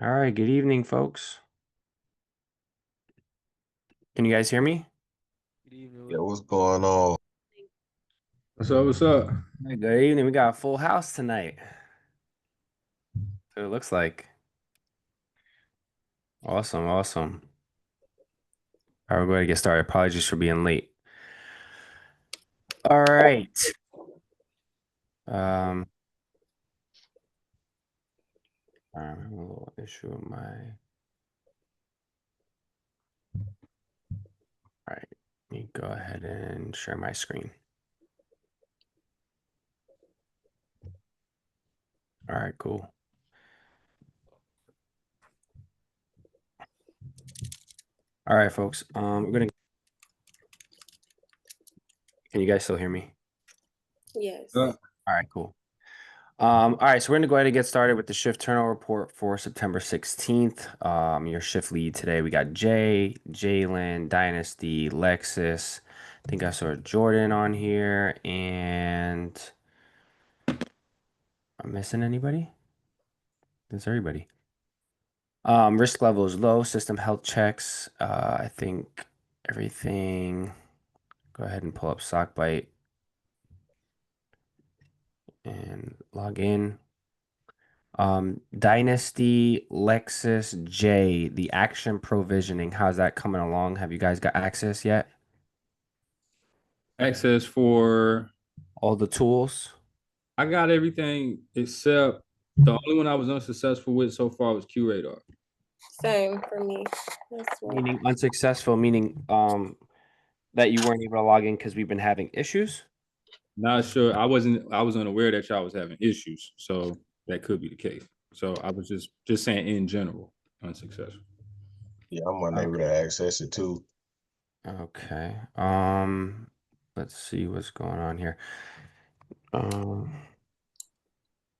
All right, good evening, folks. Can you guys hear me? Good evening, Yeah, Will. what's going on? What's up? What's up? Hey, good evening. We got a full house tonight. So it looks like. Awesome, awesome. All right, we're going to get started. Apologies for being late. All right. Um, I'm having a little issue with my. All right, let me go ahead and share my screen. All right, cool. All right, folks. We're gonna. Can you guys still hear me? Yes. Uh, All right, cool. All right, so we're gonna go ahead and get started with the shift turnover report for September 16th. Your shift lead today, we got Jay, Jalen, Dynasty, Lexus. I think I saw Jordan on here, and I'm missing anybody? That's everybody. Risk level is low, system health checks. I think everything. Go ahead and pull up Sockbite and log in. Dynasty, Lexus, J, the action provisioning. How's that coming along? Have you guys got access yet? access for All the tools? I got everything except the only one I was unsuccessful with so far was QRadar. Same for me. That's what. Meaning unsuccessful, meaning that you weren't able to log in because we've been having issues. Not sure. I was unaware that y'all was having issues, so that could be the case. So I was just saying in general, unsuccessful. Yeah, I'm unable Okay. to access it too. Okay. Let's see what's going on here. Um,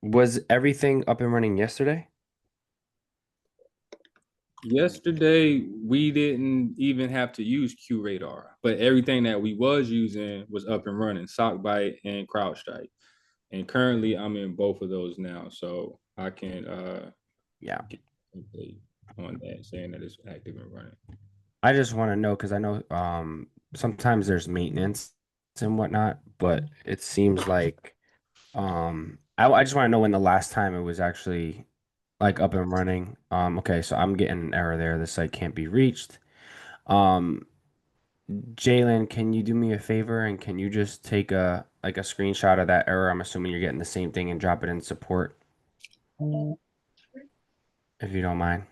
was everything up and running yesterday? Yesterday we didn't even have to use QRadar, but everything that we was using was up and running, Sockbite and CrowdStrike. And currently I'm in both of those now, so I can Yeah. get an update on that saying that it's active and running. I just want to know because I know sometimes there's maintenance and whatnot, but it seems like I just want to know when the last time it was actually like up and running. Okay, so I'm getting an error there. The site can't be reached. Um Jalen, can you do me a favor and can you just take a screenshot of that error? I'm assuming you're getting the same thing and drop it in support if you don't mind.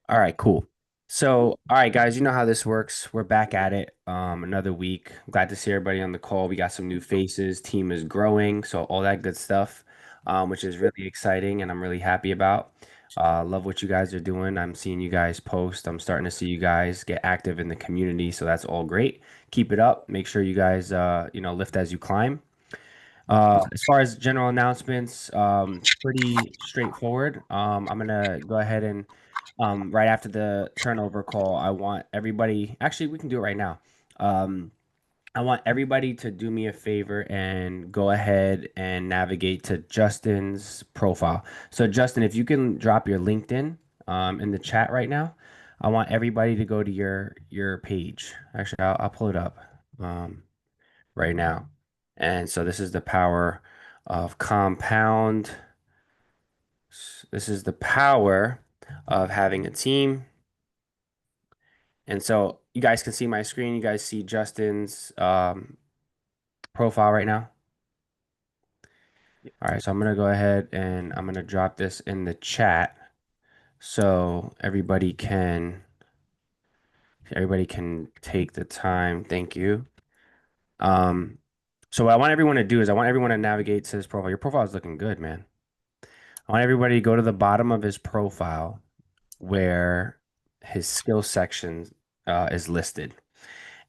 All right, cool. So, all right, guys, you know how this works. We're back at it. Another week. Glad to see everybody on the call. We got some new faces. Team is growing, so all that good stuff, which is really exciting and I'm really happy about. Love what you guys are doing. I'm seeing you guys post. I'm starting to see you guys get active in the community, so that's all great. Keep it up. Make sure you guys, lift as you climb. As far as general announcements, pretty straightforward. I'm gonna go ahead and right after the turnover call, I want everybody. Actually, we can do it right now. Um, I want everybody to do me a favor and go ahead and navigate to Justin's profile. So, Justin, if you can drop your LinkedIn in the chat right now, I want everybody to go to your page. Actually, I'll pull it up. Right now. And so this is the power of compound. This is the power of having a team. And so you guys can see my screen. You guys see Justin's profile right now. All right, so I'm gonna go ahead and I'm gonna drop this in the chat so everybody can take the time. Thank you. Um, so what I want everyone to do is I want everyone to navigate to this profile. Your profile is looking good, man. I want everybody to go to the bottom of his profile where his skill section is listed.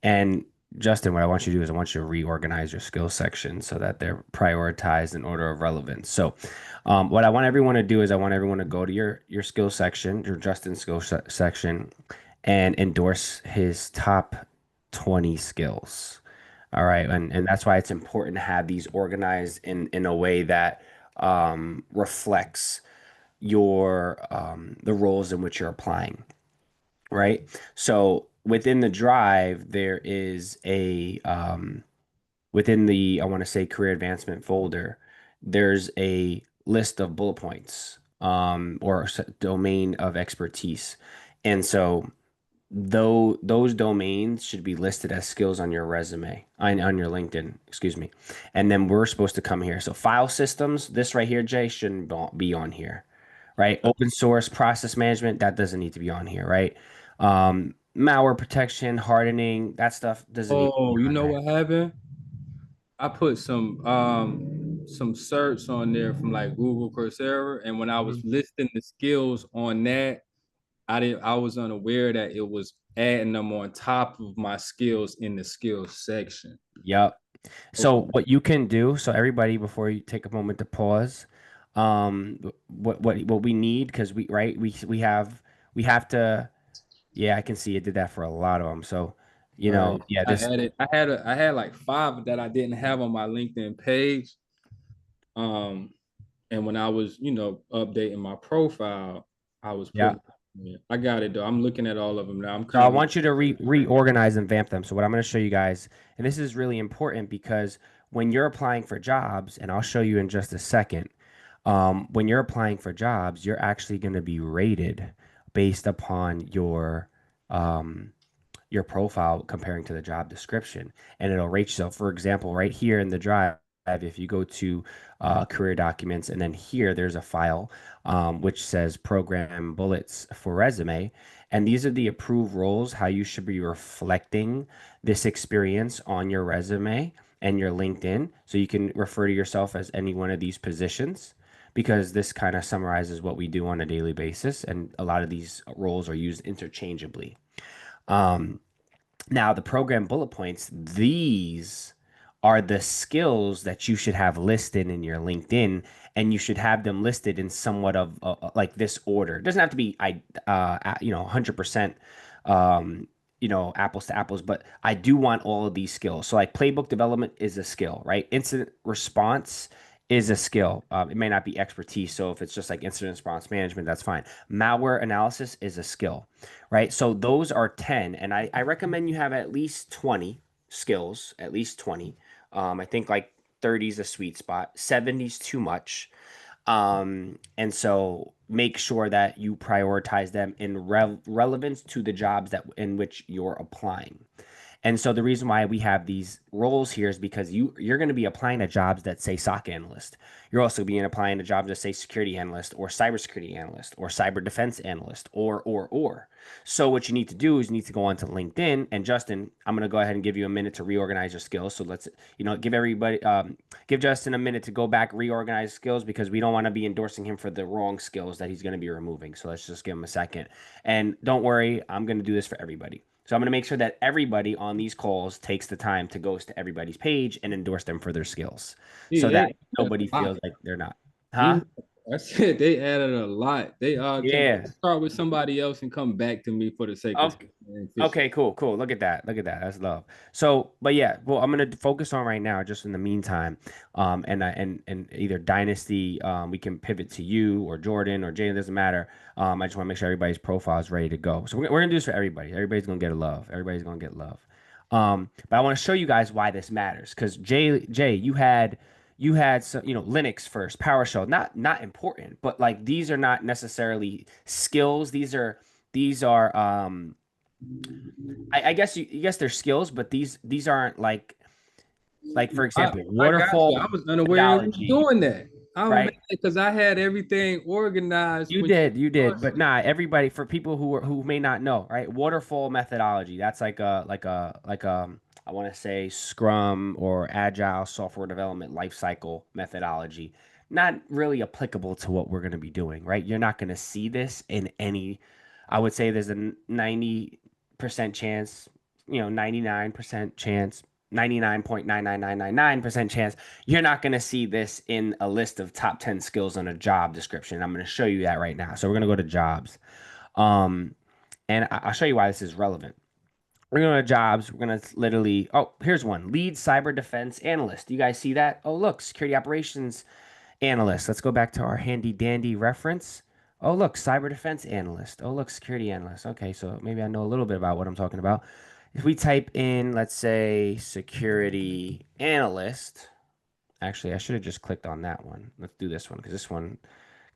And Justin, what I want you to do is I want you to reorganize your skill section so that they're prioritized in order of relevance. So, what I want everyone to do is I want everyone to go to your skill section, your Justin section, and endorse his top 20 skills. All right, and that's why it's important to have these organized in a way that reflects your the roles in which you're applying, right? So within the drive, there is a within the, I want to say, career advancement folder, there's a list of bullet points or domain of expertise. And so though those domains should be listed as skills on your resume, on your LinkedIn, excuse me. And then we're supposed to come here. So file systems, this right here, Jay, shouldn't be on here, right? Open source process management, that doesn't need to be on here, right? Malware protection, hardening, that stuff doesn't need to be Oh, you on know there. what happened? I put some certs on there from like Google Coursera, and when I was Mhm. listing the skills on that, I was unaware that it was adding them on top of my skills in the skills section. Yep. Okay. So what you can do, so everybody, before you take a moment to pause, what we need, because we right we have to, yeah, I can see it did that for a lot of them. So, All right. yeah, I this, added I had like 5 that I didn't have on my LinkedIn page. Um, and when I was, updating my profile, I was yeah. putting I got it though. I'm looking at all of them now. I'm So I currently want you to reorganize and vamp them. So what I'm going to show you guys, and this is really important because when you're applying for jobs, and I'll show you in just a second, when you're applying for jobs, you're actually going to be rated based upon um, your profile comparing to the job description, and it'll rate you. So, for example, right here in the drive, if you go to career documents, and then here there's a file which says program bullets for resume. And these are the approved roles, how you should be reflecting this experience on your resume and your LinkedIn. So you can refer to yourself as any one of these positions because this kind of summarizes what we do on a daily basis. And a lot of these roles are used interchangeably. Um, Now, the program bullet points, these are the skills that you should have listed in your LinkedIn, and you should have them listed in somewhat of like this order. It doesn't have to be 100% apples to apples, but I do want all of these skills. So like playbook development is a skill, right? Incident response is a skill. It may not be expertise. So if it's just like incident response management, that's fine. Malware analysis is a skill, right? So those are 10. And I recommend you have at least 20 skills, at least 20. I think like 30 is a sweet spot, 70 is too much. And so make sure that you prioritize them in relevance to the jobs that in which you're applying. And so the reason why we have these roles here is because you're going to be applying to jobs that say SOC analyst. You're also being applying to jobs that say security analyst or cybersecurity analyst or cyber defense analyst or. So what you need to do is you need to go onto LinkedIn. And Justin, I'm going to go ahead and give you a minute to reorganize your skills. So let's, give Justin a minute to go back, reorganize skills because we don't want to be endorsing him for the wrong skills that he's going to be removing. So let's just give him a second. And don't worry, I'm going to do this for everybody. So I'm going to make sure that everybody on these calls takes the time to go to everybody's page and endorse them for their skills so yeah, that they added nobody a lot. feels like they're not. You Huh? I said they added a lot. They can Yeah. start with somebody else and come back to me for the sake of Okay. efficient. Okay, cool, cool. Look at that. Look at that. That's love. So, but yeah, well, I'm gonna focus on right now, just in the meantime. And either Dynasty, we can pivot to you or Jordan or Jay, it doesn't matter. I just want to make sure everybody's profile is ready to go. So we're gonna do this for everybody. Everybody's gonna get a love. Everybody's gonna get love. But I want to show you guys why this matters. Because Jay, you had some, Linux first, PowerShell, not important, but like these are not necessarily skills. These are I guess you guess they're skills, but these aren't like for example, I got you. I waterfall was unaware it was methodology, doing that. I'm mad right? because I had everything organized when You you did, but nah, everybody for people who may not know, right? Waterfall methodology, that's like I want to say Scrum or Agile software development lifecycle methodology. Not really applicable to what we're going to be doing, right? You're not going to see this in any, I would say there's a 90% chance, 99% chance, 99.99999% chance you're not going to see this in a list of top 10 skills on a job description. I'm going to show you that right now. So we're going to go to jobs. Um, and I'll show you why this is relevant. We're going to go to jobs. We're going to literally, oh, here's one lead cyber defense analyst. Do you guys see that? Oh, look, security operations Analyst. Let's go back to our handy dandy reference. Oh, look, cyber defense analyst. Oh, look, security analyst. Okay, so maybe I know a little bit about what I'm talking about. If we type in, let's say, security analyst, actually, I should have just clicked on that one. Let's do this one because this one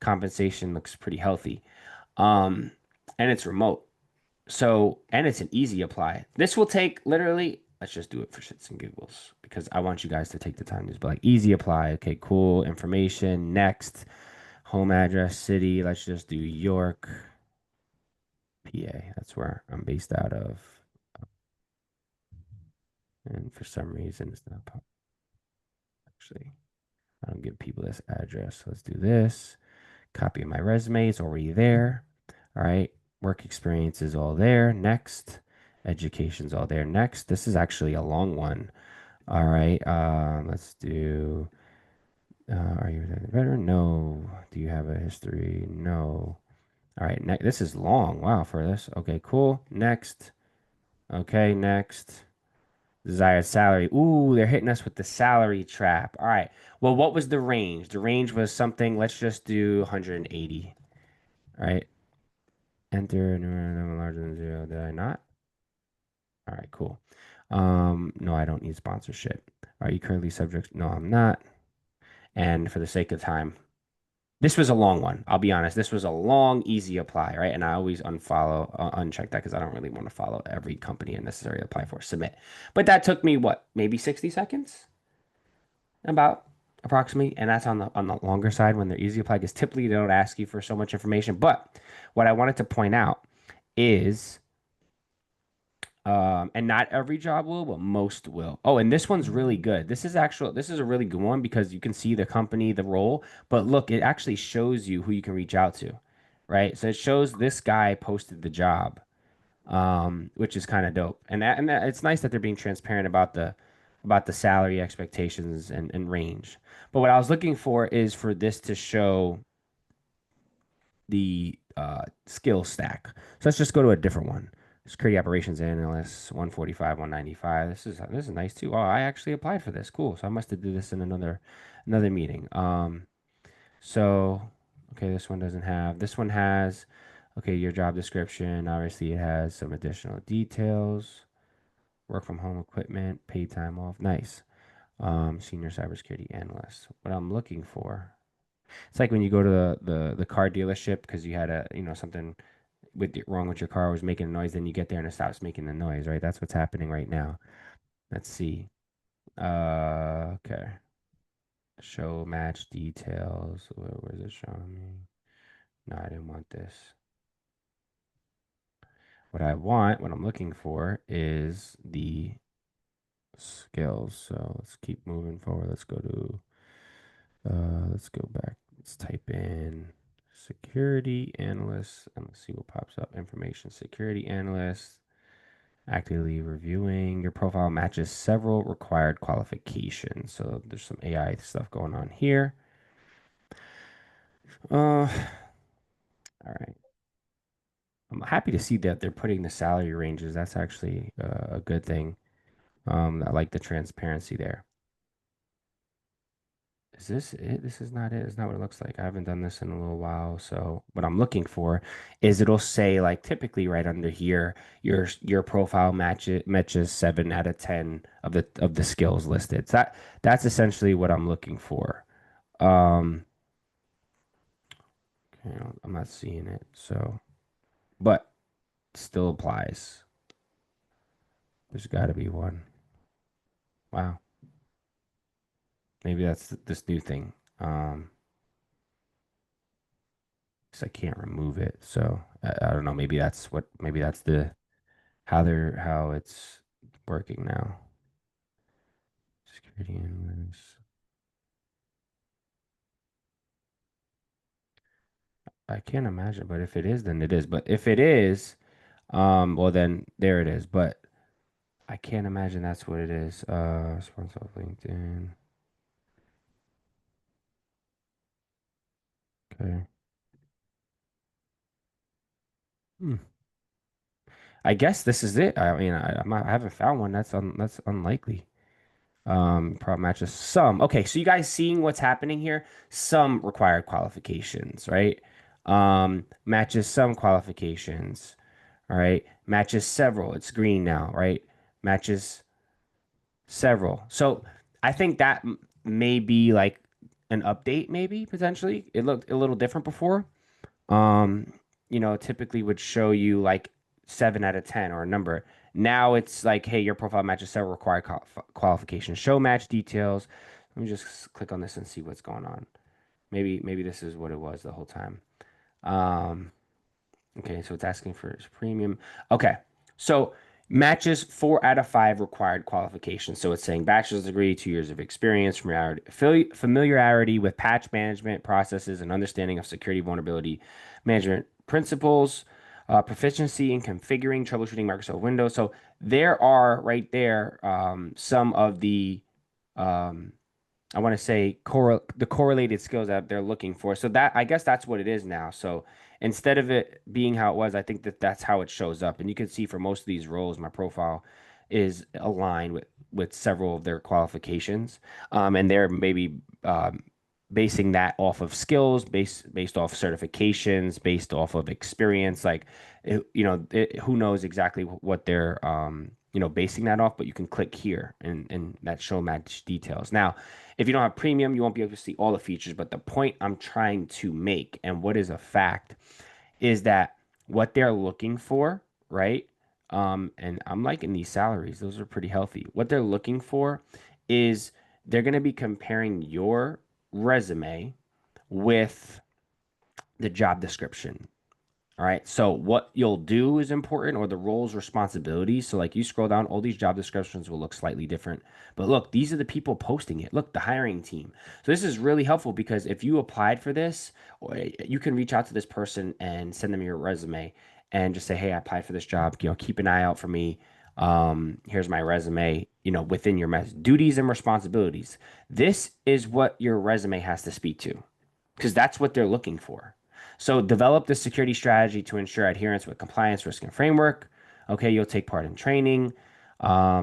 compensation looks pretty healthy. Um, and it's remote. So, and it's an easy apply. This will take literally, let's just do it for shits and giggles because I want you guys to take the time to just be like, easy apply. Okay, cool. Information. Next. Home address, city. Let's just do York, PA. That's where I'm based out of. And for some reason, it's not actually. I don't give people this address. So let's do this. Copy of my resume is already there. All right. Work experience is all there. Next. Education's all there. Next. This is actually a long one. All right. Let's do. Are you a veteran? No. Do you have a history? No. All right. This is long. Wow. For this. Okay. Cool. Next. Okay. Next. Desired salary. Ooh, they're hitting us with the salary trap. All right. Well, what was the range? The range was something. Let's just do 180. All right. Enter number larger than 0. Did I not? All right, cool. No, I don't need sponsorship. Are you currently subject? No, I'm not. And for the sake of time, this was a long one. I'll be honest. This was a long, easy apply, right? And I always uncheck that because I don't really want to follow every company and necessarily apply for submit. But that took me what, maybe 60 seconds? About approximately. And that's on the longer side when they're easy apply because typically they don't ask you for so much information. But what I wanted to point out is and not every job will, but most will. Oh, and this one's really good. This is a really good one because you can see the company, the role, but look, it actually shows you who you can reach out to, right? So it shows this guy posted the job, which is kind of dope. And it's nice that they're being transparent about the salary expectations and range. But what I was looking for is for this to show the skill stack. So let's just go to a different one. Security operations analyst, 145, 195. This is nice too. Oh, I actually applied for this. Cool. So I must have did this in another meeting. So okay, this one doesn't have. This one has. Okay, your job description. Obviously, it has some additional details. Work from home equipment, paid time off. Nice. Senior cybersecurity analyst. What I'm looking for. It's like when you go to the car dealership because you had something wrong with your car was making a noise, then you get there and it stops making the noise, right? That's what's happening right now. Let's see. Okay. Show match details. Where's it showing me? No, I didn't want this. What I'm looking for is the skills. So let's keep moving forward. Let's go back. Let's type in security analyst and let's see what pops up. Information security analyst. Actively reviewing. Your profile matches several required qualifications. So there's some AI stuff going on here. All right. I'm happy to see that they're putting the salary ranges. That's actually a good thing. I like the transparency there. Is this it? This is not it. It's not what it looks like. I haven't done this in a little while. So what I'm looking for is it'll say like typically right under here, your profile matches 7 out of 10 of the skills listed. So that's essentially what I'm looking for. Um, okay, I'm not seeing it. So, but still applies. There's got to be one. Wow. Maybe that's this new thing. Um, 'Cause I can't remove it. So I don't know. Maybe that's the how it's working now. Security analyst. I can't imagine, but if it is, then it is. But if it is, well then there it is. But I can't imagine that's what it is. Sponsor of LinkedIn. Okay. Hmm. I guess this is it. I mean, I haven't found one. That's unlikely. Probably matches some. Okay, so you guys seeing what's happening here? Some required qualifications, right? Matches some qualifications. All right. Matches several. It's green now, right? Matches several. So I think that may be like an update, maybe potentially. It looked a little different before. Um, typically would show you like 7 out of 10 or a number. Now it's like, hey, your profile matches several required qualifications. Show match details. Let me just click on this and see what's going on. Maybe this is what it was the whole time. Um, Okay, so it's asking for its premium. Okay, so matches 4 out of 5 required qualifications. So it's saying bachelor's degree, 2 years of experience, familiarity with patch management processes, and understanding of security vulnerability management principles, proficiency in configuring, troubleshooting Microsoft Windows. So there are right there some of the um, I want to say the correlated skills that they're looking for. So that I guess that's what it is now. So instead of it being how it was, I think that that's how it shows up. And you can see for most of these roles, my profile is aligned with several of their qualifications, and they're maybe basing that off of skills, based off certifications, based off of experience. Like, who knows exactly what they're basing that off. But you can click here and that show match details now. If you don't have premium, you won't be able to see all the features. But the point I'm trying to make, and what is a fact, is that what they're looking for, right? And I'm liking these salaries; those are pretty healthy. What they're looking for is they're going to be comparing your resume with the job description. All right. So what you'll do is important, or the roles, responsibilities. So like you scroll down, all these job descriptions will look slightly different. But look, these are the people posting it. Look, the hiring team. So this is really helpful because if you applied for this, or you can reach out to this person and send them your resume and just say, hey, I applied for this job. Keep an eye out for me. Here's my resume, within your duties and responsibilities. This is what your resume has to speak to because that's what they're looking for. So develop the security strategy to ensure adherence with compliance, risk, and framework. Okay, you'll take part in training.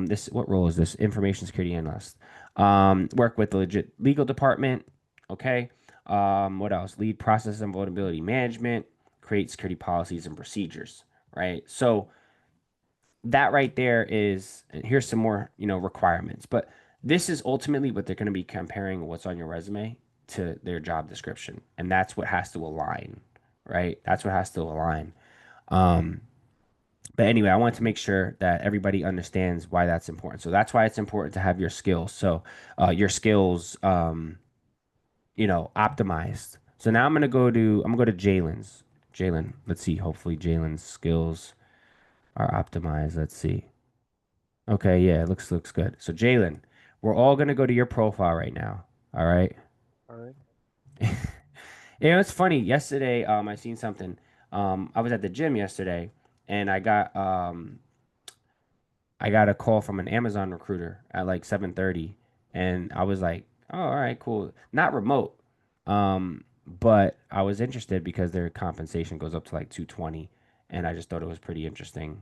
This what role is this? Information security analyst. Work with the legit legal department. Okay. What else? Lead process and vulnerability management. Create security policies and procedures. Right. So that right there is, and here's some more, requirements. But this is ultimately what they're going to be comparing what's on your resume to their job description. And that's what has to align, right? That's what has to align. Um, but anyway, I want to make sure that everybody understands why that's important. So that's why it's important to have your skills. So your skills, optimized. So now I'm gonna go to Jalen's. Jalen, let's see. Hopefully Jalen's skills are optimized. Let's see. Okay, yeah, it looks good. So Jalen, we're all gonna go to your profile right now. All right. All right. It's funny. Yesterday, I seen something. I was at the gym yesterday, and I got a call from an Amazon recruiter at like 7:30, and I was like, "Oh, all right, cool." Not remote, but I was interested because their compensation goes up to like 220, and I just thought it was pretty interesting.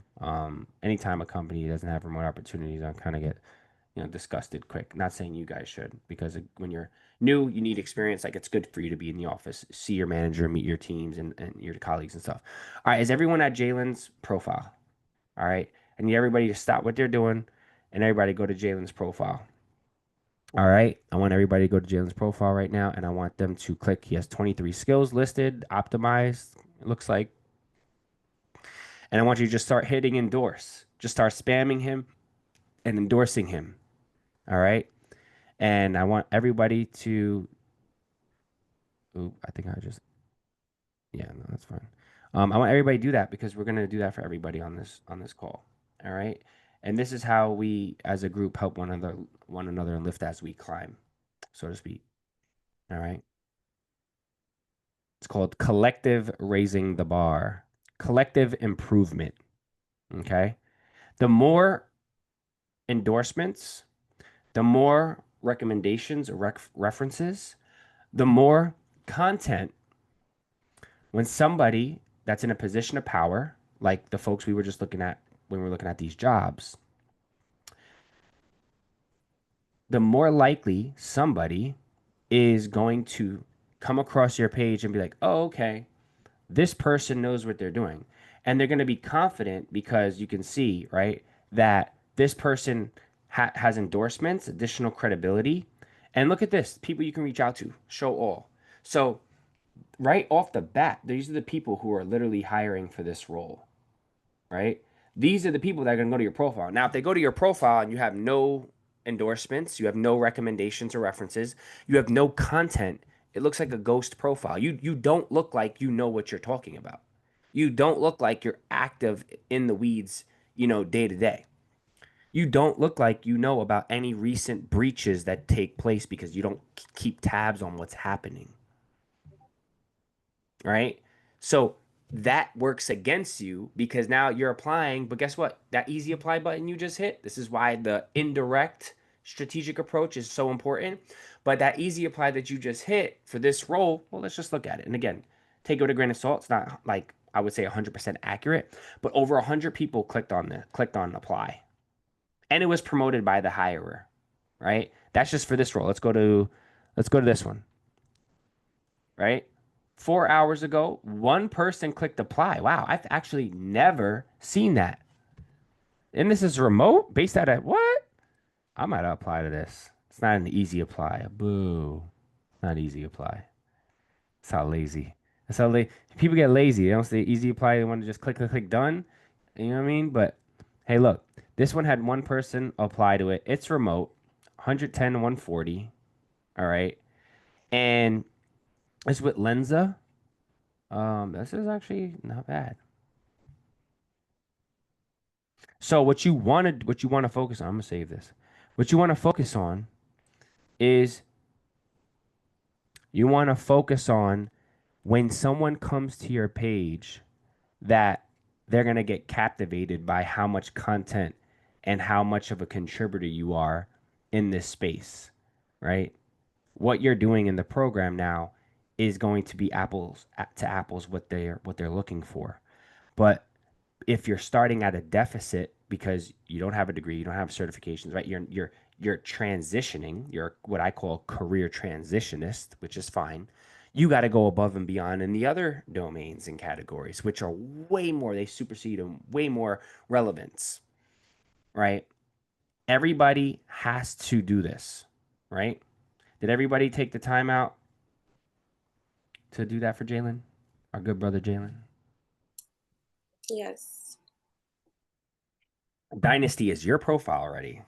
Anytime a company doesn't have remote opportunities, I kind of get disgusted quick. Not saying you guys should, because when you're new, you need experience. Like it's good for you to be in the office, see your manager, meet your teams and your colleagues and stuff. All right, is everyone at Jalen's profile? All right. I need everybody to stop what they're doing and everybody go to Jalen's profile. All right. I want everybody to go to Jalen's profile right now and I want them to click. He has 23 skills listed, optimized, it looks like. And I want you to just start hitting endorse. Just start spamming him and endorsing him. All right. And I want everybody to. Ooh, I think I just. Yeah, no, that's fine. I want everybody to do that because we're gonna do that for everybody on this call. All right. And this is how we, as a group, help one another and lift as we climb, so to speak. All right. It's called collective raising the bar, collective improvement. Okay. The more endorsements, the more recommendations or references, the more content. When somebody that's in a position of power, like the folks we were just looking at when we were looking at these jobs, the more likely somebody is going to come across your page and be like, oh, okay, this person knows what they're doing. And they're going to be confident because you can see, right, that this person has endorsements, additional credibility. And look at this people you can reach out to, show all. So, right off the bat, these are the people who are literally hiring for this role, right? These are the people that are going to go to your profile. Now, if they go to your profile and you have no endorsements, you have no recommendations or references, you have no content, it looks like a ghost profile. You don't look like you know what you're talking about. You don't look like you're active in the weeds, day to day. You don't look like you know about any recent breaches that take place because you don't keep tabs on what's happening, right? So that works against you because now you're applying, but guess what? That easy apply button you just hit, this is why the indirect strategic approach is so important. But that easy apply that you just hit for this role, well, let's just look at it. And again, take it with a grain of salt. It's not like I would say 100% accurate, but over 100 people clicked on apply. And it was promoted by the hirer, right? That's just for this role. Let's go to this one, right? 4 hours ago, one person clicked apply. Wow, I've actually never seen that. And this is remote, based out of what? I might apply to this. It's not an easy apply. Boo. Not easy apply. It's how lazy. That's how people get lazy. They don't say easy apply. They want to just click, click, click, done. You know what I mean? But hey, look, this one had one person apply to it. It's remote, 110 to 140. All right. And it's with Lenza. This is actually not bad. So what you want to focus on, I'm gonna save this. What you want to focus on is you want to focus on when someone comes to your page that they're gonna get captivated by how much content and how much of a contributor you are in this space, right? What you're doing in the program now is going to be apples to apples what they're looking for. But if you're starting at a deficit because you don't have a degree, you don't have certifications, right? You're transitioning. You're what I call career transitionist, which is fine. You got to go above and beyond in the other domains and categories, which are way more. They supersede and way more relevance, right? Everybody has to do this, right? Did everybody take the time out to do that for Jalen, our good brother Jalen? Yes. Dynasty is your profile ready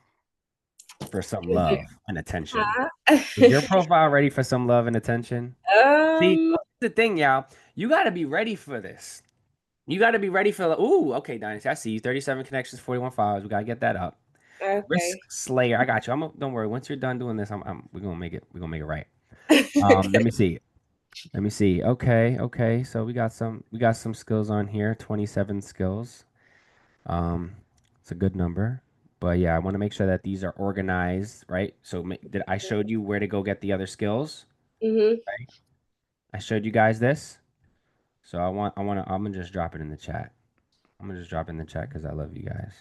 for some love and attention? Huh? Is your profile ready for some love and attention? See, Um, here's the thing, y'all. You got to be ready for this. You got to be ready for, ooh, okay, Dynasty. I see you. 37 connections, 41 followers. We got to get that up. Risk okay. Slayer. I got you. Don't worry. Once you're done doing this, we're going to make it. We're going to make it right. Let me see. Let me see. Okay. Okay. So we got some skills on here. 27 skills. It's a good number. But yeah, I want to make sure that these are organized, right? So did I showed you where to go get the other skills? Mm-hmm. Right? I showed you guys this. So I'm gonna just drop it in the chat. I'm gonna just drop it in the chat because I love you guys.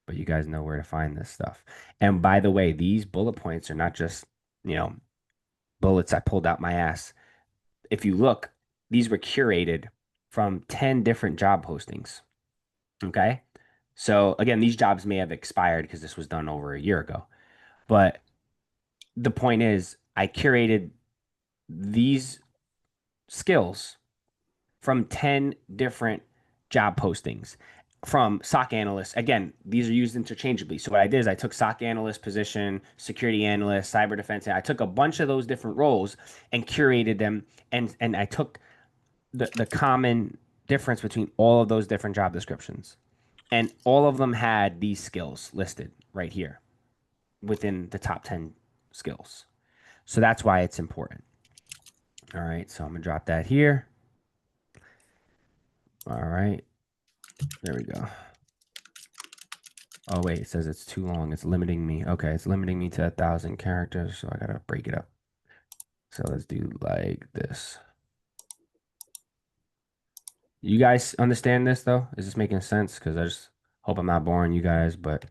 But you guys know where to find this stuff. And by the way, these bullet points are not just, you know, bullets I pulled out my ass. If you look, these were curated from 10 different job postings. Okay. So again, these jobs may have expired because this was done over a year ago. But the point is, I curated these skills from 10 different job postings from SOC analysts. Again, these are used interchangeably. So what I did is I took SOC analyst position, security analyst, cyber defense, and I took a bunch of those different roles and curated them. And I took the common difference between all of those different job descriptions. And all of them had these skills listed right here within the top 10 skills. So that's why it's important. All right, so I'm gonna drop that here. All right, there we go. Oh wait, it says it's too long. It's limiting me. Okay, it's limiting me to 1,000 characters, so I gotta break it up. So let's do like this. You guys understand this though? Is this making sense? Because I just hope I'm not boring you guys, but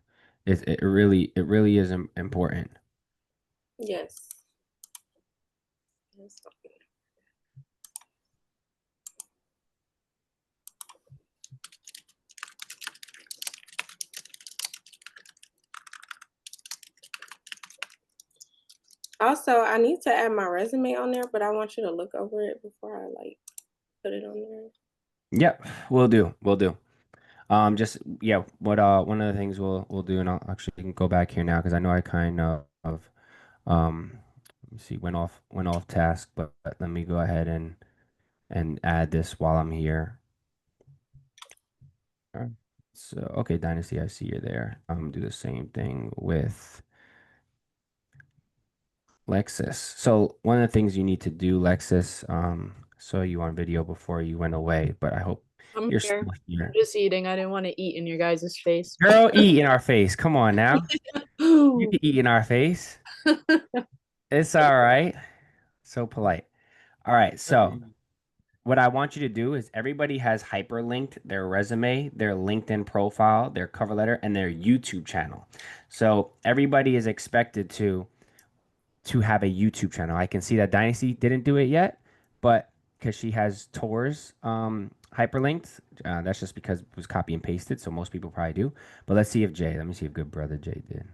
it really is important. Yes. Yes. Also, I need to add my resume on there, but I want you to look over it before I like put it on there. Yep, we'll do. We'll do. Just yeah, what one of the things we'll do, and I'll actually go back here now because I know I kind of let me see, went off task, but let me go ahead and add this while I'm here. All right. So okay, Dynasty, I see you're there. I'm gonna do the same thing with Lexus. So one of the things you need to do, Lexus, saw you on video before you went away, but I hope I'm you're here. still I'm here. just eating. I didn't want to eat in your guys' face. Girl, eat in our face. Come on now. You can eat in our face. It's all right. So polite. All right. So what I want you to do is everybody has hyperlinked their resume, their LinkedIn profile, their cover letter, and their YouTube channel. So everybody is expected to have a YouTube channel. I can see that Dynasty didn't do it yet, but because she has tours hyperlinked, that's just because it was copy and pasted. So most people probably do. But let me see if good brother Jay did.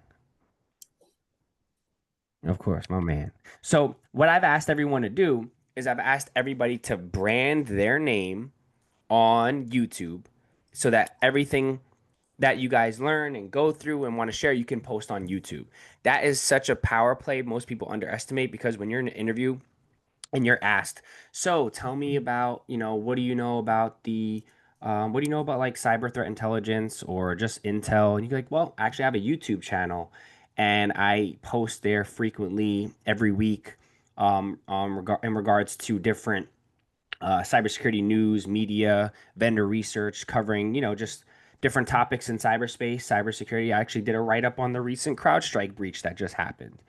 Of course, my man. So what I've asked everyone to do is I've asked everybody to brand their name on YouTube so that everything that you guys learn and go through and want to share, you can post on YouTube. That is such a power play most people underestimate because when you're in an interview and you're asked, so tell me about, what do you know about what do you know about like cyber threat intelligence or just intel? And you're like, well, actually, I have a YouTube channel and I post there frequently every week in regards to different cybersecurity news, media, vendor research, covering, just different topics in cyberspace, cybersecurity. I actually did a write up on the recent CrowdStrike breach that just happened.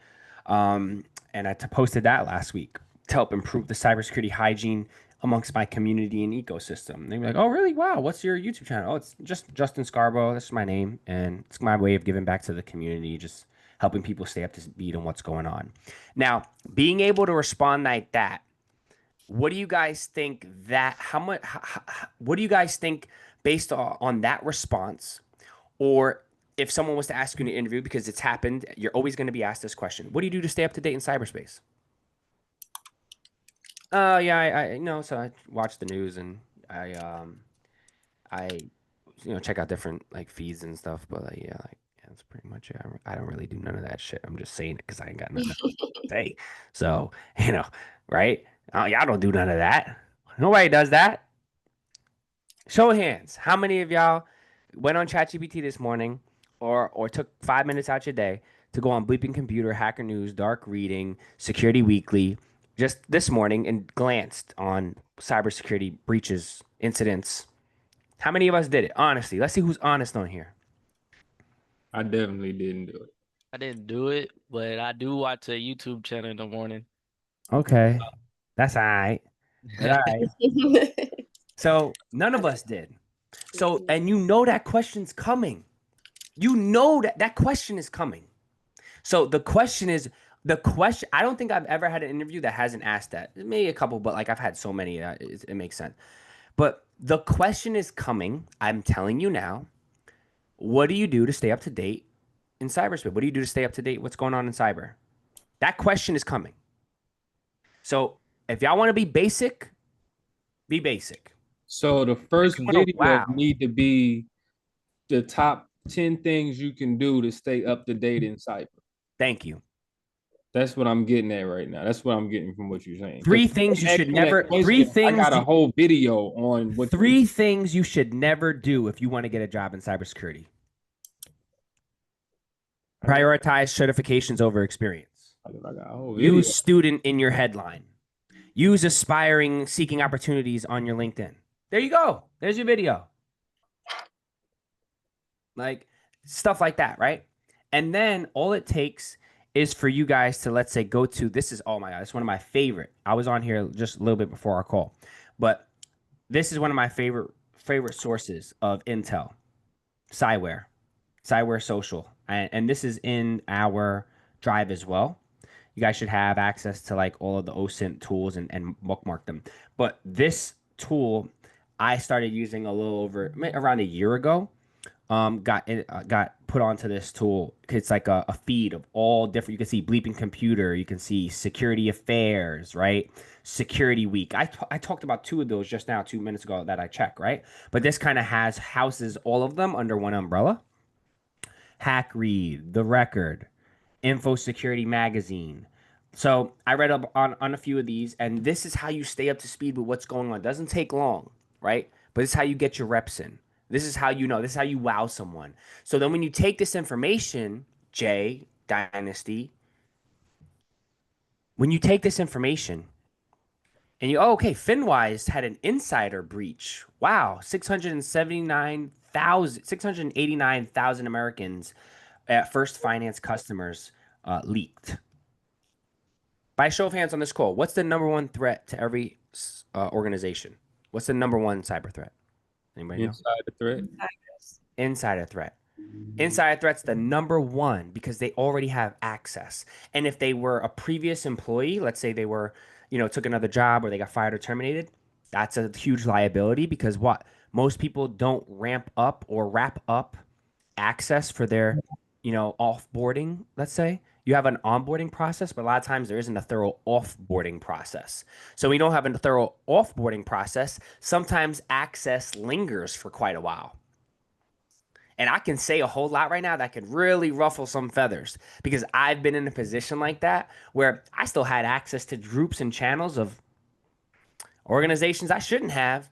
And I posted that last week to help improve the cybersecurity hygiene amongst my community and ecosystem. They were like, oh, really? Wow. What's your YouTube channel? Oh, it's just Justin Scarborough. That's my name. And it's my way of giving back to the community, just helping people stay up to speed on what's going on. Now, being able to respond like that, what do you guys think what do you guys think based on that response? Or if someone was to ask you in an interview, because it's happened, you're always going to be asked this question. What do you do to stay up to date in cyberspace? Oh, yeah, so I watch the news and I check out different like feeds and stuff, but yeah, that's pretty much it. I don't really do none of that shit. I'm just saying it because I ain't got nothing else to say. So, right? Y'all don't do none of that. Nobody does that. Show of hands. How many of y'all went on ChatGPT this morning or took 5 minutes out your day to go on Bleeping Computer, Hacker News, Dark Reading, Security Weekly, just this morning and glanced on cybersecurity breaches, incidents? How many of us did it? Honestly, let's see who's honest on here. I definitely didn't do it. I didn't do it, but I do watch a YouTube channel in the morning. Okay. That's all right. But all right. So none of us did. So, and that question's coming. You know that question is coming. So I don't think I've ever had an interview that hasn't asked that. Maybe a couple, but like I've had so many that it makes sense. But the question is coming. I'm telling you now. What do you do to stay up to date in cyberspace? What do you do to stay up to date? What's going on in cyber? That question is coming. So if y'all want to be basic, be basic. So the first video wow. need to be the top 10 things you can do to stay up to date in cyber. Thank you. That's what I'm getting at right now. That's what I'm getting from what you're saying. Three things you should never. I got a whole video on what. Three things you should never do if you want to get a job in cybersecurity. Prioritize certifications over experience. Use student in your headline. Use aspiring seeking opportunities on your LinkedIn. There you go. There's your video. Like stuff like that, right? And then all it takes is for you guys to, let's say, go to, this is, oh my God, it's one of my favorite. I was on here just a little bit before our call, but this is one of my favorite sources of intel, Cyware Social. And this is in our drive as well. you guys should have access to like all of the OSINT tools and bookmark them. But this tool I started using a little over around a year ago. Got put onto this tool. It's like a feed of all different. You can see bleeping computer. You can see security affairs, right? Security week. I talked about two of those just now, 2 minutes ago that I checked, right? But this kind of houses all of them under one umbrella. Hack Read, The Record, Info Security Magazine. So I read up on a few of these, and this is how you stay up to speed with what's going on. It doesn't take long, right? But it's how you get your reps in. This is how you know. This is how you wow someone. So then when you take this information, Jay, Dynasty, when you take this information and you, oh, okay, Finwise had an insider breach. Wow, 689,000 Americans at First Finance customers leaked. By a show of hands on this call, what's the number one threat to every organization? What's the number one cyber threat? Anybody know? Inside threat. Insider threat. Insider threat's the number one because they already have access. And if they were a previous employee, let's say they were, took another job or they got fired or terminated, that's a huge liability because what? Most people don't ramp up or wrap up access for their, offboarding, let's say. You have an onboarding process, but a lot of times there isn't a thorough offboarding process. So we don't have a thorough offboarding process. Sometimes access lingers for quite a while. And I can say a whole lot right now that could really ruffle some feathers because I've been in a position like that where I still had access to groups and channels of organizations I shouldn't have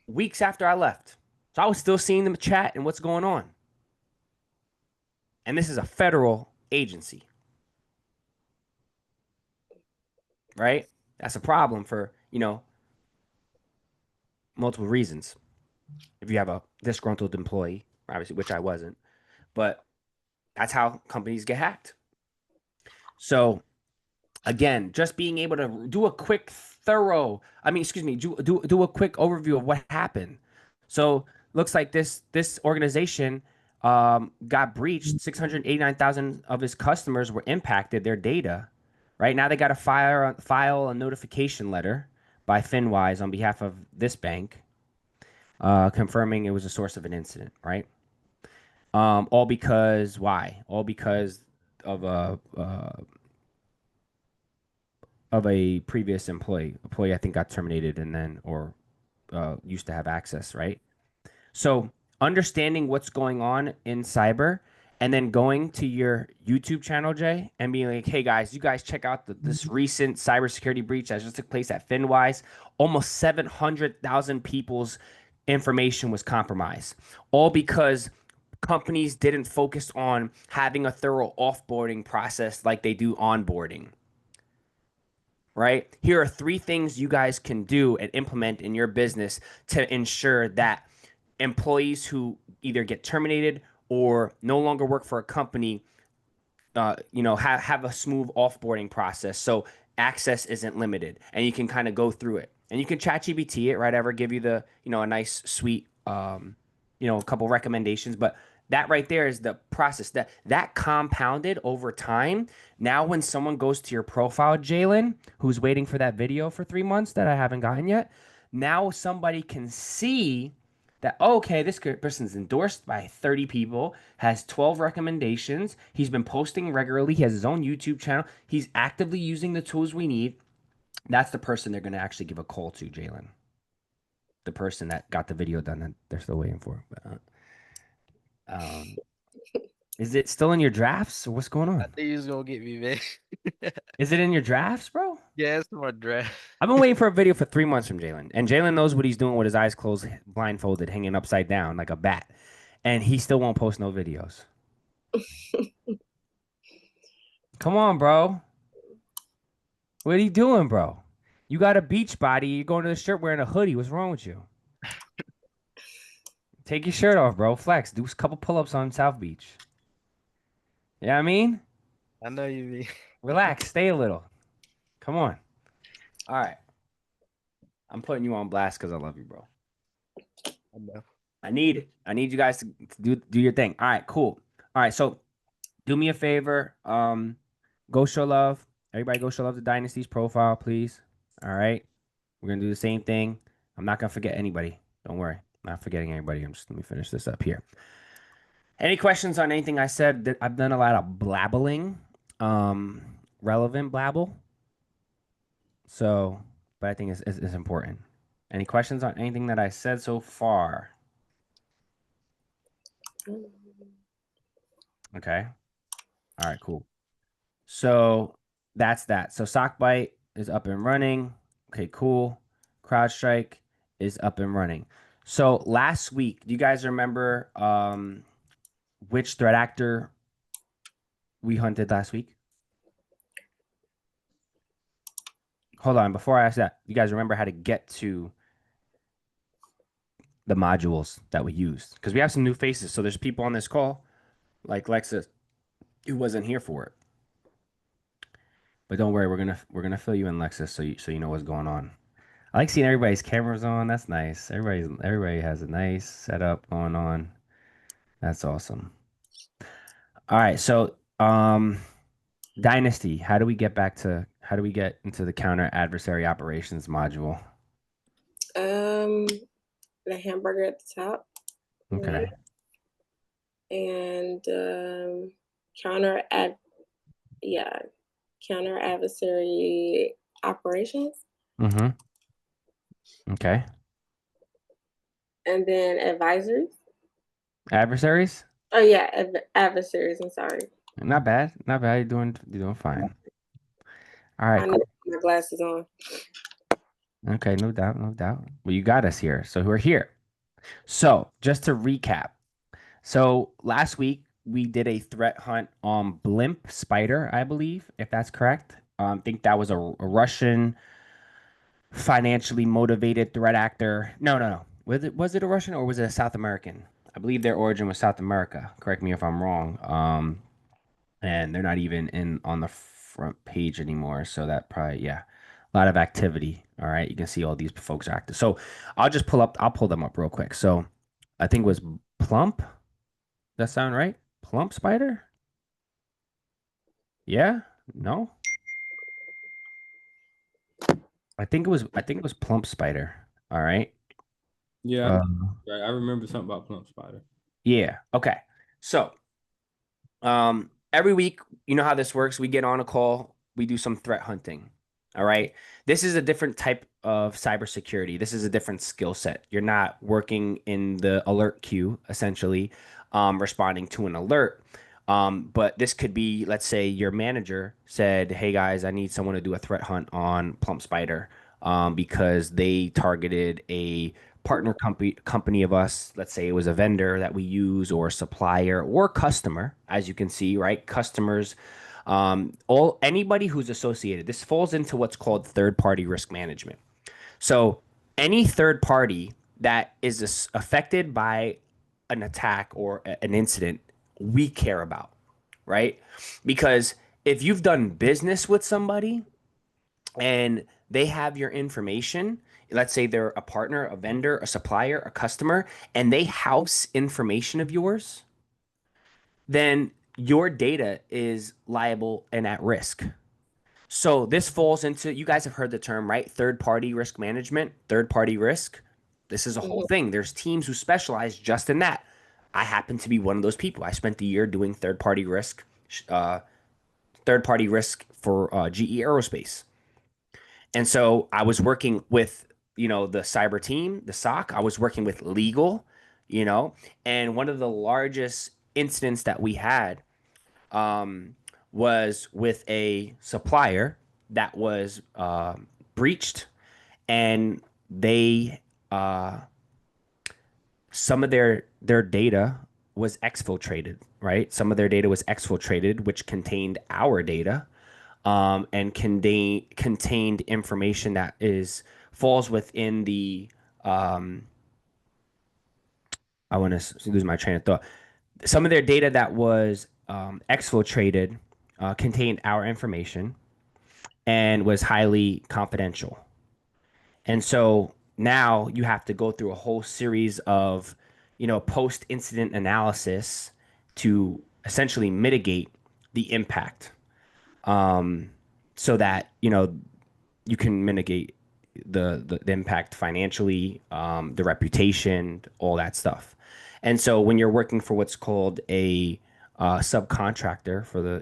weeks after I left. So I was still seeing them chat and what's going on. And this is a federal agency, right? That's a problem for, multiple reasons. If you have a disgruntled employee, obviously, which I wasn't, but that's how companies get hacked. So again, just being able to do a quick do a quick overview of what happened. So looks like this organization got breached. 689,000 of his customers were impacted, their data. Right now they got to file a notification letter by Finwise on behalf of this bank, confirming it was a source of an incident, right? All because why? All because of a previous employee. I think got terminated and then or used to have access, right? So understanding what's going on in cyber and then going to your YouTube channel, Jay, and being like, hey guys, you guys check out this recent cybersecurity breach that just took place at Finwise. Almost 700,000 people's information was compromised, all because companies didn't focus on having a thorough offboarding process like they do onboarding. Right? Here are 3 things you guys can do and implement in your business to ensure that employees who either get terminated or no longer work for a company, have a smooth offboarding process. So access isn't limited and you can kind of go through it and you can chat GBT it, right? Ever give you the, a nice, sweet, a couple recommendations, but that right there is the process that compounded over time. Now, when someone goes to your profile, Jalen, who's waiting for that video for 3 months that I haven't gotten yet, now somebody can see that, okay, this person's endorsed by 30 people, has 12 recommendations. He's been posting regularly. He has his own YouTube channel. He's actively using the tools we need. That's the person they're going to actually give a call to, Jalen. The person that got the video done that they're still waiting for. Is it still in your drafts or what's going on? I think he's gonna get me, man. Is it in your drafts, bro? Yeah, it's my draft. I've been waiting for a video for 3 months from Jalen, and Jalen knows what he's doing with his eyes closed, blindfolded, hanging upside down like a bat, and he still won't post no videos. Come on, bro. What are you doing, bro? You got a beach body. You're going to the shirt wearing a hoodie. What's wrong with you? Take your shirt off, bro. Flex. Do a couple pull-ups on South Beach. You know what I mean? I know you mean. Relax. Stay a little. Come on. All right. I'm putting you on blast because I love you, bro. I know. I need it. I need you guys to do your thing. All right, cool. All right, so do me a favor. go show love. Everybody go show love to Dynasty's profile, please. All right. We're gonna do the same thing. I'm not gonna forget anybody. Don't worry. I'm not forgetting anybody. Let me finish this up here. Any questions on anything I said? I've done a lot of blabbling, relevant blabble. So, but I think it's important. Any questions on anything that I said so far? Okay. All right, cool. So that's that. So Sockbite is up and running. Okay, cool. CrowdStrike is up and running. So last week, do you guys remember which threat actor we hunted last week? Hold on, before I ask that, you guys remember how to get to the modules that we used? Because we have some new faces. So there's people on this call, like Lexus, who wasn't here for it. But don't worry, we're gonna fill you in, Lexus, so you know what's going on. I like seeing everybody's cameras on. That's nice. Everybody has a nice setup going on. That's awesome. All right, so Dynasty, how do we get into the counter adversary operations module? The hamburger at the top. Okay. Right? And counter adversary operations. Mm-hmm. Okay. And then advisories. Adversaries? Oh yeah, adversaries. I'm sorry. Not bad. Not bad. You're doing fine. All right, I cool. need my glasses on. Okay, no doubt, no doubt. Well, you got us here. So we're here. So just to recap. So last week we did a threat hunt on Blimp Spider, I believe, if that's correct. I think that was a Russian financially motivated threat actor. No. Was it a Russian or was it a South American? I believe their origin was South America. Correct me if I'm wrong. And they're not even in on the front page anymore. So that probably, yeah, a lot of activity. All right. You can see all these folks are active. So I'll pull them up real quick. So I think it was Plump. Does that sound right? Plump Spider? Yeah? No? I think it was Plump Spider. All right. Yeah, Um, I remember something about Plump Spider. yeah. Okay. So every week, you know how this works. We get on a call, we do some threat hunting. All right. This is a different type of cybersecurity. This is a different skill set. You're not working in the alert queue, essentially, responding to an alert. But this could be, let's say your manager said, "Hey guys, I need someone to do a threat hunt on Plump Spider because they targeted a company of us. Let's say it was a vendor that we use or a supplier or customer, as you can see, right? Customers, all anybody who's associated. This falls into what's called third-party risk management. So any third party that is affected by an attack or an incident, we care about, right? Because if you've done business with somebody and they have your information, let's say they're a partner, a vendor, a supplier, a customer, and they house information of yours, then your data is liable and at risk. So this falls into, you guys have heard the term, right? Third party risk management, third party risk. This is a whole thing. There's teams who specialize just in that. I happen to be one of those people. I spent the year doing uh, third party risk for GE Aerospace. And so I was working with, the cyber team, the SOC. I was working with legal, you know, and one of the largest incidents that we had was with a supplier that was breached, and they some of their data was exfiltrated, right? Some of their data was exfiltrated, which contained our data, and contained information that is falls within the I want to lose my train of thought. Some of their data that was exfiltrated contained our information and was highly confidential. And so now you have to go through a whole series of, post incident analysis to essentially mitigate the impact. so that, you can mitigate the impact financially, the reputation, all that stuff. And so when you're working for what's called a subcontractor for the,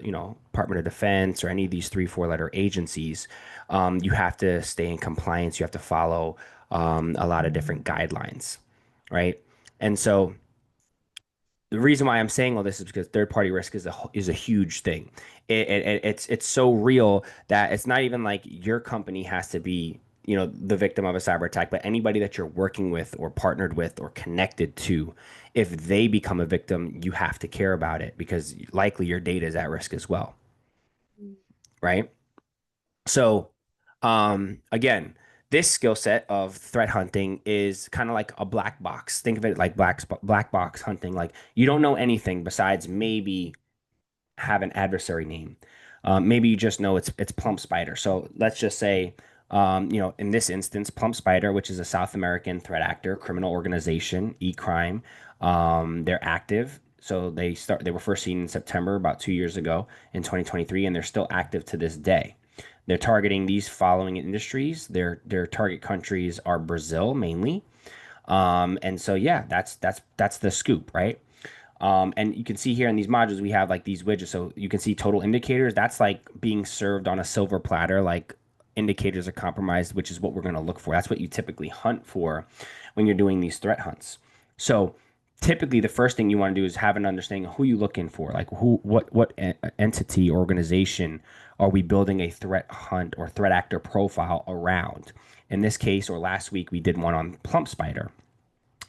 Department of Defense or any of these 3, 4 letter agencies, you have to stay in compliance. You have to follow a lot of different guidelines, right? And so the reason why I'm saying all this is because third party risk is a huge thing. It's so real that it's not even like your company has to be, the victim of a cyber attack, but anybody that you're working with or partnered with or connected to, if they become a victim, you have to care about it because likely your data is at risk as well, right? So, again, this skill set of threat hunting is kind of like a black box. Think of it like black box hunting. Like you don't know anything besides maybe have an adversary name. Maybe you just know it's Plump Spider. So let's just say, in this instance, Plump Spider, which is a South American threat actor, criminal organization, e-crime. They're active. So they were first seen in September, about 2 years ago in 2023, and they're still active to this day. They're targeting these following industries. Their target countries are Brazil mainly. And so yeah, that's the scoop, right? And you can see here in these modules, we have like these widgets. So you can see total indicators. That's like being served on a silver platter, like indicators are compromised, which is what we're going to look for. That's what you typically hunt for when you're doing these threat hunts. So typically the first thing you want to do is have an understanding of who you're looking for, like what entity, organization are we building a threat hunt or threat actor profile around? In this case, or last week, we did one on Plump Spider.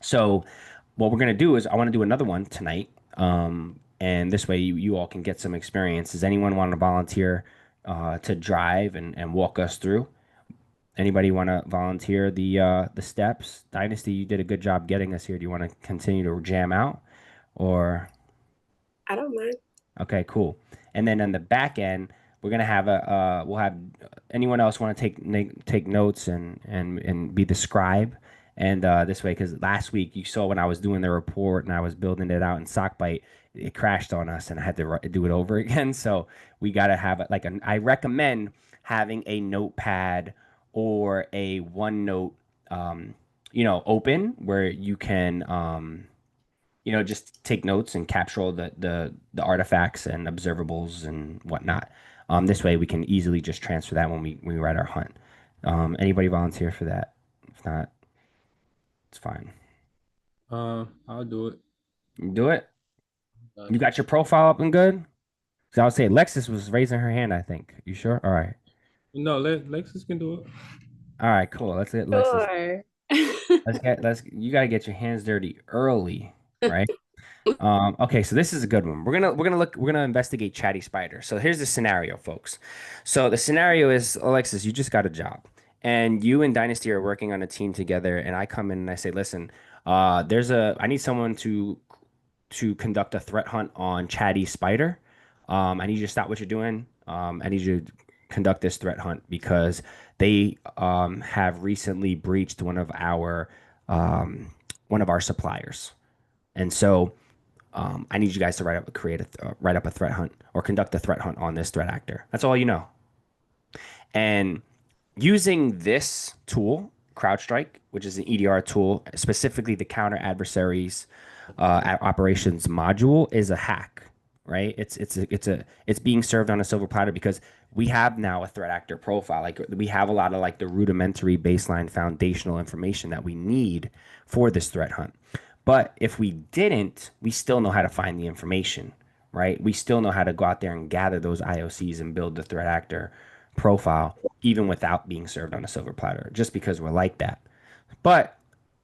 So what we're gonna do is I want to do another one tonight. And this way you all can get some experience. Does anyone want to volunteer to drive and walk us through? Anybody want to volunteer the steps? Dynasty, you did a good job getting us here. Do you want to continue to jam out, or I don't mind. okay, cool. And then on the back end, we're gonna have we'll have anyone else want to take notes and be the scribe, and this way, because last week you saw when I was doing the report and I was building it out in Sockbite, it crashed on us and I had to do it over again. So we gotta have it like I recommend having a notepad or a OneNote, open where you can just take notes and capture all the artifacts and observables and whatnot. This way we can easily just transfer that when we write our hunt. Anybody volunteer for that? If not, it's fine. I'll do it. You do it. You Gotcha. got your profile up and good? So I would say Lexus was raising her hand, I think. You sure? All right. No, Lexus can do it. All right, cool. Let's get Lexus. Sure. You gotta get your hands dirty early, right? Okay, so this is a good one. We're gonna investigate Chatty Spider. So here's the scenario, folks. So the scenario is, Alexis, you just got a job, and you and Dynasty are working on a team together, and I come in and I say, listen, I need someone to conduct a threat hunt on Chatty Spider. I need you to stop what you're doing. I need you to conduct this threat hunt because they have recently breached one of our suppliers, and so I need you guys to write up a threat hunt or conduct a threat hunt on this threat actor. That's all you know. And using this tool, CrowdStrike, which is an EDR tool, specifically the counter adversaries operations module, is a hack, right? It's being served on a silver platter because we have now a threat actor profile. Like we have a lot of like the rudimentary baseline foundational information that we need for this threat hunt. But if we didn't, we still know how to find the information, right? We still know how to go out there and gather those IOCs and build the threat actor profile, even without being served on a silver platter, just because we're like that. But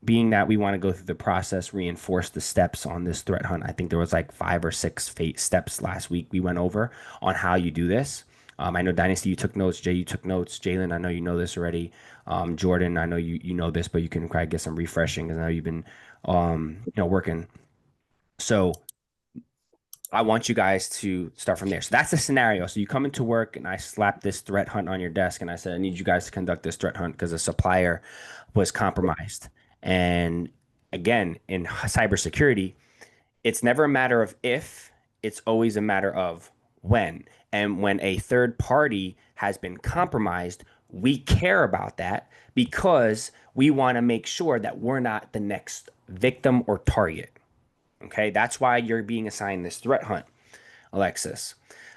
being that we want to go through the process, reinforce the steps on this threat hunt. I think there was like 5 or 6 steps last week we went over on how you do this. I know Dynasty, you took notes. Jay, you took notes. Jalen, I know you know this already. Jordan, I know you know this, but you can probably get some refreshing because I know you've been working. So I want you guys to start from there. So that's the scenario. So you come into work and I slap this threat hunt on your desk and I said, I need you guys to conduct this threat hunt because a supplier was compromised. And again, in cybersecurity, it's never a matter of if, it's always a matter of when. And when a third party has been compromised, we care about that because we want to make sure that we're not the next victim or target. Okay, that's why you're being assigned this threat hunt, Alexis.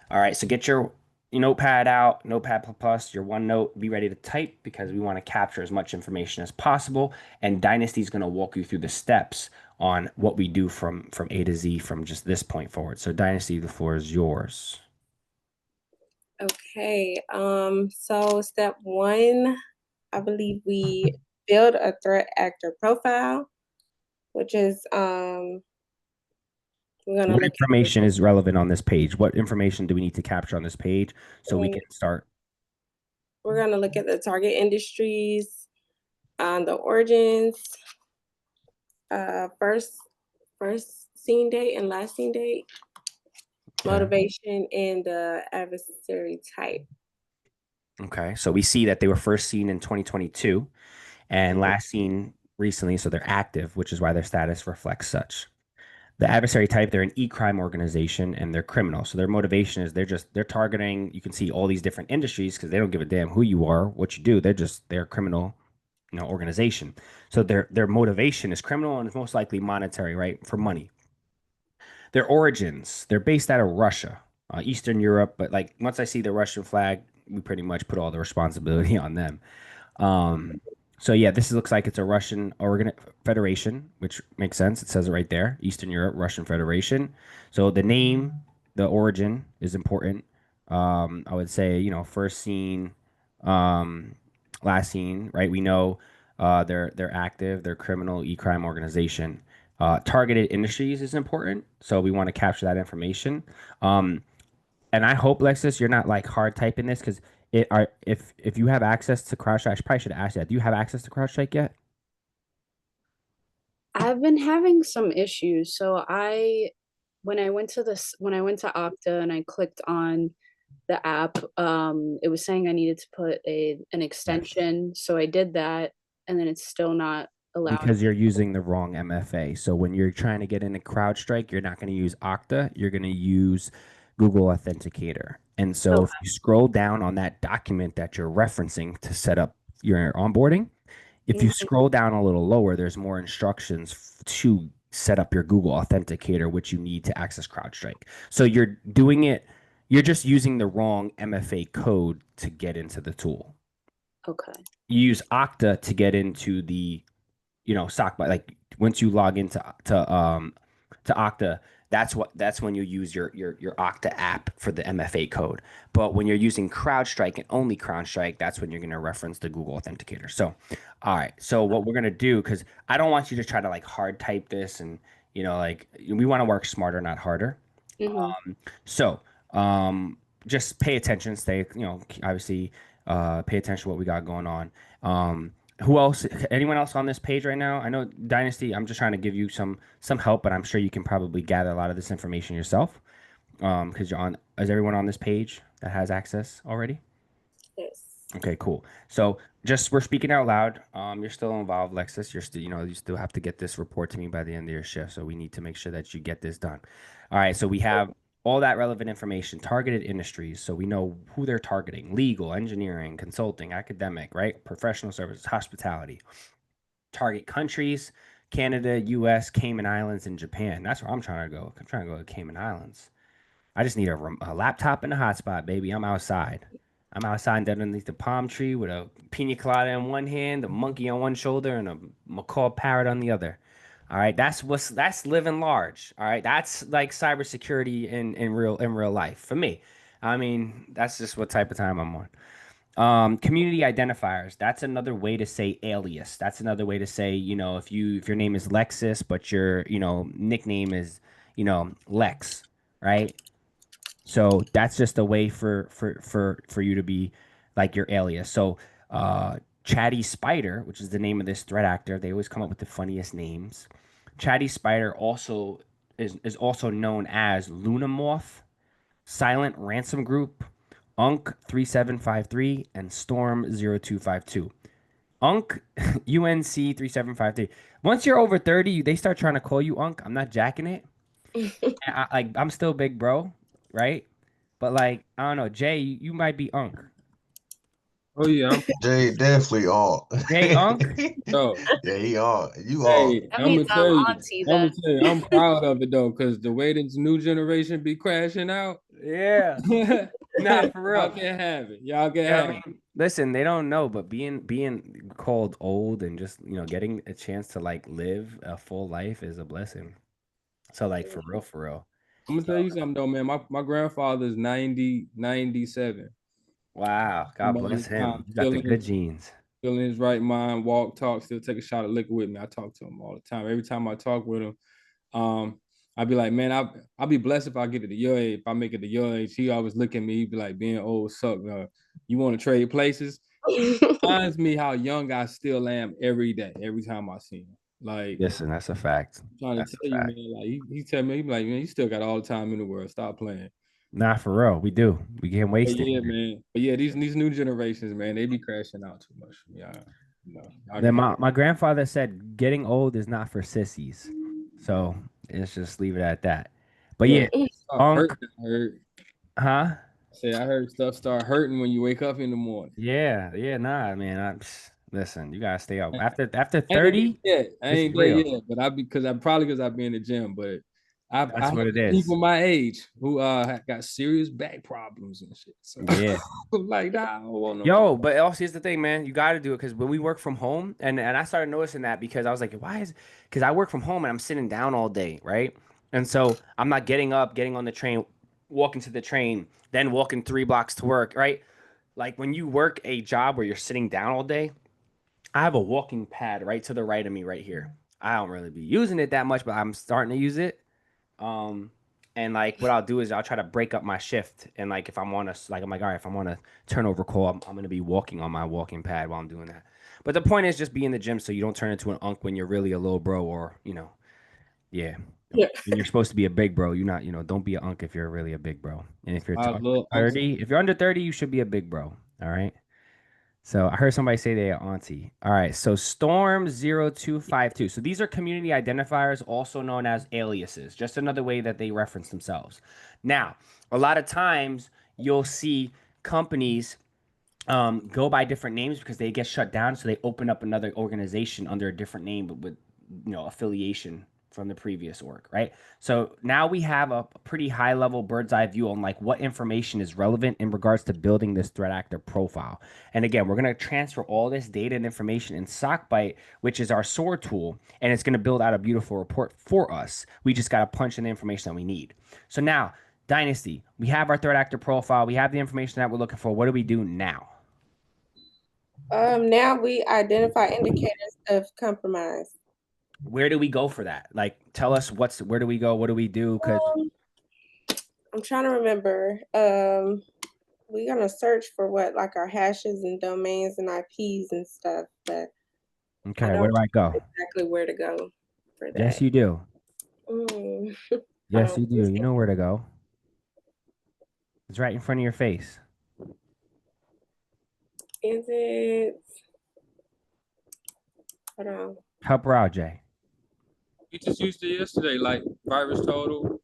All right, so get your notepad out, notepad plus, your OneNote, be ready to type because we want to capture as much information as possible. And Dynasty is going to walk you through the steps on what we do from A to Z from just this point forward. So Dynasty, the floor is yours. Okay, so step one, I believe we build a threat actor profile, which is we're gonna What look information is relevant on this page? What information do we need to capture on this page so we can start? we're gonna look at the target industries, the origins, first scene date and last scene date, Okay. motivation, and the adversary type. Okay, so we see that they were first seen in 2022 and Mhm. last seen recently, so they're active, which is why their status reflects such. The adversary type, they're an e-crime organization and they're criminal. So their motivation is they're targeting, you can see all these different industries because they don't give a damn who you are, what you do. They're a criminal, organization. So their motivation is criminal and it's most likely monetary, right? For money. Their origins, they're based out of Russia, Eastern Europe, but like once I see the Russian flag, we pretty much put all the responsibility on them. Um, so yeah, this looks like it's a Russian federation, which makes sense. It says it right there, Eastern Europe, Russian Federation. So the name, the origin is important. I would say, first scene, um, last scene, right? We know they're active, they're criminal e-crime organization. Targeted industries is important, so we want to capture that information. Um, and I hope, Lexus, you're not like hard typing this because if you have access to CrowdStrike, I probably should ask that. Do you have access to CrowdStrike yet? I've been having some issues. So when I went to Okta and I clicked on the app, it was saying I needed to put an Yes. extension. So I did that, and then it's still not allowing. Because you're using the wrong MFA. So when you're trying to get into CrowdStrike, you're not going to use Okta. You're going to use Google Authenticator. And so if Okay. you scroll down on that document that you're referencing to set up your onboarding, if you Mhm. scroll down a little lower, there's more instructions to set up your Google Authenticator, which you need to access CrowdStrike. So you're just using the wrong MFA code to get into the tool. Okay. You use Okta to get into the, SOC, like once you log into to Okta, that's when you use your Okta app for the MFA code. But when you're using CrowdStrike and only CrowdStrike, that's when you're going to reference the Google Authenticator. So, all right. So what we're going to do, because I don't want you to try to like hard type this and, like we want to work smarter, not harder. Hmm. So, just pay attention, stay, obviously, pay attention to what we got going on. Who else? Anyone else on this page right now? I know Dynasty. I'm just trying to give you some help, but I'm sure you can probably gather a lot of this information yourself. Because you're on. Is everyone on this page that has access already? Yes. Okay, cool. So just we're speaking out loud. You're still involved, Lexus. You're still, you still have to get this report to me by the end of your shift. So we need to make sure that you get this done. All right. So we have all that relevant information, targeted industries. So we know who they're targeting: legal, engineering, consulting, academic, right? Professional services, hospitality. Target countries: Canada, U.S., Cayman Islands, and Japan. That's where I'm trying to go. I'm trying to go to Cayman Islands. I just need a laptop and a hotspot, baby. I'm outside. I'm outside underneath the palm tree with a pina colada in one hand, a monkey on one shoulder, and a macaw parrot on the other. All right, that's living large. All right, that's like cybersecurity in real life for me. I mean, that's just what type of time I'm on. Community identifiers. That's another way to say alias. That's another way to say, if your name is Lexus, but your, nickname is, Lex, right? So that's just a way for you to be like your alias. So Chatty Spider, which is the name of this threat actor, they always come up with the funniest names. Chatty Spider also is also known as Lunamorph, Silent Ransom Group, Unk 3753, and Storm 0252. Unk UNC 3753. Once you're over 30, they start trying to call you Unk. I'm not jacking it. I'm still big bro, right? But like, I don't know, Jay, you might be Unk. Oh yeah, I'm Jay definitely on. Jay Unk? yo. Yeah, he on. You on. Hey, That I'm means gonna tell you, auntie then. I'm proud of it though, because the way this new generation be crashing out, Yeah. y'all Nah, for real. can have it. Y'all can Yeah, have I it. mean, listen, they don't know, but being called old and just, getting a chance to like live a full life is a blessing. So like for real, for real. I'm gonna tell you something though, man. My grandfather's 97. Wow. God I'm all bless the time, him. You got the good genes. still in his right mind, walk, talk, still take a shot of liquor with me. I talk to him all the time. Every time I talk with him, I'd be like, man, I'll be blessed if I get it to your age. If I make it to your age, he always look at me, he'd be like, being old suck. You want to trade places? Reminds me how young I still am every day, every time I see him. Like, Listen, that's a fact. I'm trying That's to a tell you, fact. man, like he tell me, he be like, man, you still got all the time in the world. Stop playing. Nah, for real. We do. We can't But waste it. yeah, man. But yeah, these new generations, man, they be crashing out too much. Yeah, y'all Then can have my grandfather said getting old is not for sissies. So let's just leave it at that. But it. yeah, Yo, start Unk, hurting. I heard. huh? I heard stuff start hurting when you wake up in the morning. Yeah, yeah, nah, man. Listen, you gotta stay up. After I ain't there 30, yet. I it's ain't there real. yet, but I be in the gym, but I That's have what it is. people my age who got serious back problems and shit. So Yeah. I'm like, nah, I don't want no more. Yo, but also here's the thing, man. You got to do it because when we work from home, and I started noticing that because I was like, why is? Because I work from home and I'm sitting down all day, right? And so I'm not getting up, getting on the train, walking to the train, then walking 3 blocks to work, right? Like when you work a job where you're sitting down all day, I have a walking pad right to the right of me right here. I don't really be using it that much, but I'm starting to use it. Um, and like what I'll do is I'll try to break up my shift. And like if I'm on a like I'm like, all right, if I'm on a turnover call, I'm gonna be walking on my walking pad while I'm doing that. But the point is just be in the gym so you don't turn into an unk when you're really a little bro or yeah. Yeah. When you're supposed to be a big bro, you're not, don't be an unk if you're really a big bro. And if you're I under love 30, if you're under 30, you should be a big bro. All right. So I heard somebody say they are auntie. All right. So Storm0252. So these are community identifiers, also known as aliases, just another way that they reference themselves. Now, a lot of times you'll see companies go by different names because they get shut down. So they open up another organization under a different name, but with affiliation from the previous org, right? So now we have a pretty high level bird's eye view on like what information is relevant in regards to building this threat actor profile. And again, we're going to transfer all this data and information in SockBite, which is our SOAR tool, and it's going to build out a beautiful report for us. We just got to punch in the information that we need. So now, Dynasty, we have our threat actor profile. We have the information that we're looking for. What do we do now? Now we identify indicators of compromise. Where do we go for that? Like, tell us where do we go? What do we do? Because I'm trying to remember. We're gonna search for what, like our hashes and domains and IPs and stuff, but I okay, where don't do I know go? exactly where to go for Yes, that. you do. Mm. Yes, you do. Is You know where to go. It's right in front of your face. it? Hold on. Help her out, Jay. you just used it yesterday, like virus total.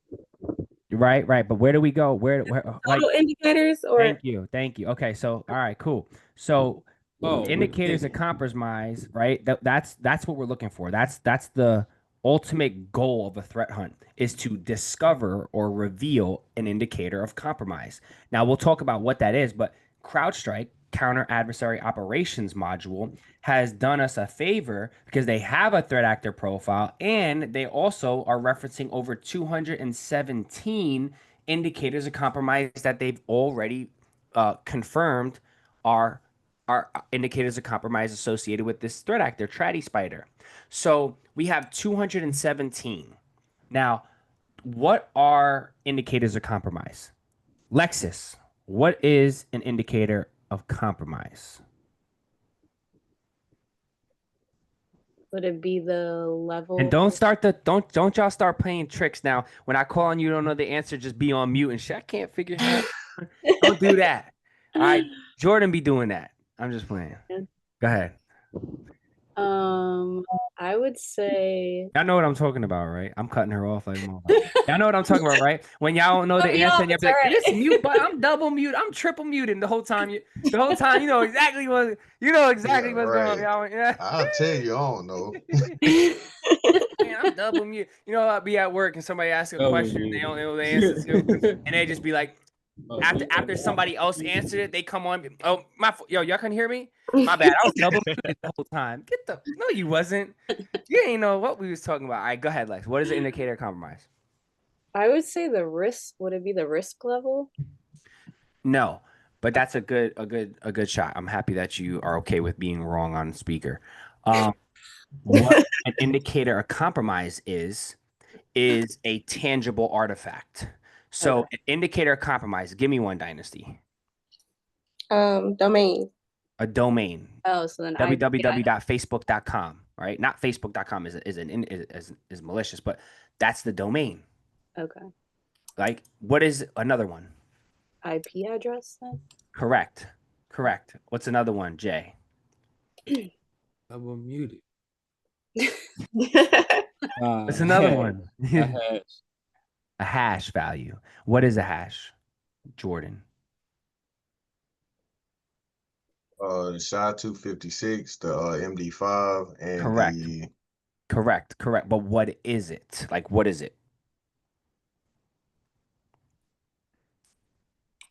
Right, right. But where do we go? Where like Total indicators or thank you. Thank you. Okay, so all right, cool. So Oh, indicators of compromise, right? That's what we're looking for. That's the ultimate goal of a threat hunt is to discover or reveal an indicator of compromise. Now we'll talk about what that is, but CrowdStrike counter adversary operations module has done us a favor because they have a threat actor profile and they also are referencing over 217 indicators of compromise that they've already confirmed are indicators of compromise associated with this threat actor, Chatty Spider. So we have 217. Now, what are indicators of compromise? Lexus, what is an indicator of compromise? Would it be the level? And don't y'all start playing tricks now. When I call on you, don't know the answer, just be on mute and shit. I can't figure it out. Don't do that. All right, Jordan be doing that. I'm just playing. Go ahead. Um, I would say Y'all know what I'm talking about, right? I'm cutting her off like a motherfucker. Y'all know what I'm talking about, right? When y'all don't know the cut me answer off, and y'all it's be all like, right. this mute button, I'm double mute, I'm triple muting the whole time. The whole time, you know exactly Yeah, what's going on, right. y'all. Yeah. I'll tell you, I don't know. Man, I'm double mute. You know, I'll be at work and somebody asks a Double question they don't know the answer to, muted. and they just be like, after somebody else answered it, they come on. Oh yo, y'all can hear me? My bad. I was double muted the whole time. No, you wasn't. You ain't know what we was talking about. All right, go ahead, Lex. What is an indicator of compromise? I would say the risk, would it be the risk level? No, but that's a good shot. I'm happy that you are okay with being wrong on speaker. What an indicator of compromise is a tangible artifact. So Okay. an indicator of compromise, give me one, Dynasty. Domain. A domain. Oh, so then www.facebook.com, right? Not facebook.com is malicious, but that's the domain. okay. Like, what is another one? IP address then? Correct. What's another one, Jay? Double muted. What's another one? A hash. A hash value. What is a hash, Jordan? The SHA-256, the MD5, and Correct. the Correct. But what is it? Like, what is it?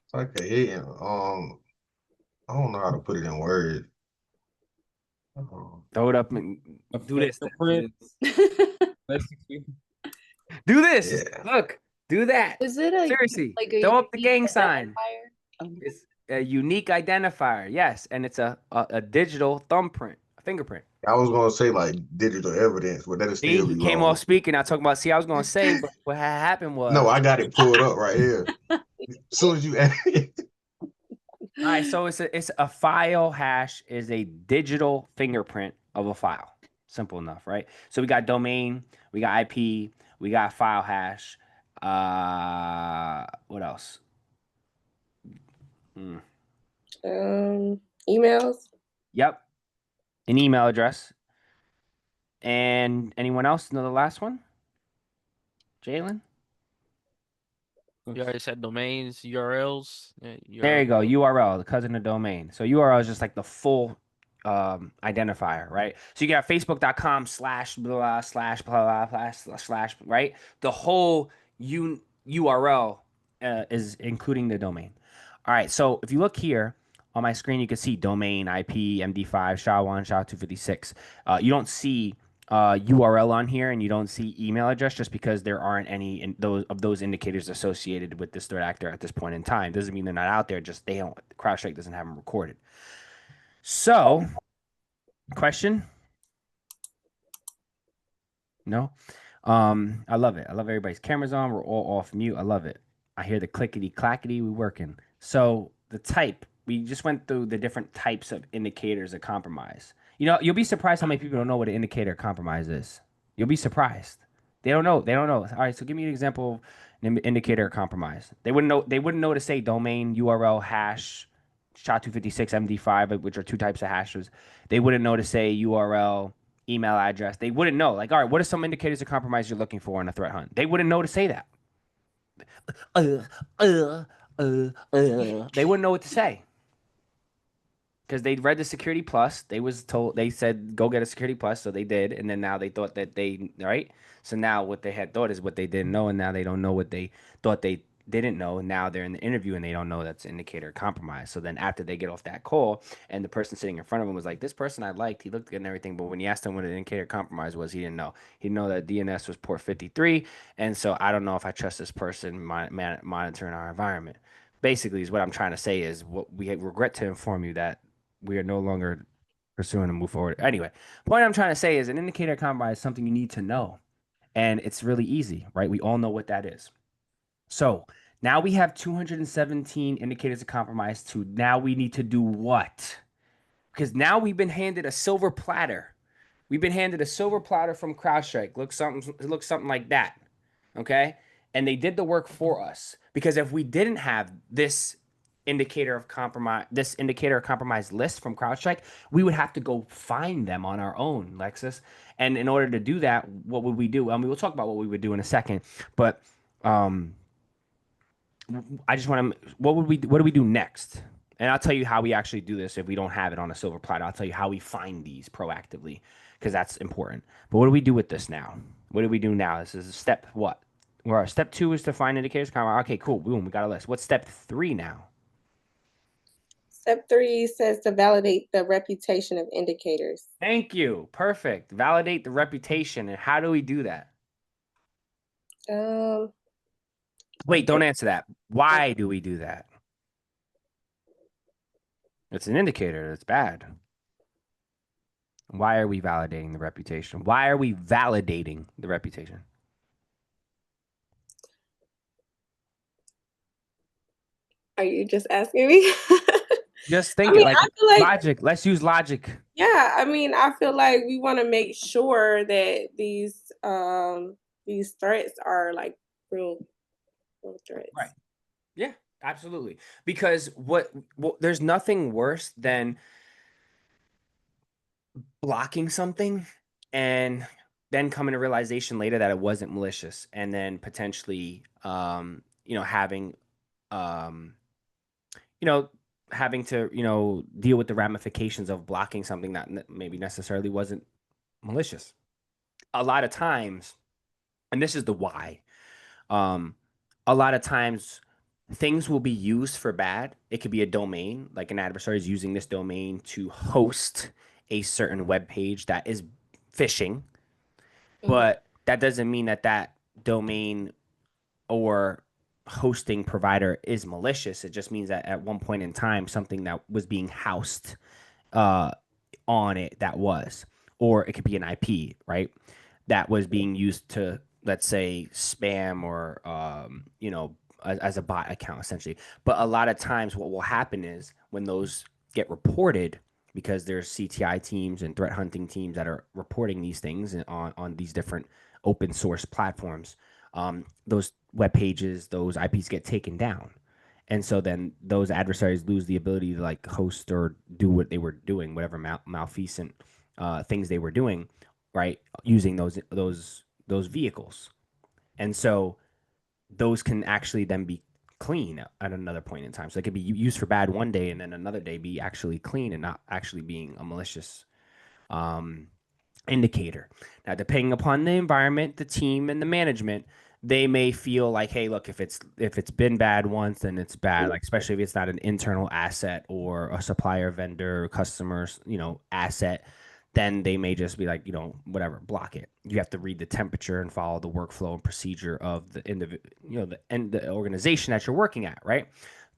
it's like a hidden. I don't know how to put it in words. Throw it up and A do this. fingerprint. Basically. Do this. Yeah. Look. Do that. Is it a Seriously. like a Throw up the unique gang sign. identifier? It's a unique identifier. Yes, and it's a digital thumbprint, a fingerprint. I was gonna say like digital evidence, but that'll See, still he be came off wrong. speaking. I talking about. See, I was gonna say, but what had happened No, was. I got it pulled up right here. As soon as you add it. All right, so it's a file hash is a digital fingerprint of a file. Simple enough, right? So we got domain, we got IP, we got file hash. What else? Emails. Yep, an email address. And anyone else know the last one? Jalen? You already said domains, URLs. There you URL. go. URL, the cousin of domain. So URL is just like the full identifier, right? So you got facebook.com/blah slash blah blah slash, right? The whole URL is including the domain. All right. So if you look here on my screen, you can see domain, IP, MD5, SHA-1, SHA-256. You don't see URL on here, and you don't see email address just because there aren't any those indicators associated with this threat actor at this point in time. Doesn't mean they're not out there. Just they don't. CrowdStrike doesn't have them recorded. So, question? No. I love it. I love everybody's cameras on. We're all off mute. I love it. I hear the clickety clackety. We working. So the type. We just went through the different types of indicators of compromise. You know, you'll be surprised how many people don't know what an indicator of compromise is. You'll be surprised. They don't know. They don't know. All right. So give me an example of an indicator of compromise. They wouldn't know. They wouldn't know to say domain, URL, hash, SHA-256, MD5, which are two types of hashes. They wouldn't know to say URL, email address. They wouldn't know. Like, all right, what are some indicators of compromise you're looking for in a threat hunt? They wouldn't know to say that. They wouldn't know what to say because they read the security plus. They said go get a security plus, so they did, and then now they thought that they right. So now what they had thought is what they didn't know, and now they don't know what they thought they didn't know. And now they're in the interview and they don't know that's an indicator of compromise. So then after they get off that call, and the person sitting in front of them was like, "This person I liked, he looked good and everything," but when you asked him what an indicator of compromise was, he didn't know. He didn't know that DNS was port 53, and so I don't know if I trust this person monitoring our environment. Basically, is what I'm trying to say is what we regret to inform you that we are no longer pursuing to move forward. Anyway, point I'm trying to say is an indicator of compromise is something you need to know. And it's really easy, right? We all know what that is. So now we have 217 indicators of compromise to now we need to do what? Because now we've been handed a silver platter. We've been handed a silver platter from CrowdStrike. It looks something like that. Okay? And they did the work for us. Because if we didn't have this indicator of compromise list from CrowdStrike, we would have to go find them on our own, Lexus. And in order to do that, what would we do? I mean, we'll talk about what we would do in a second, but I just want to, what do we do next? And I'll tell you how we actually do this if we don't have it on a silver platter. I'll tell you how we find these proactively because that's important. But what do we do with this now? What do we do now? This is step what? Where step 2 is to find indicators. Okay, cool. Boom, we got a list. What's step 3 now? Step 3 says to validate the reputation of indicators. Thank you. Perfect. Validate the reputation. And how do we do that? Wait, don't answer that. Why do we do that? It's an indicator. It's bad. Why are we validating the reputation? Why are we validating the reputation? Are you just asking me? Just think I mean, like, I feel like logic. Let's use logic. yeah, I mean, I feel like we want to make sure that these threats are like real threats. Right. Yeah, absolutely. Because there's nothing worse than blocking something and then coming to realization later that it wasn't malicious, and then potentially having um having to deal with the ramifications of blocking something that maybe necessarily wasn't malicious. A lot of times, and this is the why, a lot of times things will be used for bad. It could be a domain, like an adversary is using this domain to host a certain web page that is phishing, but that doesn't mean that that domain or hosting provider is malicious. It just means that at one point in time, something that was being housed on it that was, or it could be an IP, right? That was being used to, let's say, spam or, as a bot account essentially. But a lot of times what will happen is when those get reported, because there's CTI teams and threat hunting teams that are reporting these things on these different open source platforms, those web pages, those IPs get taken down. And so then those adversaries lose the ability to like host or do what they were doing, whatever malfeasant things they were doing, right? Using those vehicles. And so those can actually then be clean at another point in time. So it could be used for bad one day and then another day be actually clean and not actually being a malicious indicator. Now, depending upon the environment, the team, and the management, they may feel like, hey, look, if it's been bad once, then it's bad. Like especially if it's not an internal asset or a supplier, vendor, customer's asset, then they may just be like, whatever, block it. You have to read the temperature and follow the workflow and procedure of the the organization that you're working at, right?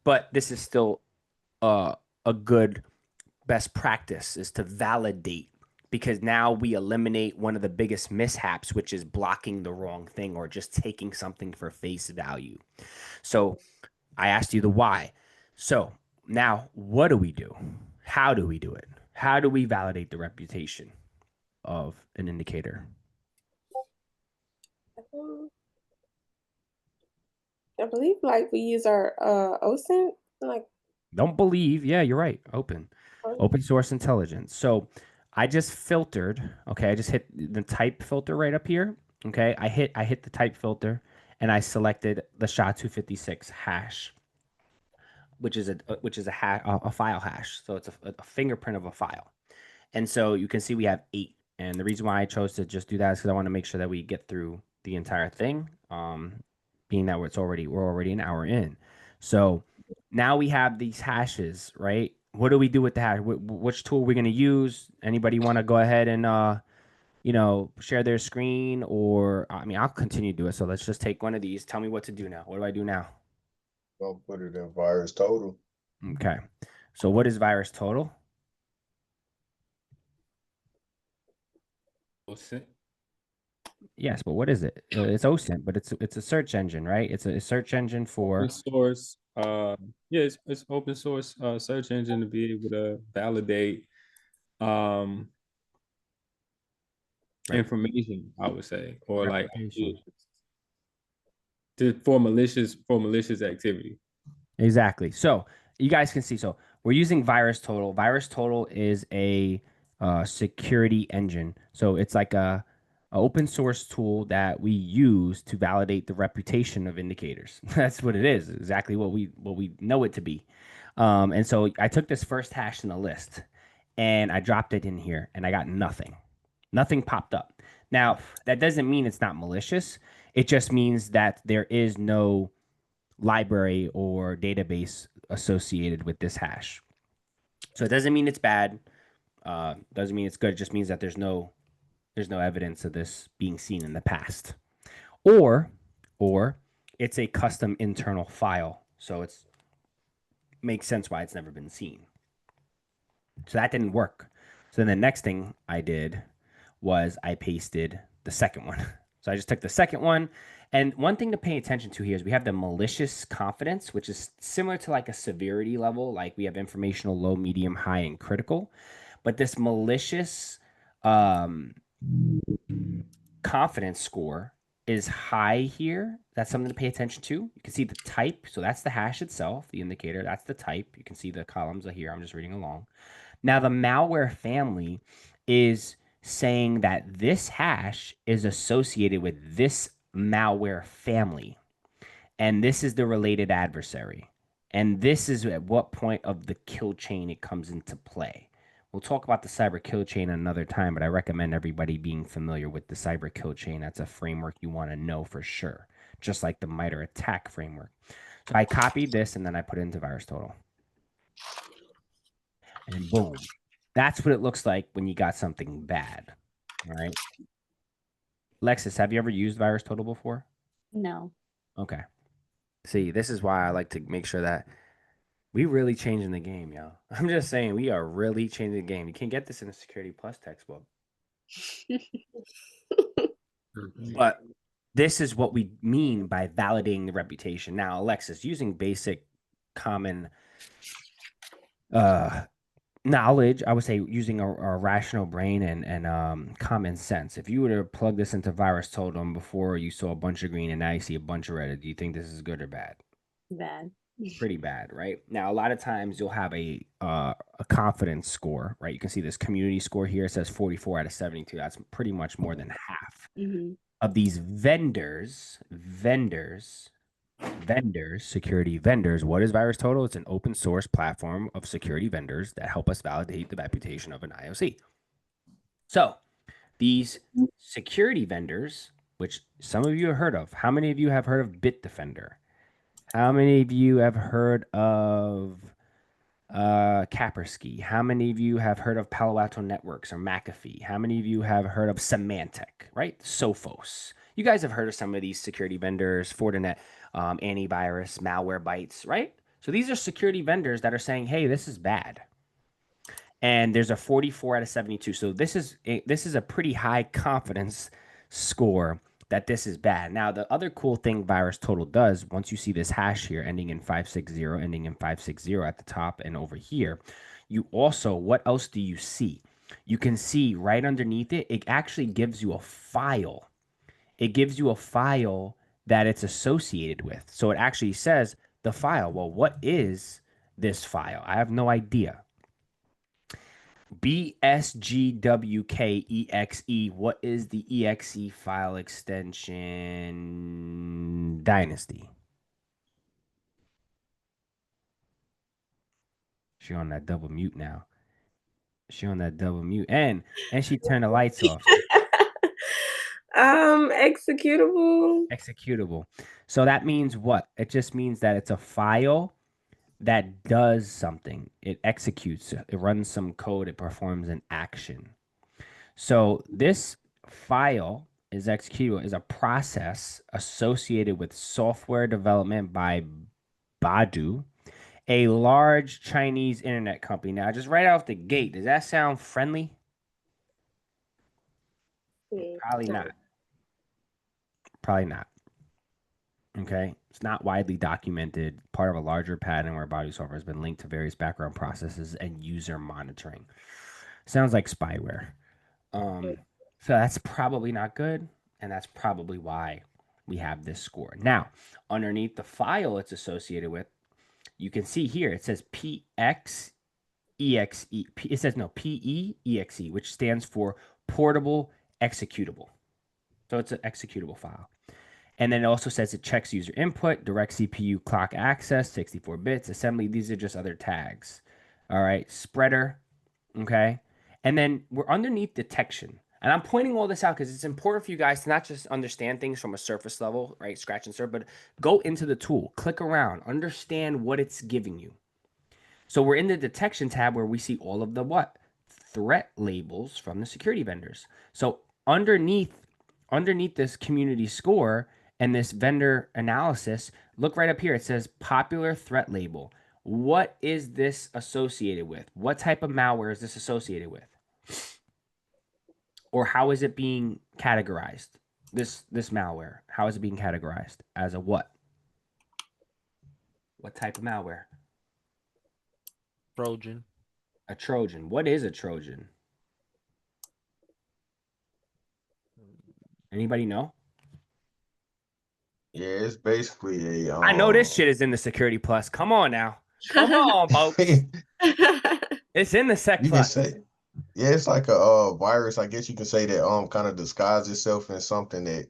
But this is still a good best practice is to validate, because now we eliminate one of the biggest mishaps, which is blocking the wrong thing or just taking something for face value. So I asked you the why. So now what do we do? How do we do it? How do we validate the reputation of an indicator? I believe like we use our OSINT, like Don't believe. Yeah, you're right. Open source intelligence. So I just filtered. Okay, I just hit the type filter right up here. Okay, I hit the type filter and I selected the SHA-256 hash, which is a file hash. So it's a fingerprint of a file. And so you can see we have 8. And the reason why I chose to just do that is because I want to make sure that we get through the entire thing. Being that we're already an hour in. So now we have these hashes, right? What do we do with the hash? Which tool are we going to use? Anybody want to go ahead and share their screen? Or I mean, I'll continue to do it. So let's just take one of these. Tell me what to do now. What do I do now? I'll put it in virus total. Okay. So what is virus total? OSINT. Yes, but what is it? It's OSINT, but it's a search engine, right? It's a search engine for Open source. Yeah, it's open source search engine to be able to validate information, I would say, or like for malicious activity. Exactly. So you guys can see. So we're using VirusTotal. VirusTotal is a security engine. So it's like a open source tool that we use to validate the reputation of indicators. That's what it is. Exactly what we know it to be. And so I took this first hash in the list and I dropped it in here and I got nothing. Nothing popped up. Now, that doesn't mean it's not malicious. It just means that there is no library or database associated with this hash. So it doesn't mean it's bad. Doesn't mean it's good. It just means that there's no evidence of this being seen in the past. Or it's a custom internal file. So it's makes sense why it's never been seen. So that didn't work. So then the next thing I did was I pasted the second one. So I just took the second one. And one thing to pay attention to here is we have the malicious confidence, which is similar to like a severity level. Like we have informational, low, medium, high, and critical. But this malicious confidence score is high here. That's something to pay attention to. You can see the type. So that's the hash itself, the indicator. That's the type. You can see the columns are here. I'm just reading along. Now, the malware family is saying that this hash is associated with this malware family. And this is the related adversary. And this is at what point of the kill chain it comes into play. We'll talk about the cyber kill chain another time, but I recommend everybody being familiar with the cyber kill chain. That's a framework you want to know for sure, just like the MITRE ATT&CK framework. So I copied this and then I put it into VirusTotal. And boom. That's what it looks like when you got something bad. All right. Lexus, have you ever used VirusTotal before? No. Okay. See, this is why I like to make sure that we really changing the game, y'all. I'm just saying we are really changing the game. You can't get this in a Security Plus textbook. But this is what we mean by validating the reputation. Now, Alexis, using basic common knowledge, I would say using a rational brain and common sense. If you were to plug this into VirusTotal before you saw a bunch of green and now you see a bunch of red, do you think this is good or bad? Bad. Pretty bad, right? Now, a lot of times you'll have a confidence score, right? You can see this community score here. It says 44 out of 72. That's pretty much more than half of these security vendors. What is VirusTotal? It's an open source platform of security vendors that help us validate the reputation of an IOC. So these security vendors, which some of you have heard of, how many of you have heard of Bitdefender? How many of you have heard of Kaspersky? How many of you have heard of Palo Alto Networks or McAfee? How many of you have heard of Symantec, right? Sophos. You guys have heard of some of these security vendors, Fortinet, antivirus, Malwarebytes, right? So these are security vendors that are saying, hey, this is bad. And there's a 44 out of 72. So this is a pretty high confidence score that this is bad. Now, the other cool thing VirusTotal does, once you see this hash here ending in 560, ending in 560 at the top and over here, you also, what else do you see? You can see right underneath it, it actually gives you a file. It gives you a file that it's associated with. So it actually says the file. Well, what is this file? I have no idea. BSGWKEXE. What is the exe file extension? Dynasty. She on that double mute now. She on that double mute. And she turned the lights off. Executable. Executable. So that means what? It just means that it's a file that does something. It executes, it runs some code, it performs an action. So this file is executable, is a process associated with software development by Baidu, a large Chinese internet company. Now, just right off the gate, does that sound friendly? Probably not. Probably not. Okay. It's not widely documented, part of a larger pattern where Baidu software has been linked to various background processes and user monitoring. Sounds like spyware. So that's probably not good. And that's probably why we have this score. Now, underneath the file it's associated with, you can see here it says PXEXE. It says no PEEXE, which stands for portable executable. So it's an executable file. And then it also says it checks user input, direct CPU clock access, 64 bits, assembly. These are just other tags. All right, spreader. Okay. And then we're underneath detection. And I'm pointing all this out because it's important for you guys to not just understand things from a surface level, right? Scratch and serve, but go into the tool, click around, understand what it's giving you. So we're in the detection tab where we see all of the what? Threat labels from the security vendors. So underneath this community score and this vendor analysis, look right up here. It says popular threat label. What is this associated with? What type of malware is this associated with? Or how is it being categorized? This malware, how is it being categorized? As a what? What type of malware? Trojan. A Trojan. What is a Trojan? Anybody know? Yeah, it's basically a I know this shit is in the Security Plus. Come on now. Come on, folks. It's in the Sec you can Plus. say, yeah, it's like a virus. I guess you can say that kind of disguises itself in something that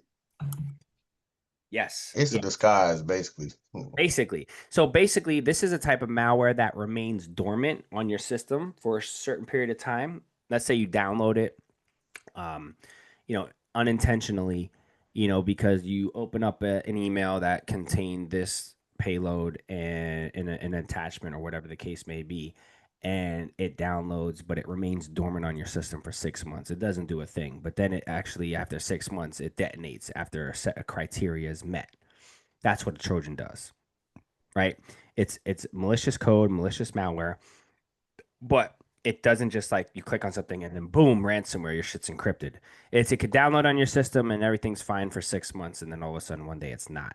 Yes. it's a disguise, basically. So basically, this is a type of malware that remains dormant on your system for a certain period of time. Let's say you download it, unintentionally, because you open up an email that contained this payload and in an attachment or whatever the case may be, and it downloads, but it remains dormant on your system for 6 months. It doesn't do a thing, but then it actually, after 6 months, it detonates after a set of criteria is met. That's what a Trojan does, right? It's malicious code, malicious malware, but it doesn't just like you click on something and then boom, ransomware, your shit's encrypted. It could download on your system and everything's fine for 6 months, and then all of a sudden one day it's not.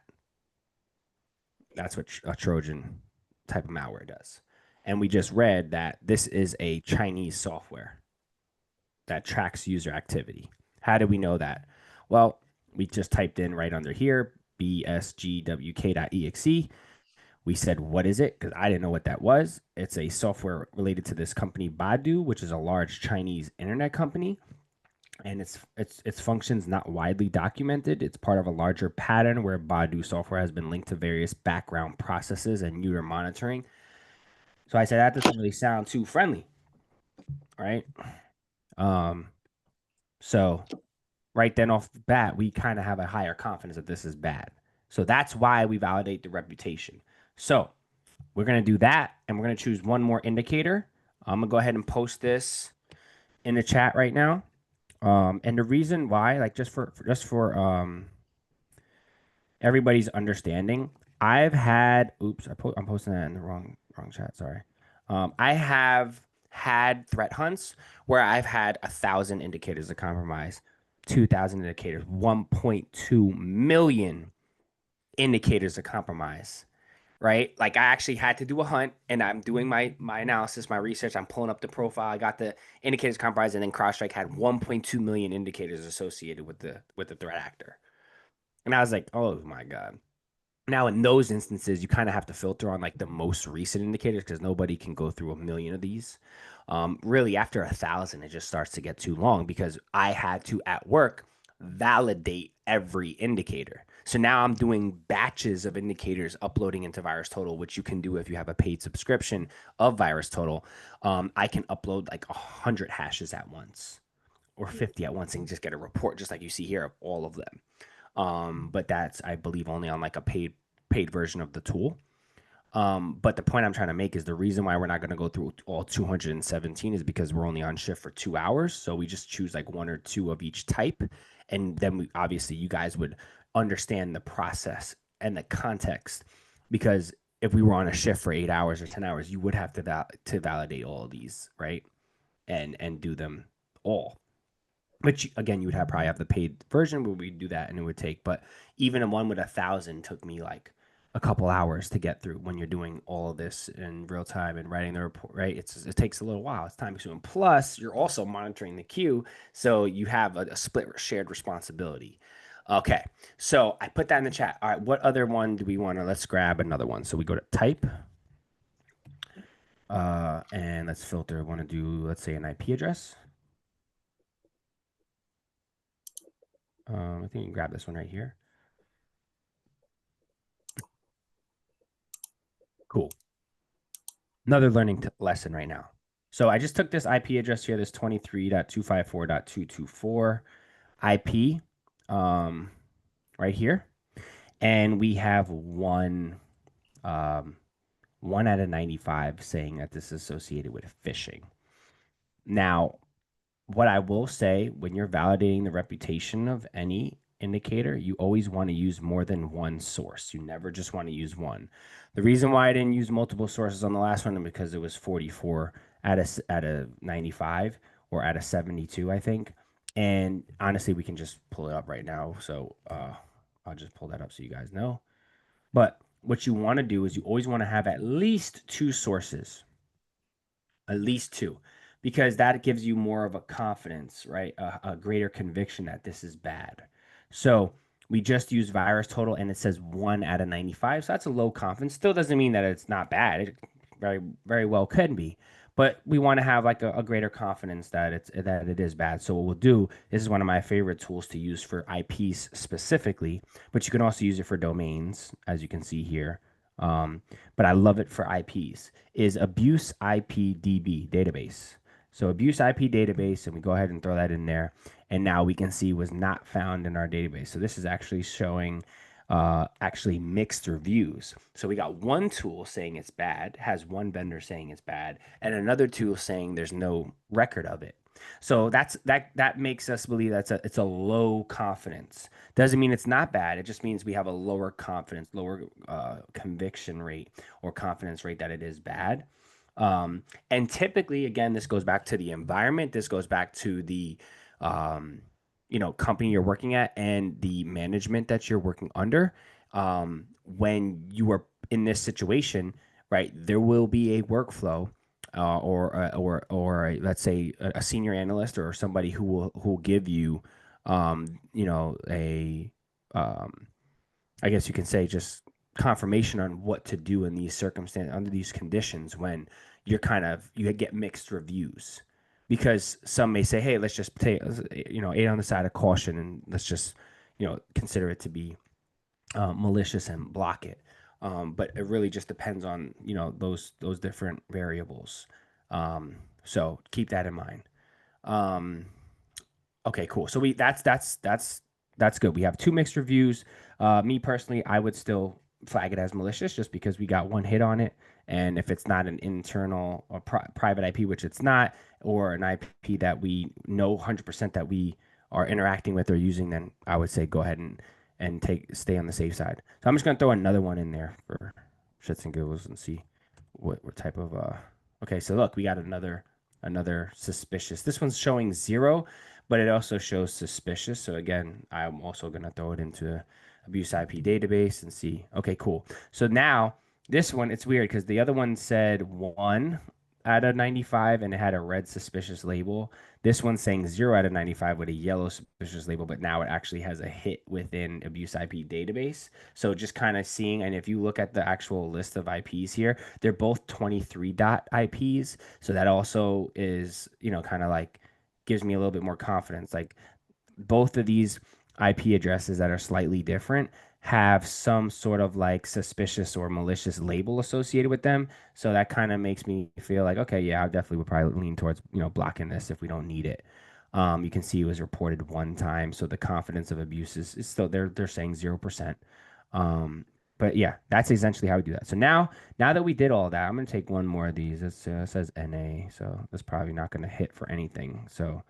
That's what a Trojan type of malware does. And we just read that this is a Chinese software that tracks user activity. How do we know that? Well, we just typed in right under here, bsgwk.exe. We said, what is it? Because I didn't know what that was. It's a software related to this company, Baidu, which is a large Chinese internet company. And its functions not widely documented. It's part of a larger pattern where Baidu software has been linked to various background processes and user monitoring. So I said, that doesn't really sound too friendly, right? So right then off the bat, we kind of have a higher confidence that this is bad. So that's why we validate the reputation. So we're going to do that, and we're going to choose one more indicator. I'm going to go ahead and post this in the chat right now. And the reason why, like just for everybody's understanding, I've had, I'm posting that in the wrong chat. Sorry. I have had threat hunts where I've had 1,000 indicators of compromise, 2,000 indicators, 1.2 million indicators of compromise. Right? Like I actually had to do a hunt, and I'm doing my analysis, my research. I'm pulling up the profile. I got the indicators compromised, and then CrowdStrike had 1.2 million indicators associated with the threat actor. And I was like, oh my God. Now in those instances, you kind of have to filter on like the most recent indicators because nobody can go through 1,000,000 of these. Really, after 1,000, it just starts to get too long because I had to at work validate every indicator. So now I'm doing batches of indicators uploading into VirusTotal, which you can do if you have a paid subscription of VirusTotal. I can upload like 100 hashes at once or 50 at once and just get a report, just like you see here, of all of them. But that's, I believe, only on like a paid version of the tool. But the point I'm trying to make is the reason why we're not going to go through all 217 is because we're only on shift for 2 hours. So we just choose like 1 or 2 of each type. And then obviously you guys would understand the process and the context, because if we were on a shift for 8 hours or 10 hours, you would have to validate all of these, right? And do them all. Which again, you would probably have the paid version where we do that, and it would take. But even a one with 1,000 took me like a couple hours to get through when you're doing all of this in real time and writing the report. Right? It takes a little while. It's time consuming. Plus, you're also monitoring the queue, so you have a split shared responsibility. Okay, so I put that in the chat. All right, what other one do we want to? Let's grab another one. So we go to type. And let's filter. Want to do, let's say, an IP address. I think you can grab this one right here. Cool. Another learning lesson right now. So I just took this IP address here, this 23.254.224 IP right here. And we have one out of 95 saying that this is associated with phishing. Now, what I will say, when you're validating the reputation of any indicator, you always want to use more than one source. You never just want to use one. The reason why I didn't use multiple sources on the last one is because it was 44 out of 95 or out of 72, I think. And honestly, we can just pull it up right now. So I'll just pull that up so you guys know. But what you want to do is you always want to have at least two sources, at least two, because that gives you more of a confidence, right? A greater conviction that this is bad. So we just use virus total and it says 1 out of 95. So that's a low confidence. Still doesn't mean that it's not bad. It very, very well could be. But we want to have like a greater confidence that it is bad. So what we'll do, this is one of my favorite tools to use for IPs specifically, but you can also use it for domains, as you can see here. But I love it for IPs, is Abuse IP DB database. So Abuse IP database, and we go ahead and throw that in there. And now we can see was not found in our database. So this is actually showing actually mixed reviews. So we got one tool saying it's bad, has one vendor saying it's bad, and another tool saying there's no record of it. So that makes us believe it's a low confidence. Doesn't mean it's not bad. It just means we have a lower confidence, lower conviction rate or confidence rate that it is bad. And typically, again, this goes back to the environment. This goes back to the company you're working at and the management that you're working under. When you are in this situation, right, there will be a workflow or let's say a senior analyst or somebody who will give you a I guess you can say just confirmation on what to do in these circumstances under these conditions when you get mixed reviews, because some may say, hey, let's just take eight on the side of caution and let's just consider it to be malicious and block it. But it really just depends on those different variables. So keep that in mind. Okay, cool. So that's good. We have two mixed reviews. Me personally, I would still flag it as malicious just because we got one hit on it. And if it's not an internal or private IP, which it's not, or an IP that we know 100% that we are interacting with or using, then I would say go ahead and stay on the safe side. So I'm just gonna throw another one in there for shits and giggles and see what type of okay, so look, we got another suspicious. This one's showing 0, but it also shows suspicious. So again, I'm also gonna throw it into Abuse IP database and see. Okay, cool. So now this one, it's weird because the other one said 1 out of 95 and it had a red suspicious label. This one's saying 0 out of 95 with a yellow suspicious label, but now it actually has a hit within Abuse IP database. So just kind of seeing, and if you look at the actual list of IPs here, they're both 23 dot IPs. So that also is, kind of like gives me a little bit more confidence. Like both of these IP addresses that are slightly different have some sort of like suspicious or malicious label associated with them. So that kind of makes me feel like, okay, yeah, I definitely would probably lean towards, blocking this if we don't need it. You can see it was reported one time. So the confidence of abuse is still, they're saying 0%. But yeah, that's essentially how we do that. So now that we did all that, I'm going to take one more of these. It says NA. So that's probably not going to hit for anything. So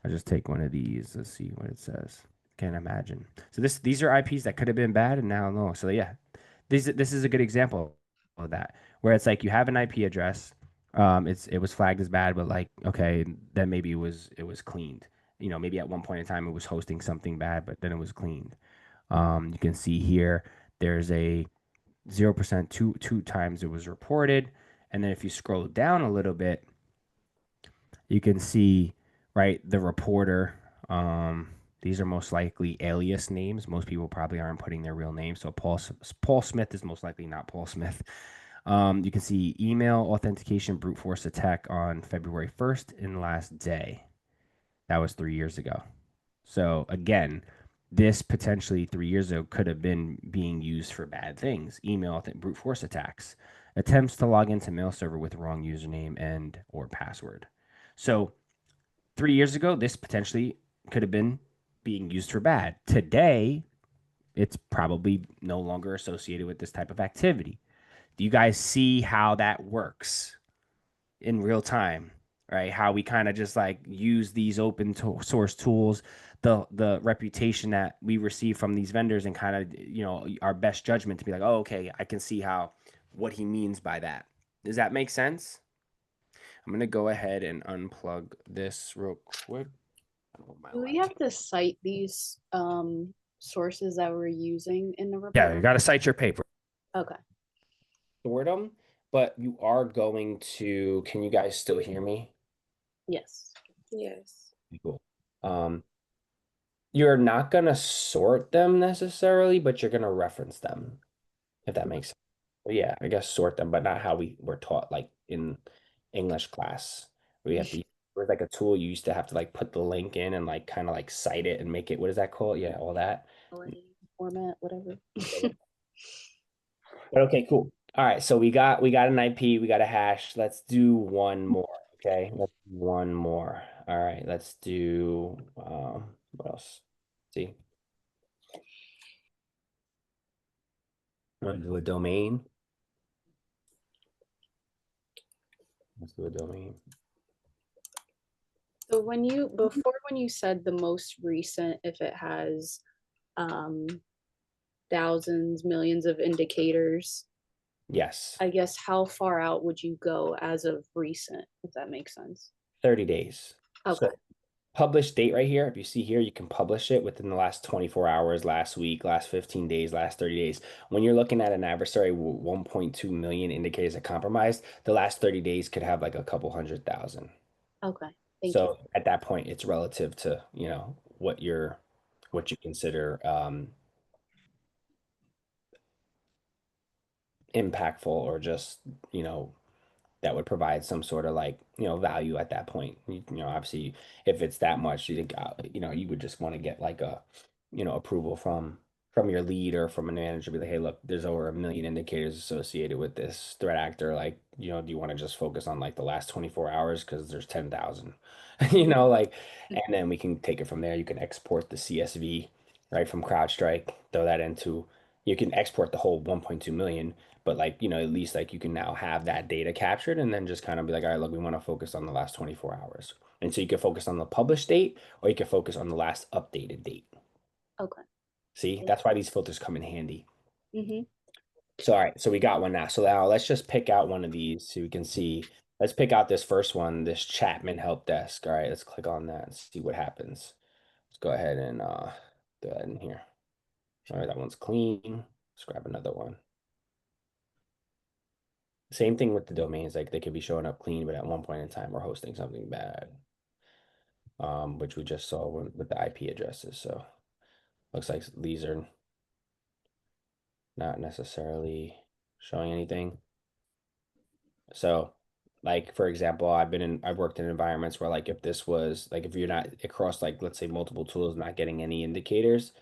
I'll just take one of these. Let's see what it says. Can't imagine. So these are IPs that could have been bad and now no. So yeah, this is a good example of that, where it's like you have an IP address, it was flagged as bad, but like okay, then maybe it was cleaned. Maybe at one point in time it was hosting something bad, but then it was cleaned. You can see here there's a 0% two times it was reported, and then if you scroll down a little bit, you can see right the reporter. These are most likely alias names. Most people probably aren't putting their real name. So Paul Smith is most likely not Paul Smith. You can see email authentication brute force attack on February 1st and last day. That was 3 years ago. So again, this potentially 3 years ago could have been being used for bad things. Email brute force attacks, attempts to log into mail server with wrong username and or password. So 3 years ago, this potentially could have been being used for bad. Today, it's probably no longer associated with this type of activity. Do you guys see how that works in real time? Right? How we kind of just like use these open source tools, the reputation that we receive from these vendors, and kind of our best judgment to be like, oh, okay, I can see how what he means by that. Does that make sense? I'm gonna go ahead and unplug this real quick. Do we have to cite these sources that we're using in the report? Yeah, you got to cite your paper. Okay. Sort them, but you are going to. Can you guys still hear me? Yes. Yes. Cool. You're not gonna sort them necessarily, but you're gonna reference them, if that makes sense. Well, yeah, I guess sort them, but not how we were taught like in English class. We have to. It was like a tool you used to have to like put the link in and like kind of like cite it and make it. What is that called? Yeah, all that. Format, whatever. But okay, cool. All right, so we got an IP, we got a hash. Let's do one more. Okay, let's do one more. All right, let's do what else? See, want to do a domain? Let's do a domain. So when you said the most recent, if it has thousands, millions of indicators, Yes, I guess how far out would you go as of recent, if that makes sense? 30 days. Okay. So published date right here. If you see here, you can publish it within the last 24 hours, last week, last 15 days, last 30 days. When you're looking at an adversary with 1.2 million indicators of compromised, the last 30 days could have like a couple 100,000. Okay. Thank So at that point, it's relative to, what you consider impactful, or just, that would provide some sort of like, value at that point. Obviously, if it's that much, you think, you would just want to get like a, approval from your lead or from a manager, be like, hey, look, there's over 1 million indicators associated with this threat actor. Like, do you want to just focus on like the last 24 hours? Because there's 10,000, like, and then we can take it from there. You can export the CSV, right, from CrowdStrike, throw that into, you can export the whole 1.2 million, but like, at least like you can now have that data captured, and then just kind of be like, all right, look, we want to focus on the last 24 hours. And so you can focus on the published date, or you can focus on the last updated date. Okay. See, that's why these filters come in handy. Mm-hmm. So, all right, so we got one now. So now let's just pick out one of these so we can see. Let's pick out this first one, this Chapman help desk. All right, let's click on that and see what happens. Let's go ahead and do that in here. All right, that one's clean. Let's grab another one. Same thing with the domains, like they could be showing up clean, but at one point in time we're hosting something bad, which we just saw with the IP addresses. So looks like these are not necessarily showing anything. So, like for example, I've worked in environments where like if this was like if you're not across like let's say multiple tools not getting any indicators,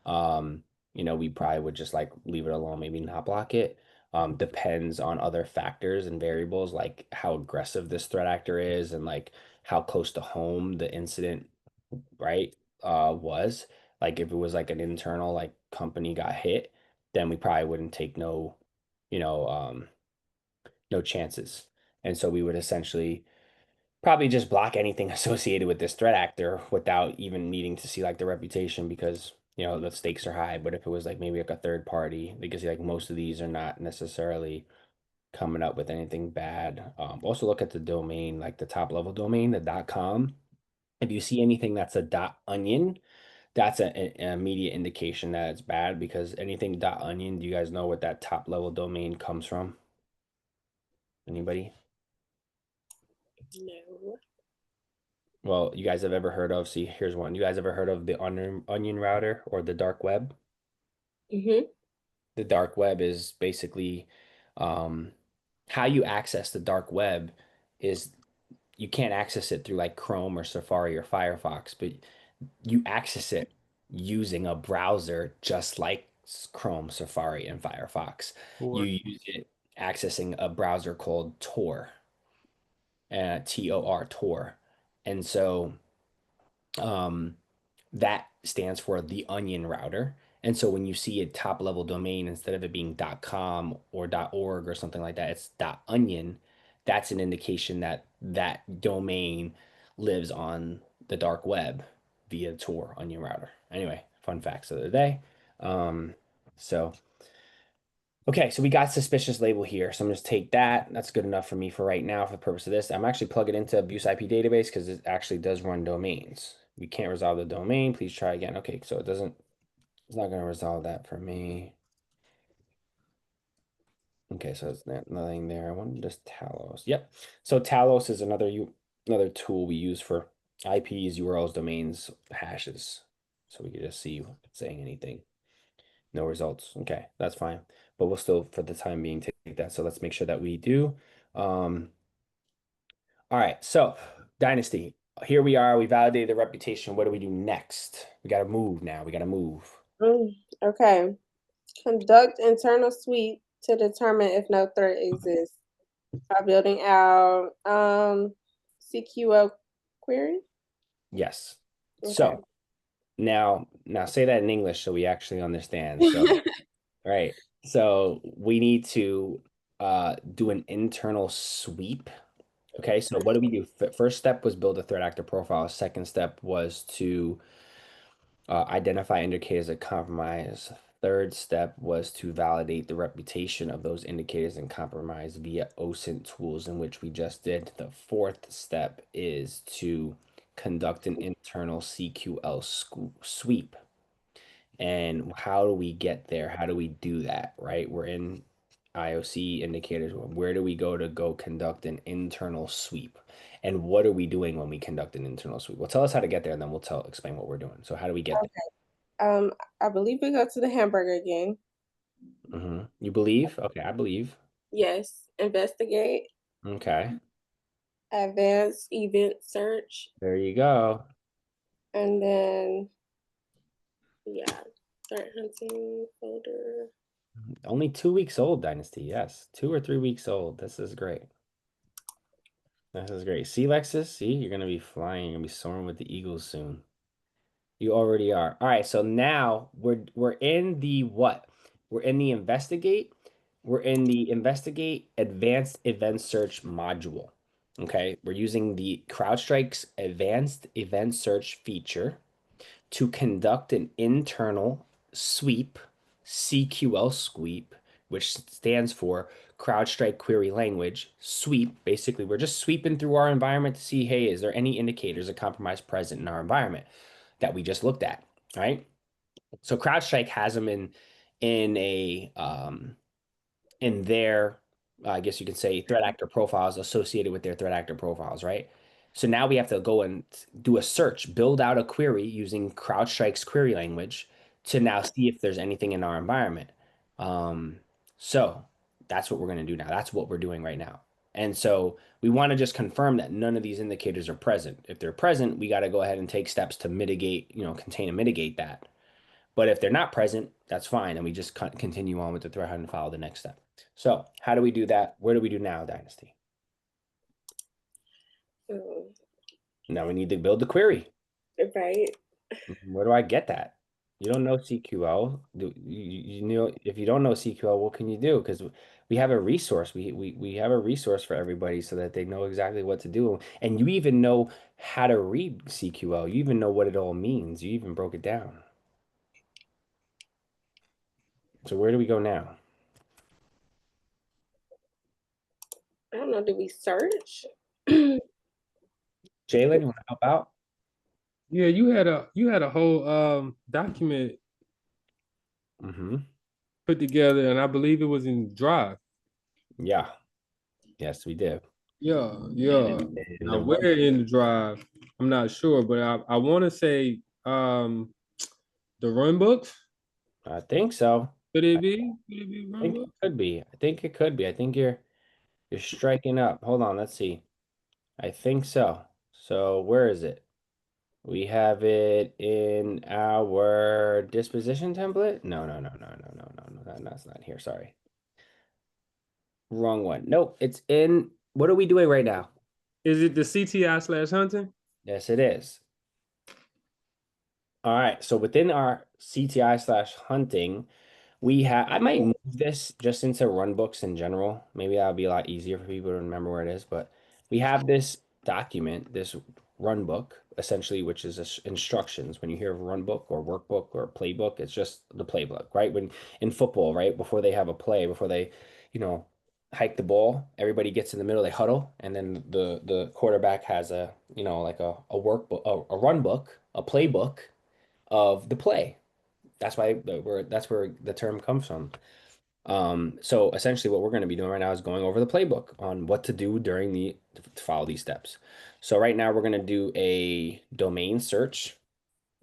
we probably would just like leave it alone, maybe not block it. Depends on other factors and variables like how aggressive this threat actor is and like how close to home the incident, right, was. Like if it was like an internal like company got hit, then we probably wouldn't take you know, um, no chances. And so we would essentially probably just block anything associated with this threat actor without even needing to see like the reputation, because the stakes are high. But if it was like maybe like a third party, because like most of these are not necessarily coming up with anything bad. Also look at the domain, like the top level domain, the .com. If you see anything that's a .onion, that's an immediate indication that it's bad, because anything .onion, do you guys know what that top level domain comes from? Anybody? No. Well, you guys have ever heard of, see, here's one. You guys ever heard of the onion router or the dark web? Mm-hmm. The dark web is basically how you access the dark web is you can't access it through like Chrome or Safari or Firefox, but you access it using a browser just like Chrome, Safari, and Firefox. You Or use it accessing a browser called Tor, Tor, Tor. And so um, that stands for the onion router. And so when you see a top level domain, instead of it being .com or .org or something like that, it's .onion. That's an indication that that domain lives on the dark web via Tor onion router. Anyway, fun facts of the day. Um, so okay, so we got suspicious label here. So I'm just take that. That's good enough for me for right now for the purpose of this. I'm actually plugging into abuse IP database because it actually does run domains. We can't resolve the domain. Please try again. Okay, so it's not going to resolve that for me. Okay, so it's nothing there. I want just Talos. Yep. So Talos is another tool we use for IPs, URLs, domains, hashes. So we can just see if it's saying anything. No results. Okay, that's fine. But we'll still, for the time being, take that. So let's make sure that we do. All right, so Dynasty. Here we are. We validated the reputation. What do we do next? We got to move now. We got to move. Okay. Conduct internal sweep to determine if no threat exists by building out CQL query. Yes. Okay. So now say that in English so we actually understand. So, right. So we need to do an internal sweep. Okay, so what do we do? First step was build a threat actor profile. Second step was to identify indicators of compromise. Third step was to validate the reputation of those indicators and compromise via OSINT tools, in which we just did. The fourth step is to conduct an internal CQL sweep. And how do we get there? How do we do that, right? We're in IOC indicators. Where do we go conduct an internal sweep? And what are we doing when we conduct an internal sweep? Well, tell us how to get there, and then we'll explain what we're doing. So how do we get I believe we go to the hamburger game. there? You believe? Okay, I believe. Yes. Investigate. Okay, Advanced event search. there you go. And then yeah. Start hunting folder. Only 2 weeks old, Dynasty. Yes, 2 or 3 weeks old. This is great. This is great. See, Lexus? See, you're gonna be flying. You're gonna be soaring with the Eagles soon. You already are. All right, so now we're in the what? We're in the investigate. We're in the investigate advanced event search module. Okay, we're using the CrowdStrike's advanced event search feature to conduct an internal sweep, CQL sweep, which stands for CrowdStrike Query Language sweep. Basically, we're just sweeping through our environment to see, hey, is there any indicators of compromise present in our environment that we just looked at, right? So CrowdStrike has them in a in their I guess you could say threat actor profiles associated with their threat actor profiles, right? So now we have to go and do a search, build out a query using CrowdStrike's query language to now see if there's anything in our environment. Um, so that's what we're going to do now. That's what we're doing right now. And so we want to just confirm that none of these indicators are present. If they're present, we got to go ahead and take steps to mitigate, contain and mitigate that. But if they're not present, that's fine. And we just continue on with the threat hunt and follow the next step. So how do we do that? Where do we do now, Dynasty? Now we need to build the query. Right. Where do I get that? You don't know CQL. You know, if you don't know CQL, what can you do? Because we have a resource. We have a resource for everybody so that they know exactly what to do. And you even know how to read CQL. You even know what it all means. You even broke it down. So where do we go now? I don't know. Did we search? Jalen, you want to help out? yeah, you had a whole document put together, and I believe it was in Drive. Yeah. Yes, we did. Yeah. And Now the where in the Drive? I'm not sure, but I want to say the run books. I think so. Could it be? Could it be I run think it books? could be. I think it could be. I think you're You're striking up. Hold on, let's see. I think so. So where is it? We have it in our disposition template. No, that's not here. Sorry. Wrong one. Nope, it's in. What are we doing right now? Is it the CTI/hunting? Yes, it is. All right. So within our CTI/hunting, we have, I might move this just into run books in general. Maybe that'll be a lot easier for people to remember where it is. But we have this document, this run book, essentially, which is instructions. When you hear of run book or workbook or playbook, it's just the playbook, right? When in football, right, before they have a play, before they, you know, hike the ball, everybody gets in the middle, they huddle, and then the quarterback has a, like a workbook, a run book, a playbook of the play. That's where the term comes from. So essentially what we're going to be doing right now is going over the playbook on what to do to follow these steps. So right now we're going to do a domain search.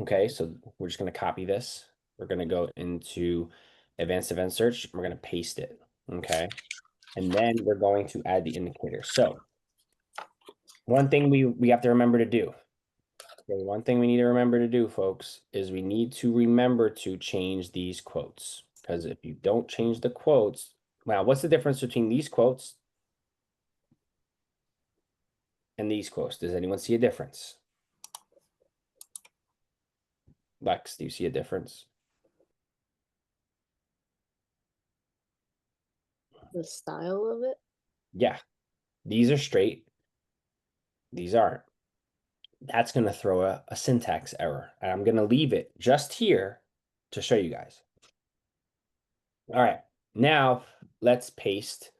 Okay, so we're just going to copy this. We're going to go into advanced event search. We're going to paste it. Okay. And then we're going to add the indicator. So one thing we have to remember to do. Okay, one thing we need to remember to do, folks, is we need to remember to change these quotes. Because if you don't change the quotes, now what's the difference between these quotes and these quotes? Does anyone see a difference? Lex, do you see a difference? The style of it. Yeah, these are straight. These aren't. That's going to throw a syntax error. And I'm going to leave it just here to show you guys. All right, now let's paste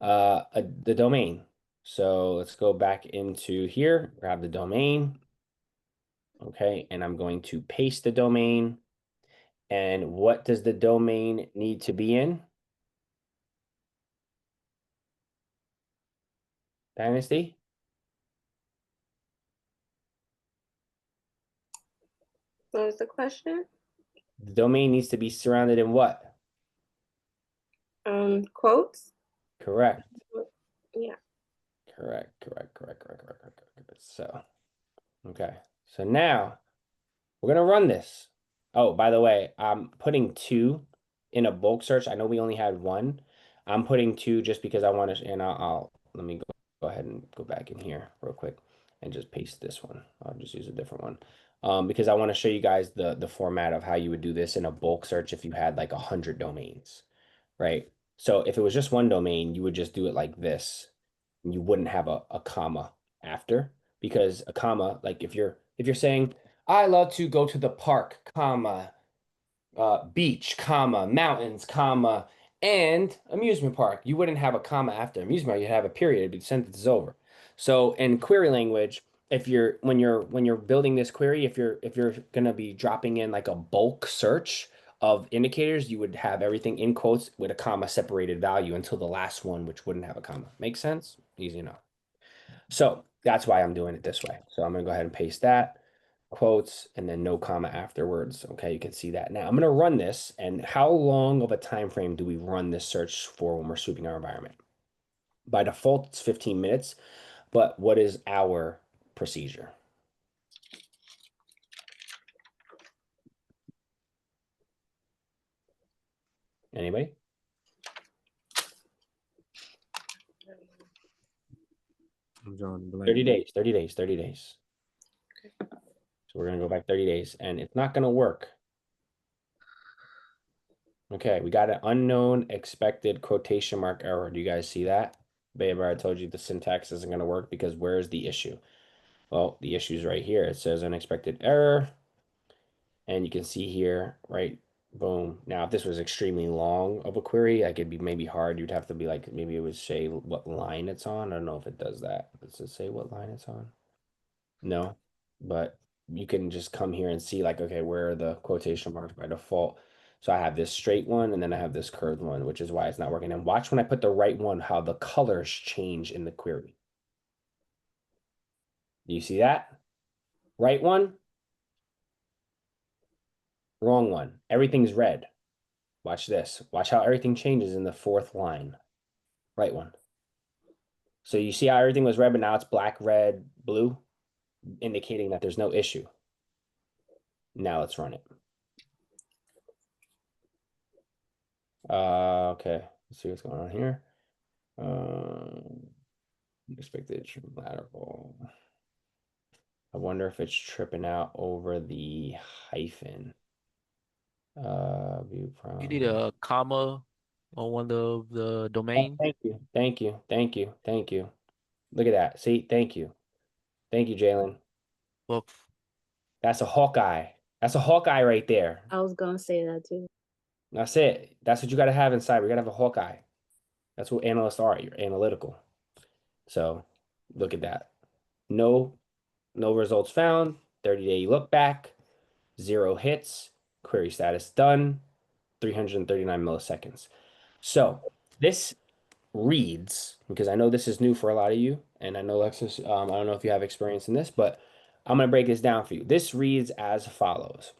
the domain. So let's go back into here, grab the domain. Okay, and I'm going to paste the domain. And what does the domain need to be in? Dynasty? What was the question? The domain needs to be surrounded in what? Quotes? Correct. Yeah. Correct. So, okay. So now we're going to run this. Oh, by the way, I'm putting 2 in a bulk search. I know we only had 1. I'm putting 2 just because I want to, and let me go ahead and go back in here real quick and just paste this one. I'll just use a different one. Because I want to show you guys the format of how you would do this in a bulk search if you had like 100 domains, right? So if it was just one domain, you would just do it like this. You wouldn't have a comma after, because a comma, like if you're saying, I love to go to the park, comma, beach, comma, mountains, comma, and amusement park, you wouldn't have a comma after amusement park. You'd have a period. The sentence is over. So in query language, if you're when you're building this query, if you're gonna be dropping in like a bulk search of indicators, you would have everything in quotes with a comma separated value until the last one, which wouldn't have a comma. Make sense? Easy enough. So that's why I'm doing it this way. So I'm gonna go ahead and paste that, quotes, and then no comma afterwards. Okay, you can see that. Now I'm gonna run this, and how long of a time frame do we run this search for when we're sweeping our environment? By default, it's 15 minutes, but what is our procedure? Anybody? I'm drawing blank. 30 days, 30 days, 30 days. So we're gonna go back 30 days, and it's not gonna work. Okay, we got an unknown expected quotation mark error. Do you guys see that? Babe, I told you the syntax isn't gonna work because where's the issue? Well, the issue is right here. It says unexpected error. And you can see here, right? Boom. Now, if this was extremely long of a query, like it'd be maybe hard. You'd have to be like, maybe it would say what line it's on. I don't know if it does that. Does it say what line it's on? No, but you can just come here and see like, okay, where are the quotation marks by default? So I have this straight one and then I have this curved one, which is why it's not working. And watch when I put the right one, how the colors change in the query. Do you see that? Right one, wrong one. Everything's red. Watch this. Watch how everything changes in the 4th line. Right one. So you see how everything was red, but now it's black, red, blue, indicating that there's no issue. Now let's run it. Okay, let's see what's going on here. Expected lateral. I wonder if it's tripping out over the hyphen. View You need from. a comma on one of the domain. Thank you. Thank you. Thank you. Thank you. Look at that. See, thank you. Thank you, Jalen. Well, That's a Hawkeye. That's a Hawkeye right there. I was gonna say that too. That's it. That's what you got to have inside. We got to have a Hawkeye. That's what analysts are. You're analytical. So look at that. No results found. 30-day look back. 0 hits. Query status done. 339 milliseconds. So this reads, because I know this is new for a lot of you, and I know Lexus, I don't know if you have experience in this, but I'm going to break this down for you. This reads as follows.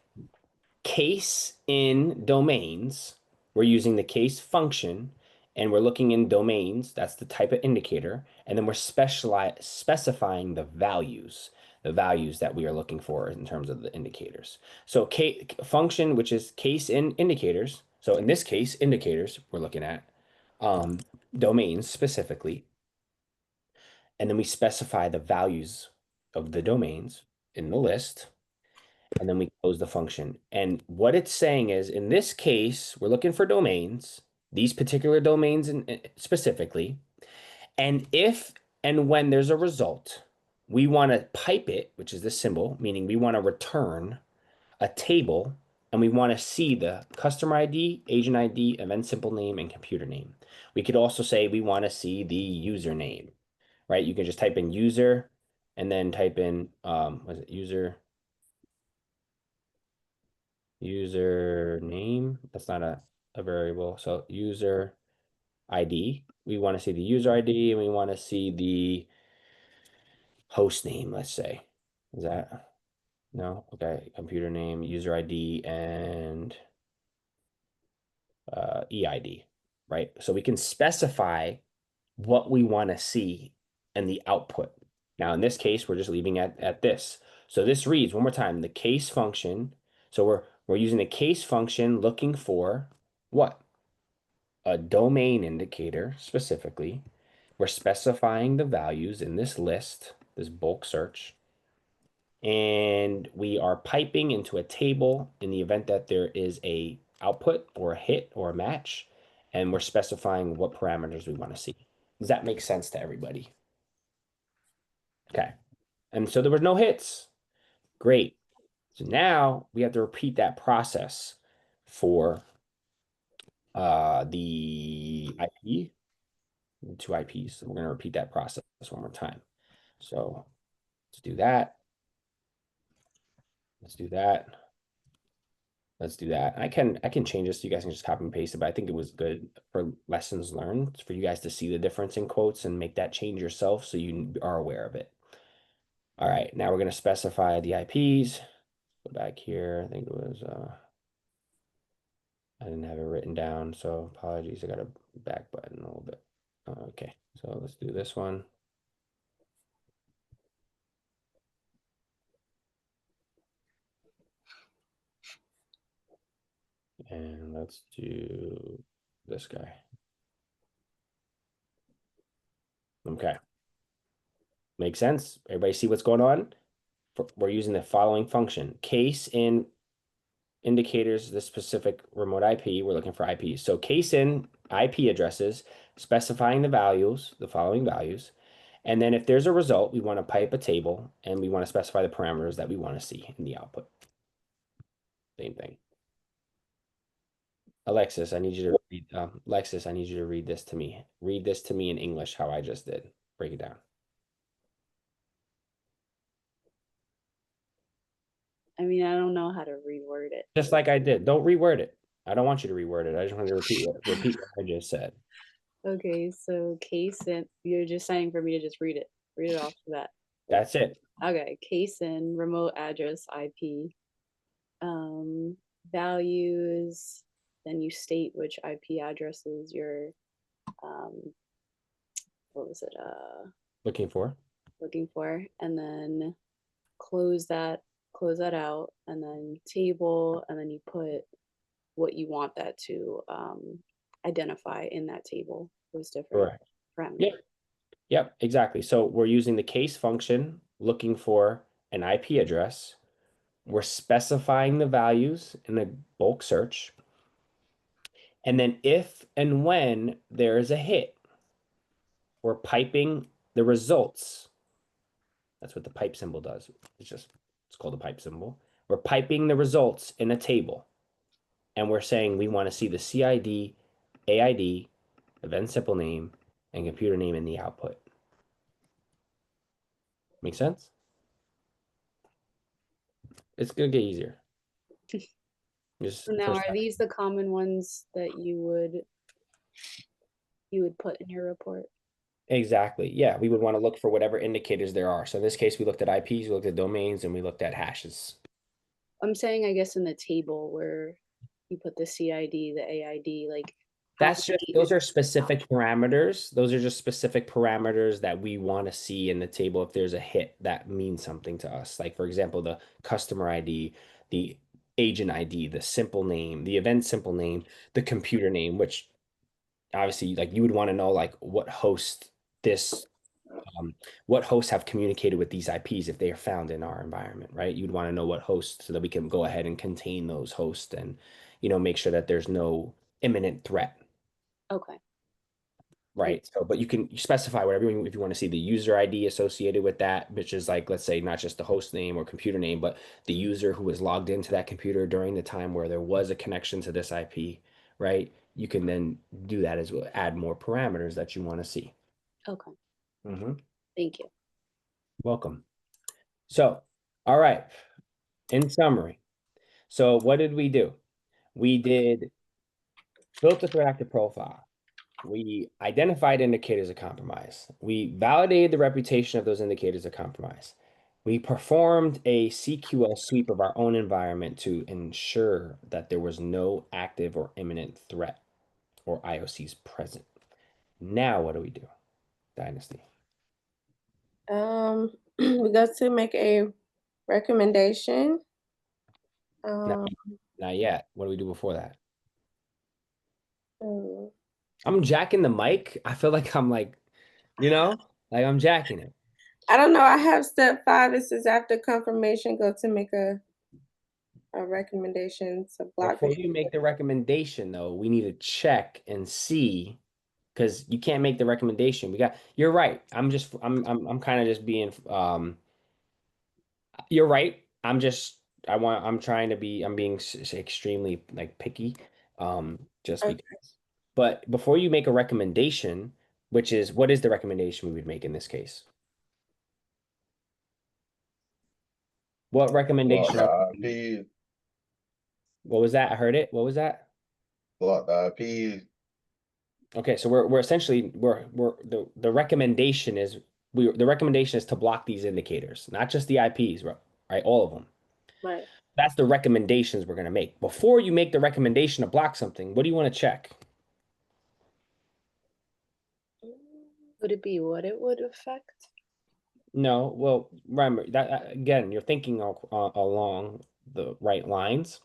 Case in domains, we're using the case function, and we're looking in domains, that's the type of indicator, and then we're specifying the values that we are looking for in terms of the indicators. So function, which is case in indicators, so in this case, indicators, we're looking at domains specifically, and then we specify the values of the domains in the list, and then we close the function. And what it's saying is, in this case, we're looking for domains, these particular domains specifically, and if and when there's a result, we want to pipe it, which is the symbol, meaning we want to return a table, and we want to see the customer ID, agent ID, event simple name, and computer name. We could also say we want to see the username, right? You can just type in user and then type in, was it user name? That's not a variable. So user ID. We want to see the user ID, and we want to see the host name, let's say. Is that? No? Okay. Computer name, user ID, and EID, right? So we can specify what we want to see in the output. Now, in this case, we're just leaving at this. So this reads, one more time, the case function. So we're using the case function looking for what? A domain indicator specifically. We're specifying the values in this list, this bulk search, and we are piping into a table in the event that there is a output or a hit or a match, and we're specifying what parameters we want to see. Does that make sense to everybody? Okay. And so there were no hits. Great. So now we have to repeat that process for the IP, 2 IPs. So we're going to repeat that process one more time. So let's do that. Let's do that. Let's do that. I can change this so you guys can just copy and paste it, but I think it was good for lessons learned for you guys to see the difference in quotes and make that change yourself so you are aware of it. All right, now we're going to specify the IPs. Go back here. I think it was I didn't have it written down, so apologies. I got a back button a little bit. Okay, so let's do this one. And let's do this guy. Okay. Make sense? Everybody see what's going on? We're using the following function. Case in indicators, the specific remote IP, we're looking for IPs. So case in IP addresses, specifying the values, the following values. And then if there's a result, we want to pipe a table and we want to specify the parameters that we want to see in the output. Same thing. Alexis, I need you to read, Lexus, I need you to read this to me. Read this to me in English, how I just did. Break it down. I mean, I don't know how to reword it. Just like I did. Don't reword it. I don't want you to reword it. I just want to repeat what I just said. Okay, so case in, you're just saying for me to just read it. Read it off of that. That's it. Okay, case in remote address IP. Values, then you state which IP addresses you're what was it? Looking for. Looking for, and then close that out, and then table, and then you put what you want that to identify in that table, those different Correct. parameters. Yep. Yep, exactly. So we're using the case function, looking for an IP address. We're specifying the values in a bulk search. And then if and when there is a hit, we're piping the results. That's what the pipe symbol does. It's called a pipe symbol. We're piping the results in a table. And we're saying we want to see the CID, AID, event simple name, and computer name in the output. Make sense? It's gonna get easier. Just So now, first are time. these the common ones that you would put in your report? Exactly. Yeah, we would want to look for whatever indicators there are. So in this case, we looked at IPs, we looked at domains, and we looked at hashes. I'm saying, I guess, in the table where you put the CID, the AID, like That's just those are specific parameters. Those are just specific parameters that we want to see in the table if there's a hit that means something to us. Like for example, the customer ID, the agent ID, the simple name, the event simple name, the computer name, which obviously like you would want to know like this what hosts have communicated with these IPs if they are found in our environment, right? You'd want to know what hosts so that we can go ahead and contain those hosts and make sure that there's no imminent threat. Okay. Right. So, but you specify whatever if you want to see the user ID associated with that, which is like, let's say, not just the host name or computer name, but the user who was logged into that computer during the time where there was a connection to this IP, right? You can then do that as well, add more parameters that you want to see. Okay. Mm-hmm. Thank you. Welcome. So, all right. In summary, so what did we do? We built a threat actor profile. We identified indicators of compromise. We validated the reputation of those indicators of compromise. We performed a CQL sweep of our own environment to ensure that there was no active or imminent threat or IOCs present. Now, what do? Dynasty. We got to make a recommendation. Not yet. What do we do before that? Hmm. I'm jacking the mic. I feel like I'm like I'm jacking it. I don't know. I have step 5. It says after confirmation, go to make a recommendation to block Before you make the recommendation, though, we need to check and see because you can't make the recommendation. You're right. I'm kind of just being you're right. I'm trying to be I'm being extremely like picky just Okay. because. But before you make a recommendation, which is what is the recommendation we would make in this case? What recommendation are Block we? the IP, What was that? I heard it. What was that? block the IP. Okay, so we're essentially the recommendation is the recommendation is to block these indicators, not just the IPs, right? All of them. Right. That's the recommendations we're going to make. Before you make the recommendation to block something, what do you want to check? Would it be what it would affect? No, well, remember that again, you're thinking along the right lines.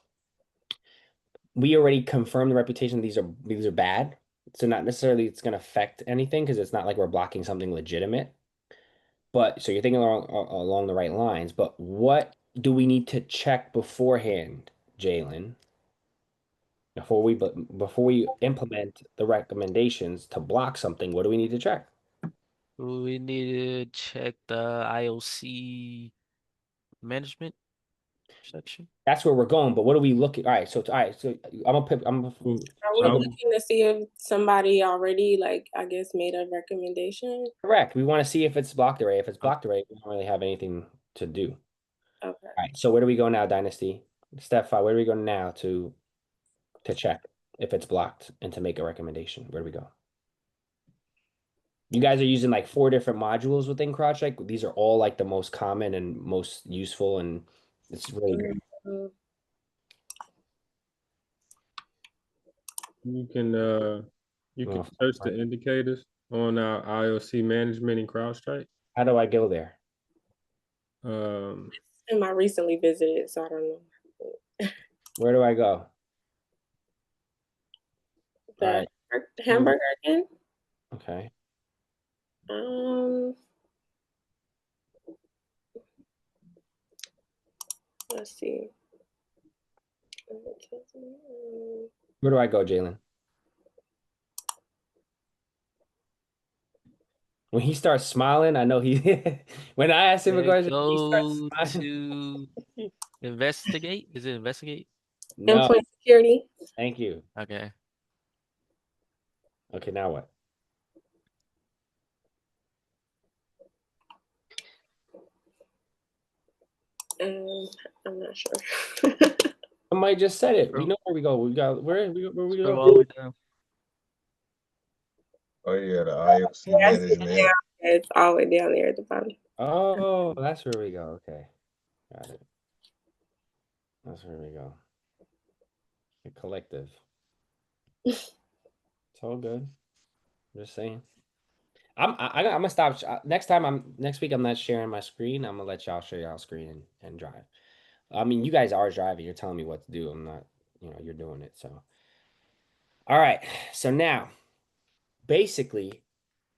We already confirmed the reputation. These are bad, so not necessarily it's going to affect anything because it's not like we're blocking something legitimate. But so you're thinking along the right lines. But what do we need to check beforehand, Jalen, before we implement the recommendations to block something? What do we need to check? We need to check the IOC management section. That's where we're going. But what are we looking? All right. So I'm gonna. Are we looking to see if somebody already, like, I guess, made a recommendation? Correct. We want to see if it's blocked array. If it's blocked array, we don't really have anything to do. Okay. All right. So where do we go now, Dynasty? Step 5. Where do we go now to check if it's blocked and to make a recommendation? Where do we go? You guys are using like 4 different modules within CrowdStrike. These are all like the most common and most useful, and it's really great. Mhm. You can search the indicators. on our IOC management and CrowdStrike. How do I go there? And I recently visited, so I don't know. Where do I go? The All right. hamburger again? Okay. Let's see. Where do I go, Jalen? When he starts smiling, I know he. When I ask him a question, he starts Go smiling. to investigate. Is it investigate? No, Endpoint security. thank you. Okay. Okay, now what? I'm not sure. Somebody just said it. We Scroll. know where we go. We got where we Scroll go. all the way down. Oh yeah, the IOC Yeah, I see it management. now. It's all the way down there at the bottom. Oh, that's where we go. Okay, got it. That's where we go. The collective. It's all good. I'm just saying. I'm gonna stop. Next week I'm not sharing my screen. I'm gonna let y'all share y'all screen and drive. I mean, you guys are driving. You're telling me what to do. I'm not. You're doing it. So, all right. So now, basically,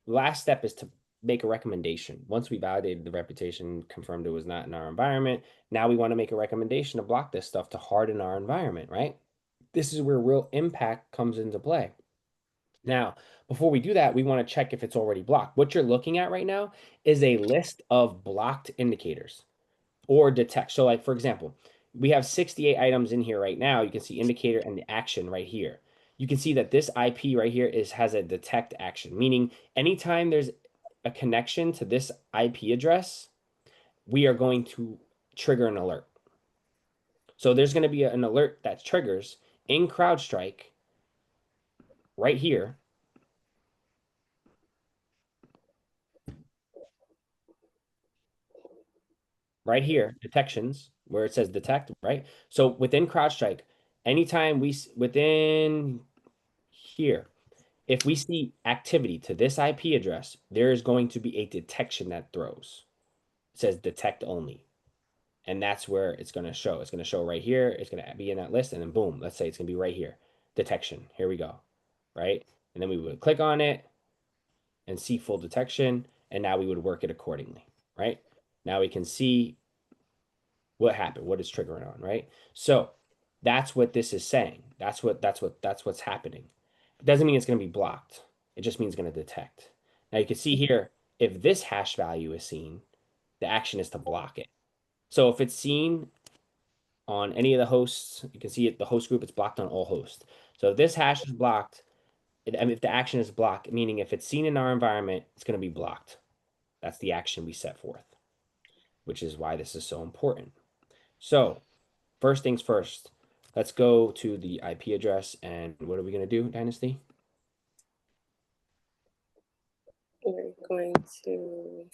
last step is to make a recommendation. Once we validated the reputation, confirmed it was not in our environment, now we want to make a recommendation to block this stuff to harden our environment, right? This is where real impact comes into play. Now, before we do that, we want to check if it's already blocked. What you're looking at right now is a list of blocked indicators or detect. So like, for example, we have 68 items in here right now. You can see indicator and the action right here. You can see that this IP right here has a detect action, meaning anytime there's a connection to this IP address, we are going to trigger an alert. So there's going to be an alert that triggers in CrowdStrike right here. Right here, detections, where it says detect, right? So within CrowdStrike, anytime within here, if we see activity to this IP address, there is going to be a detection that throws. It says detect only. And that's where it's going to show. It's going to show right here. It's going to be in that list. And then boom, let's say it's going to be right here. Detection. Here we go. Right? And then we would click on it and see full detection. And now we would work it accordingly. Right? Now we can see what happened, what is triggering on, right? So that's what this is saying. That's what's happening. It doesn't mean it's going to be blocked. It just means it's going to detect. Now you can see here, if this hash value is seen, the action is to block it. So if it's seen on any of the hosts, you can see it, the host group, it's blocked on all hosts. So if this hash is blocked, if the action is blocked, meaning if it's seen in our environment, it's going to be blocked. That's the action we set forth, which is why this is so important. So first things first, let's go to the IP address. And what are we going to do, Dynasty? We're going to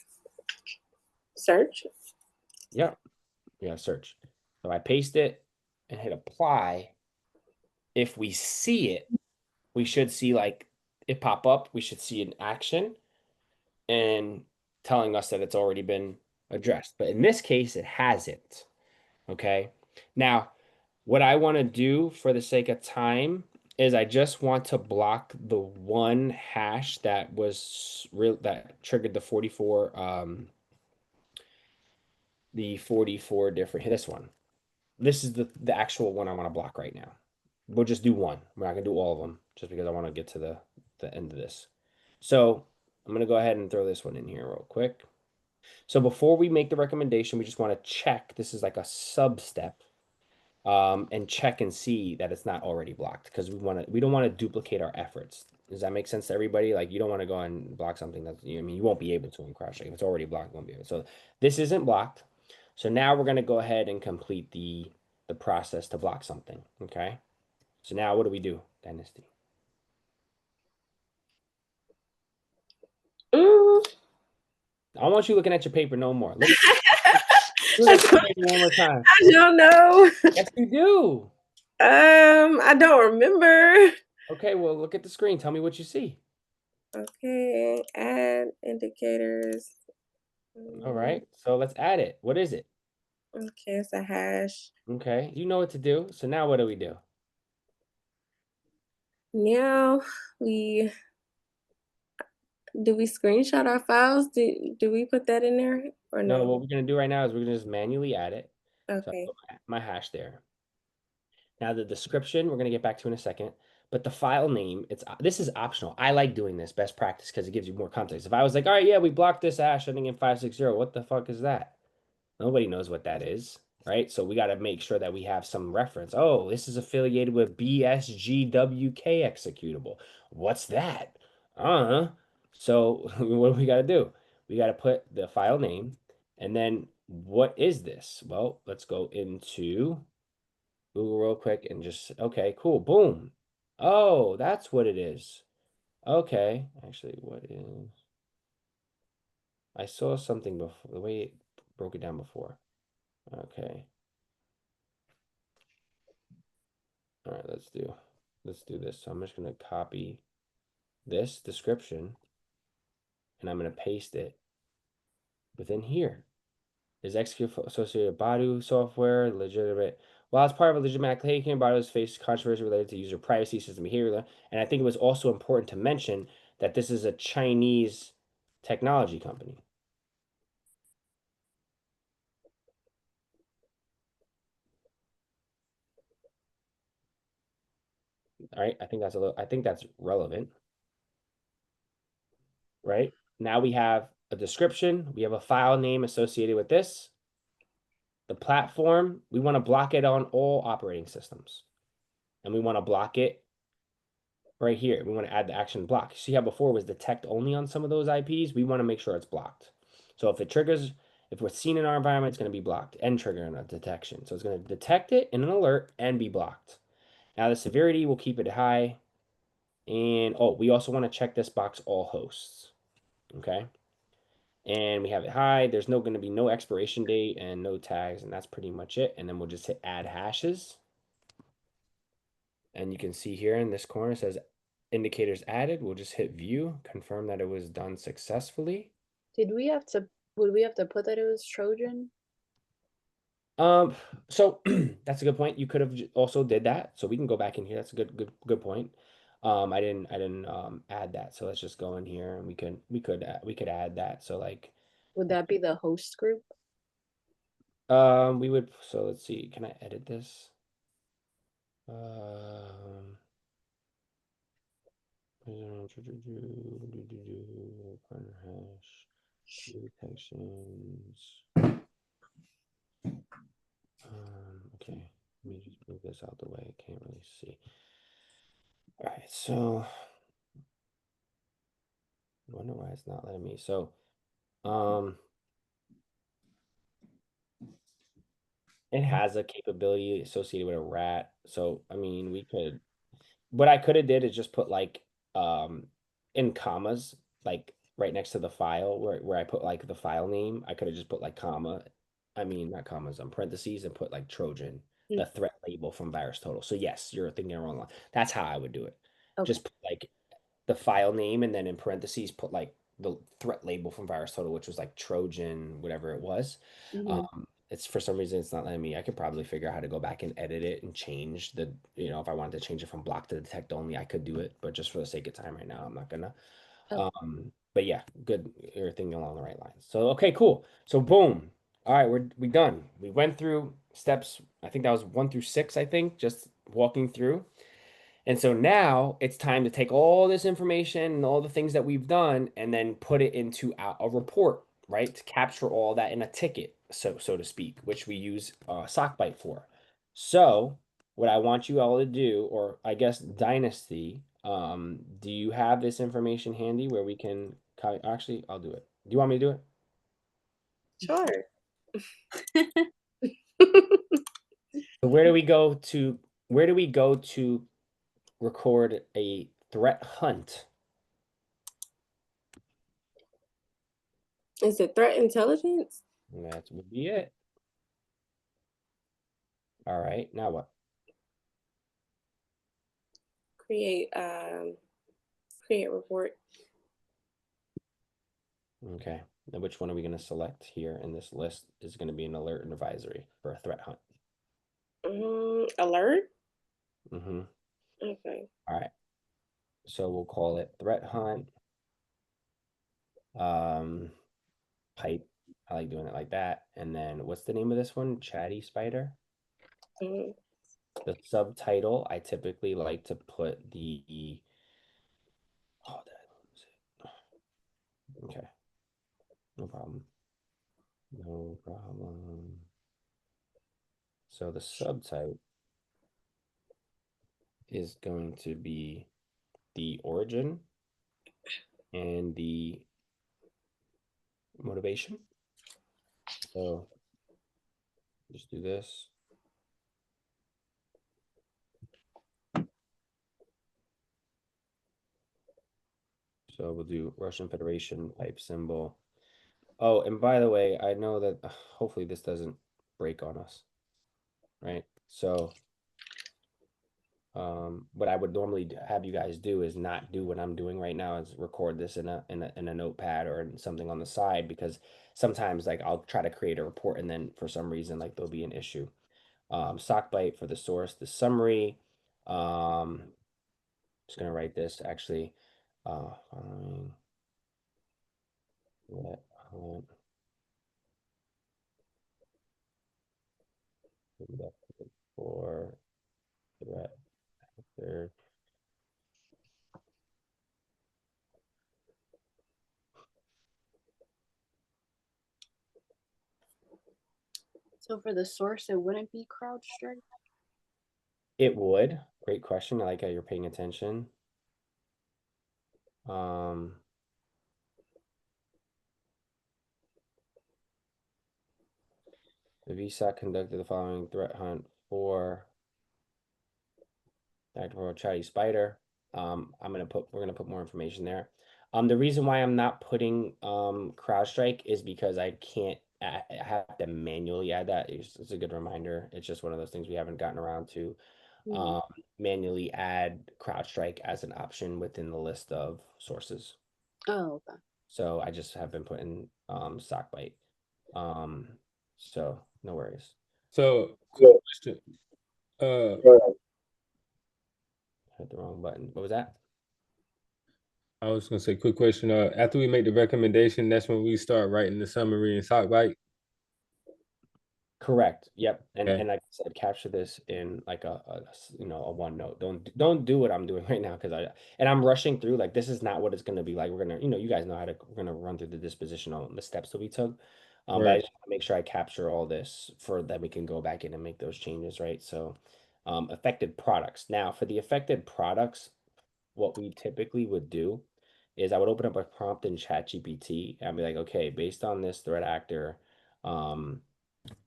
search. Yep. We got to search. So I paste it and hit apply. If we see it, we should see like it pop up. We should see an action and telling us that it's already been addressed. But in this case, it hasn't. Okay. Now, what I want to do for the sake of time is I just want to block the one hash that was real that triggered the 44 different this one. This is the actual one I want to block right now. We'll just do one. We're not gonna do all of them just because I want to get to the end of this. So I'm gonna go ahead and throw this one in here real quick. So before we make the recommendation, we just want to check. This is like a sub step. And check and see that it's not already blocked because we don't want to duplicate our efforts. Does that make sense to everybody? Like you don't want to go and block something that I mean you won't be able to in CrowdStrike. If it's already blocked, you won't be able. So this isn't blocked. So now we're gonna go ahead and complete the process to block something. Okay. So now what do we do, Dynasty? I want you looking at your paper no more. Look at your paper one more time. I don't know. Yes, you do. I don't remember. Okay, well, look at the screen. Tell me what you see. Okay, add indicators. All right, so let's add it. What is it? Okay, it's a hash. Okay, you know what to do. So now what do we do? Now we do we screenshot our files? Do we put that in there or No, no? what we're gonna do right now is we're gonna just manually add it. So I Okay. put my hash there. Now the description, we're gonna get back to in a second, but the file name, this is optional. I like doing this best practice because it gives you more context. If I was like, all right, yeah, we blocked this hash ending in 560, what the fuck is that? Nobody knows what that is, right? So we got to make sure that we have some reference. Oh, this is affiliated with BSGWK executable. What's that? So what do we got to do? We got to put the file name, and then what is this? Well, let's go into Google real quick and just, okay, cool, boom. Oh, that's what it is. Okay, actually, what is, I saw something before, the way it broke it down before. Okay. All right, let's do this. So I'm just gonna copy this description and I'm gonna paste it within here. Is execute associated with Badu software legitimate? While it's part of a legitimate application, Badu has faced controversy related to user privacy, system behavior, and I think it was also important to mention that this is a Chinese technology company. All right, I think that's relevant, right? Now we have a description, we have a file name associated with this. The platform, we want to block it on all operating systems. And we want to block it right here. We want to add the action block. See how before it was detect only on some of those IPs? We want to make sure it's blocked. So if it triggers, if we're seen in our environment, it's going to be blocked and trigger in a detection. So it's going to detect it in an alert and be blocked. Now the severity, we'll keep it high. And oh, we also want to check this box all hosts. Okay. And we have it high. There's no going to be no expiration date and no tags, and that's pretty much it. And then we'll just hit add hashes. And you can see here in this corner, it says indicators added. We'll just hit view, confirm that it was done successfully. Would we have to put that it was Trojan? So that's a good point. You could have also did that. So we can go back in here. That's a good point. I didn't add that. So let's just go in here and we could add that. So like, Would that be the host group? we would, so let's see, can I edit this? Um, partner hash, detections. Okay, let me just move this out the way. I can't really see. All right, so I wonder why it's not letting me. So, it has a capability associated with a rat. So, I mean, we could, what I could have did is just put like, in commas, like right next to the file where I put like the file name. I could have just put like comma, I mean, not commas, parentheses and put like Trojan, the threat label from Virus Total. So yes, you're thinking wrong line. That's how I would do it. Okay. Just put like the file name and then in parentheses put like the threat label from Virus Total, which was like Trojan, whatever it was. It's for some reason it's not letting me. I could probably figure out how to go back and edit it and change the, if I wanted to change it from block to detect only, I could do it. But just for the sake of time right now, I'm not gonna. Oh. But yeah, good. You're thinking along the right lines. So okay, cool. So boom. All right, we done. We went through steps. I think that was 1 through 6. I think just walking through. And so now it's time to take all this information and all the things that we've done and then put it into a report, right? To capture all that in a ticket, so to speak, which we use Sockbite for. So what I want you all to do, or I guess Dynasty, do you have this information handy where we can actually I'll do it. Do you want me to do it? Sure. So where do we go to record a threat hunt? Is it threat intelligence? And that would be it. All right, now what? Create create report. Okay. Now, which one are we going to select here in this list is going to be an alert and advisory for a threat hunt? Alert. Mm-hmm. Okay. All right. So we'll call it threat hunt. Pipe. I like doing it like that. And then what's the name of this one? Chatty spider. Mhm. The subtitle, I typically like to put the oh, did I lose it? Okay, no problem. No problem. So the subtype is going to be the origin and the motivation. So just do this. So we'll do Russian Federation pipe symbol. Oh, and by the way, I know that hopefully this doesn't break on us, right? So what I would normally have you guys do is not do what I'm doing right now, is record this in a notepad or in something on the side, because sometimes like I'll try to create a report and then for some reason like there'll be an issue. Sockbite for the source, the summary. Just gonna write this actually. Following what hunt conducted for threat actor. So for the source, it wouldn't be CrowdStrike. It would. Great question. I like how you're paying attention. Um, the VSOC conducted the following threat hunt for Dr. Chatty Spider. We're gonna put more information there. The reason why I'm not putting CrowdStrike is because I can't I have to manually add that. It's a good reminder. It's just one of those things we haven't gotten around to manually add CrowdStrike as an option within the list of sources. Oh, okay. So I just have been putting Sockbite. So no worries. So, Hit the wrong button. What was that? I was gonna say, quick question. After we make the recommendation, that's when we start writing the summary and Sockbite. Correct. Yep. And Okay. and like I said, capture this in like a OneNote. Don't do what I'm doing right now, because I'm rushing through. Like this is not what it's gonna be like. We're gonna, you guys know we're gonna run through the dispositional, the steps that we took. But I Right. just want to make sure I capture all this for that we can go back in and make those changes, right? So affected products. Now for the affected products, what we typically would do is I would open up a prompt in ChatGPT and I'd be like, okay, based on this threat actor,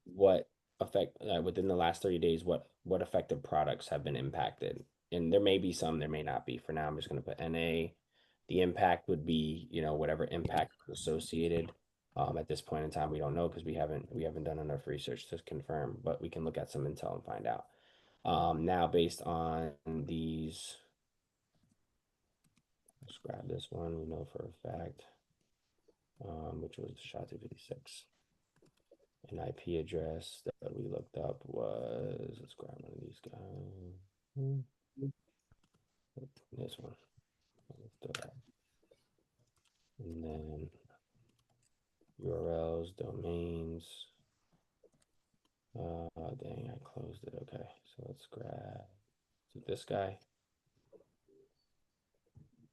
what affect within the last 30 days, what affected products have been impacted? And there may be some, there may not be. For now, I'm just going to put NA. The impact would be, whatever impact was associated. At this point in time, we don't know because we haven't done enough research to confirm, but we can look at some intel and find out. Now, based on these, let's grab this one. We know for a fact, which was SHA-256. An IP address that we looked up was, let's grab one of these guys. This one. And then URLs, domains. Dang, I closed it. Okay, so let's grab this guy.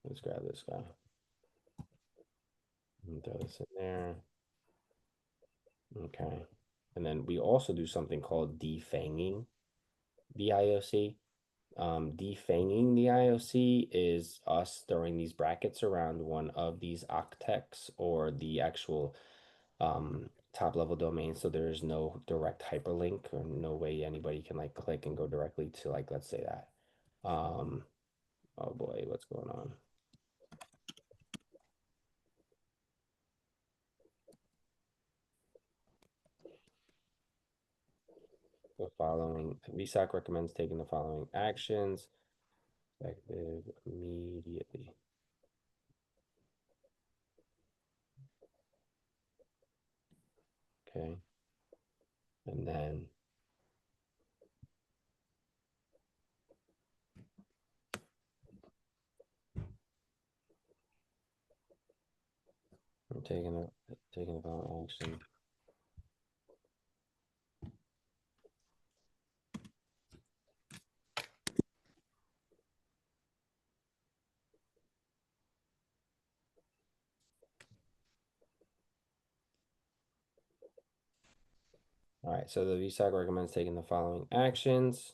Let's grab this guy. And throw this in there. Okay. And then we also do something called defanging the IOC. Defanging the IOC is us throwing these brackets around one of these octets or the actual top level domain, so there's no direct hyperlink or no way anybody can like click and go directly to, like, let's say that. Oh boy, what's going on? The following, VSOC recommends taking the following actions effective immediately. Okay. And then I'm taking the following action. All right, so the VSOC recommends taking the following actions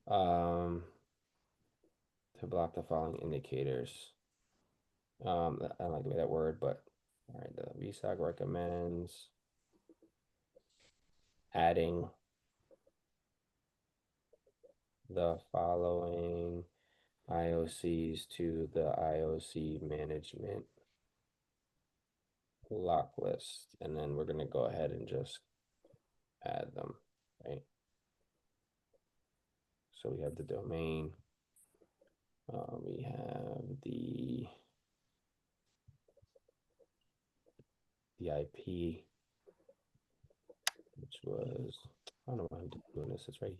to block the following indicators. I don't like the way that word, but all right, the VSOC recommends adding the following IOCs to the IOC management lock list, and then we're gonna go ahead and just add them, right? So we have the domain, we have the IP, which was, I don't know why I'm doing this, it's right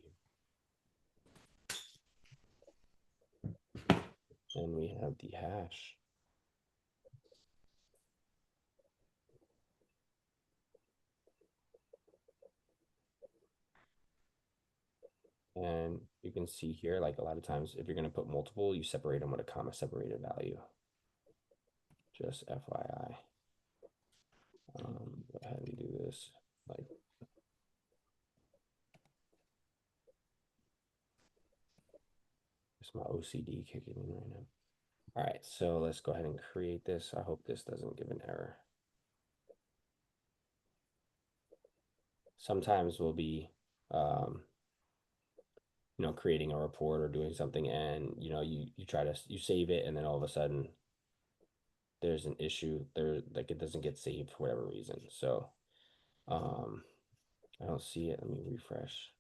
here. And we have the hash. And you can see here, like a lot of times, if you're going to put multiple, you separate them with a comma separated value. Just FYI. Go ahead and do this. Like, it's my OCD kicking in right now. All right, so let's go ahead and create this. I hope this doesn't give an error. Sometimes we'll be, creating a report or doing something, and you try to save it, and then all of a sudden there's an issue there, like it doesn't get saved for whatever reason. So I don't see it. Let me refresh.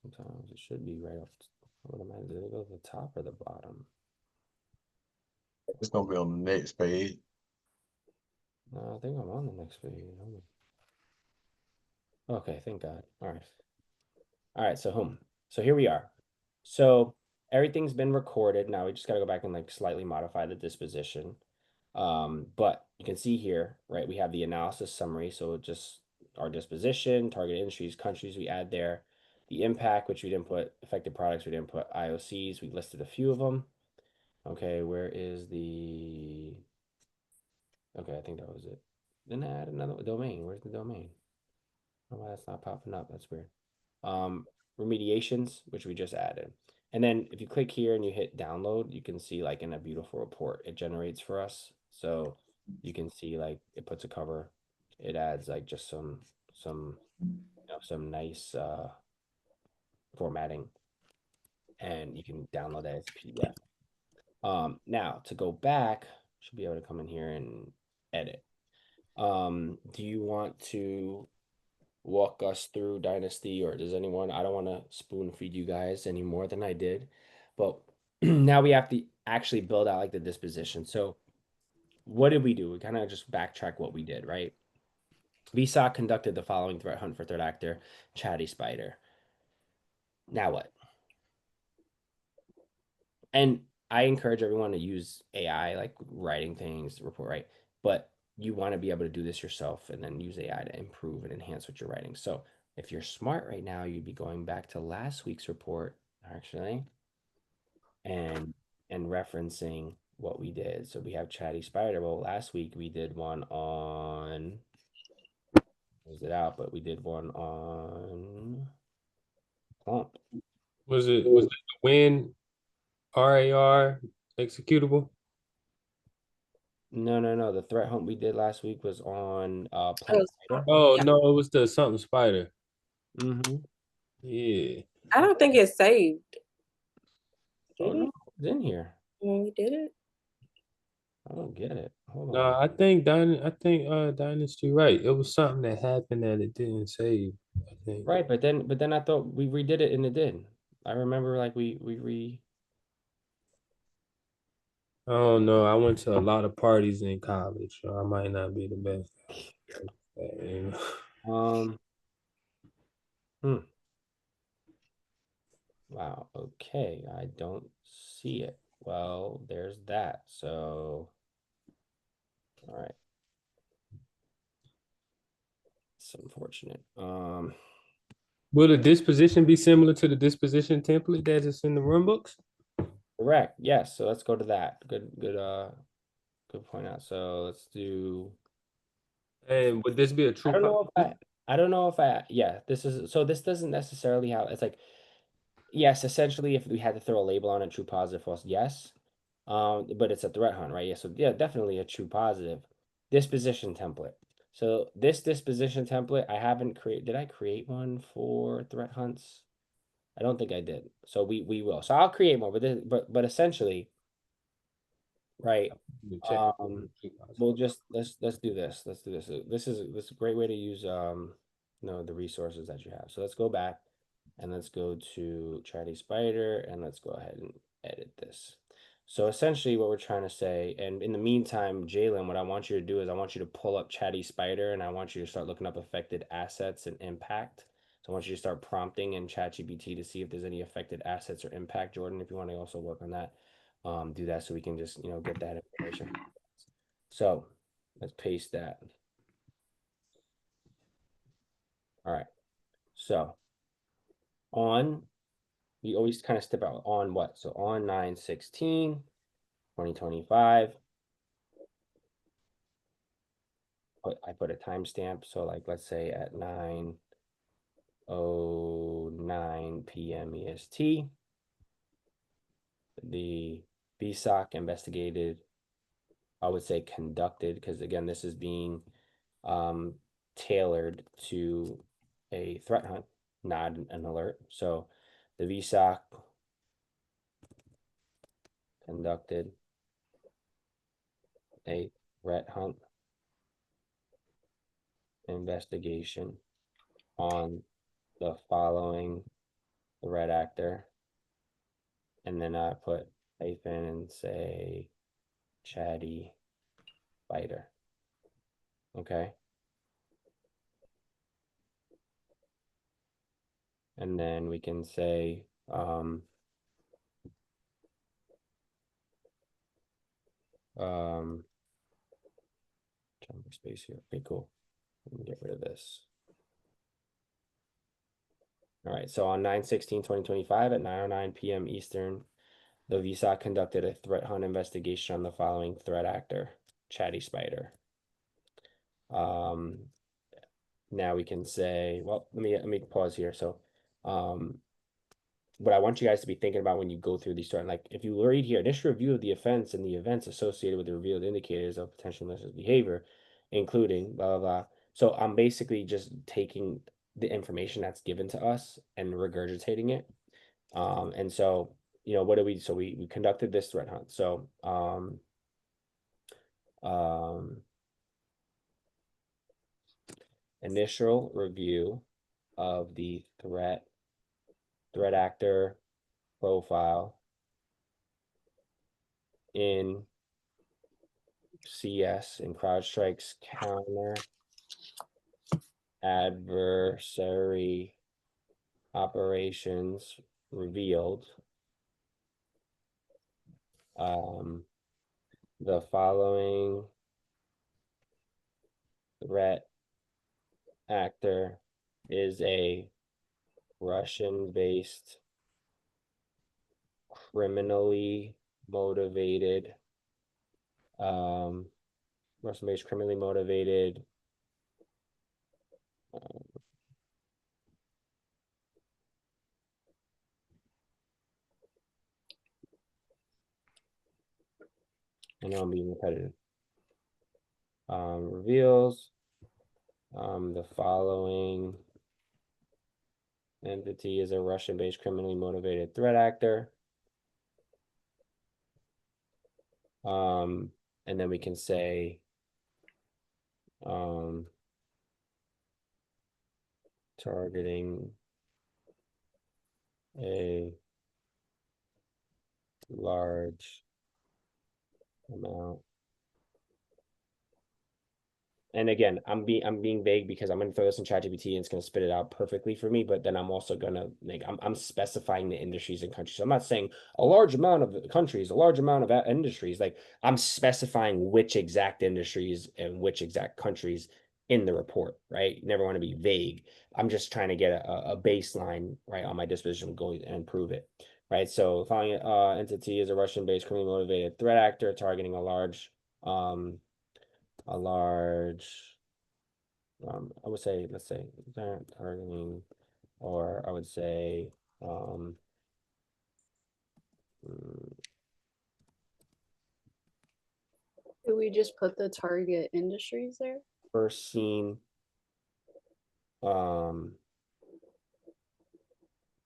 Sometimes it should be right off. What am I? Did it go to the top or the bottom? It's gonna be on the next page. No, I think I'm on the next page. Okay, thank God. All right. All right, so home. So here we are. So everything's been recorded. Now we just got to go back and like slightly modify the disposition. But you can see here, right, we have the analysis summary. So just our disposition, target industries, countries we add there, the impact, which we didn't put, affected products, we didn't put IOCs, we listed a few of them. Okay, where is the, okay, I think that was it. Then I add another domain. Where's the domain? Oh, that's not popping up. That's weird. Remediations, which we just added. And then if you click here and you hit download, you can see like in a beautiful report it generates for us. So you can see like it puts a cover. It adds like just some nice formatting, and you can download that as PDF. Now to go back, should be able to come in here and edit. Do you want to walk us through Dynasty, or does anyone? I don't want to spoon feed you guys any more than I did, but now we have to actually build out like the disposition. So what did we do? We kind of just backtrack what we did, right? VSOC conducted the following threat hunt for threat actor, Chatty Spider. Now what? And I encourage everyone to use AI, like writing things, report, right? But you want to be able to do this yourself and then use AI to improve and enhance what you're writing. So if you're smart right now, you'd be going back to last week's report, actually, and referencing what we did. So we have Chatty Spider. Well, last week we did one on, close it out, but we did one on Plump. Was it the win RAR executable? No. The threat hunt we did last week was on Plump. Oh Yeah. no, it was the something spider. Mm-hmm. Yeah. I don't think it's saved. Oh Did no, it? it's in here. When we did it? I don't get it. Hold No, on. I think Dynasty right. It was something that happened that it didn't save. I think. Right, but then I thought we redid it and it did. I remember like we I don't know. I went to a lot of parties in college, so I might not be the best. Um, hmm. Wow, okay, I don't see it. Well, there's that. So, all right. It's unfortunate. Will the disposition be similar to the disposition template that is in the run books? Correct. Yes. So let's go to that. Good point out. So let's do. And would this be a I true don't know if possibility? I don't know if yeah, this is so this doesn't necessarily have it's like yes, essentially if we had to throw a label on it, true positive false, yes. But it's a threat hunt, right? Yeah, so yeah, definitely a true positive. Disposition template. So this disposition template, I haven't created. Did I create one for threat hunts? I don't think I did. So we will. So I'll create one, but essentially, right? You check Um, true positive. we'll just let's do this. Let's do this. This is a great way to use the resources that you have. So let's go back and let's go to Chatty Spider and let's go ahead and edit this. So essentially what we're trying to say, and in the meantime, Jalen, what I want you to do is I want you to pull up Chatty Spider and I want you to start looking up affected assets and impact. So I want you to start prompting in ChatGPT to see if there's any affected assets or impact. Jordan, if you want to also work on that, do that so we can just, get that information. So let's paste that. All right. So we always kind of step out on what? So on 9/16/2025. I put a timestamp. So like let's say at 9:09 p.m. EST, the BSOC investigated, I would say conducted, because again, this is being tailored to a threat hunt, not an alert. So the VSOC conducted a threat hunt investigation on the following threat actor. And then I put hyphen and say Chatty Spider. Okay. And then we can say jump space here. Okay, cool. Let me get rid of this. All right, so on 9/16/2025 at 9:09 p.m. Eastern, the VSOC conducted a threat hunt investigation on the following threat actor, Chatty Spider. Now we can say, well, let me pause here. So, what I want you guys to be thinking about when you go through these certain, like if you read here, initial review of the offense and the events associated with the revealed indicators of potential malicious behavior, including blah blah blah. So I'm basically just taking the information that's given to us and regurgitating it. And so, what do we, so we conducted this threat hunt. So, initial review of the threat actor profile in CS in CrowdStrike's counter adversary operations revealed the following threat actor is a Russian-based criminally motivated Russian-based criminally motivated I know I'm being repetitive. Reveals the following entity is a Russian-based criminally motivated threat actor. And then we can say targeting a large amount. And again, I'm being vague because I'm gonna throw this in ChatGPT and it's gonna spit it out perfectly for me. But then I'm also gonna I'm specifying the industries and countries. So I'm not saying a large amount of the countries, a large amount of industries. Like I'm specifying which exact industries and which exact countries in the report. Right? You never want to be vague. I'm just trying to get a baseline right on my disposition goal and prove it. Right. So the following entity is a Russian-based criminally motivated threat actor targeting a large I would say, let's say targeting, or I would say mm, Could we just put the target industries there? first seen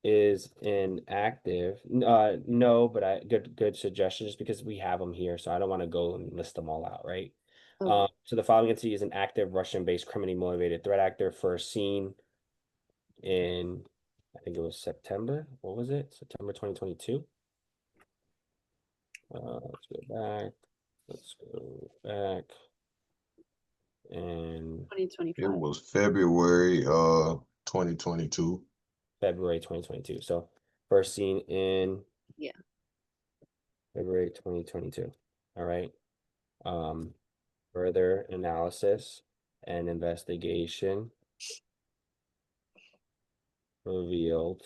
is inactive. No, but good suggestion just because we have them here, so I don't want to go and list them all out, right? Okay. So the following entity is an active Russian-based criminally motivated threat actor first seen in, I think it was September. What was it? September 2022. Let's go back. Let's go back. And 2025. It was February 2022. February 2022. So first seen in Yeah. February 2022. All right. Further analysis and investigation revealed.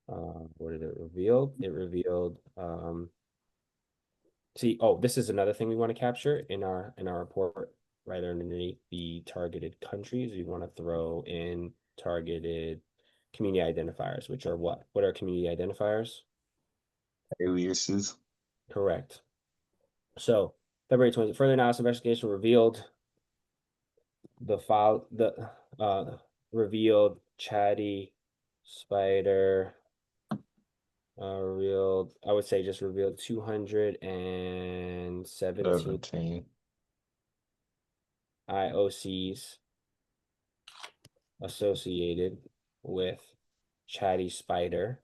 What did it reveal? It revealed see, oh, this is another thing we want to capture in our report, right underneath the targeted countries. We want to throw in targeted community identifiers, which are what? What are community identifiers? Aliases. Correct. So February 20th, further analysis investigation revealed revealed Chatty Spider revealed, I would say just revealed 217 17. IOCs associated with Chatty Spider.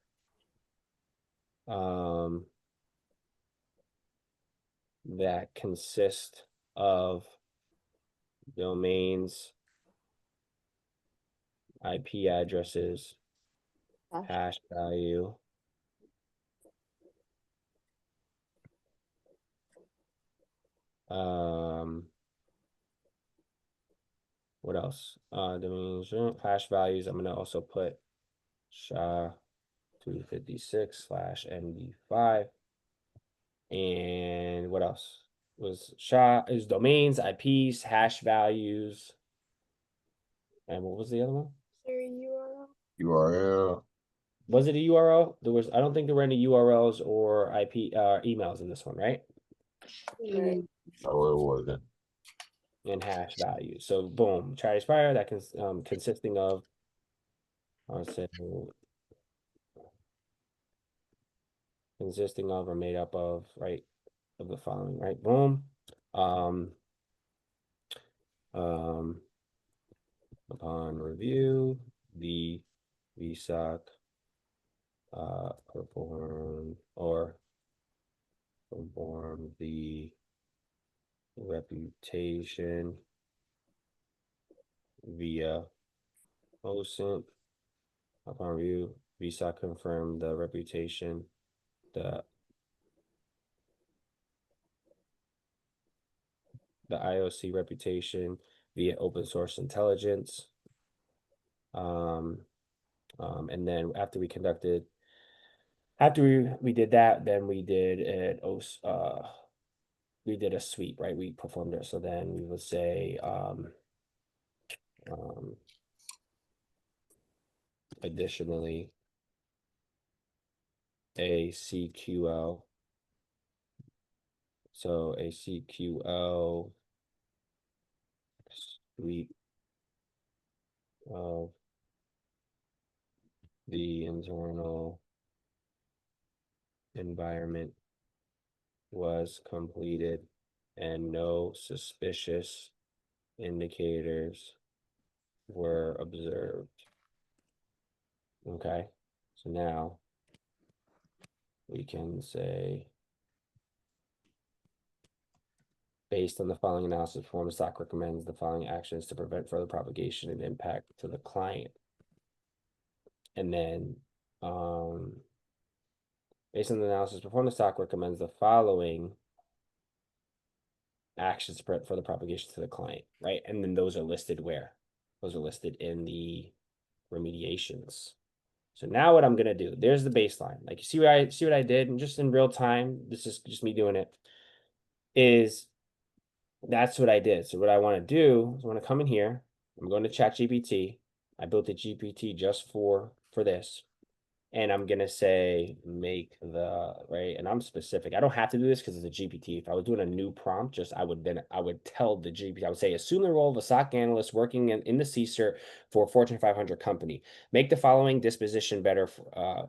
That consist of domains, IP addresses, hash value, what else? Domains, hash values. I'm gonna also put SHA-256/MD5. And what else? Was SHA is domains, IPs, hash values. And what was the other one? Is there a URL? URL. Was it a URL? I don't think there were any URLs or IP emails in this one, right? Right. No, it wasn't. And hash values. So boom, Chatty Spire that can consisting of, I would say, consisting of or made up of, right, of the following, right? Boom. Upon review, the VSOC perform the reputation via OSINT. Upon review, VSOC confirmed the reputation, the IOC reputation via open source intelligence. And then after we did that, then we did a sweep, right? We performed it. So then we would say additionally a CQL. So a CQL sweep of the internal environment was completed and no suspicious indicators were observed. Okay, so now we can say Based on the following analysis performed, the stock recommends the following actions to prevent further propagation and impact to the client. And then, based on the analysis performed, the stock recommends the following actions to prevent further propagation to the client, right? And then those are listed where? Those are listed in the remediations. So now what I'm gonna do, there's the baseline. Like you see what I did, and just in real time, this is just me doing it, is that's what I did. So what I want to do is I want to come in here. I'm going to ChatGPT. I built a GPT just for this. And I'm gonna say make the right, and I'm specific. I don't have to do this because it's a GPT. If I was doing a new prompt, I would tell the GPT. I would say assume the role of a SOC analyst working in the CSIRT for a Fortune 500 company. Make the following disposition better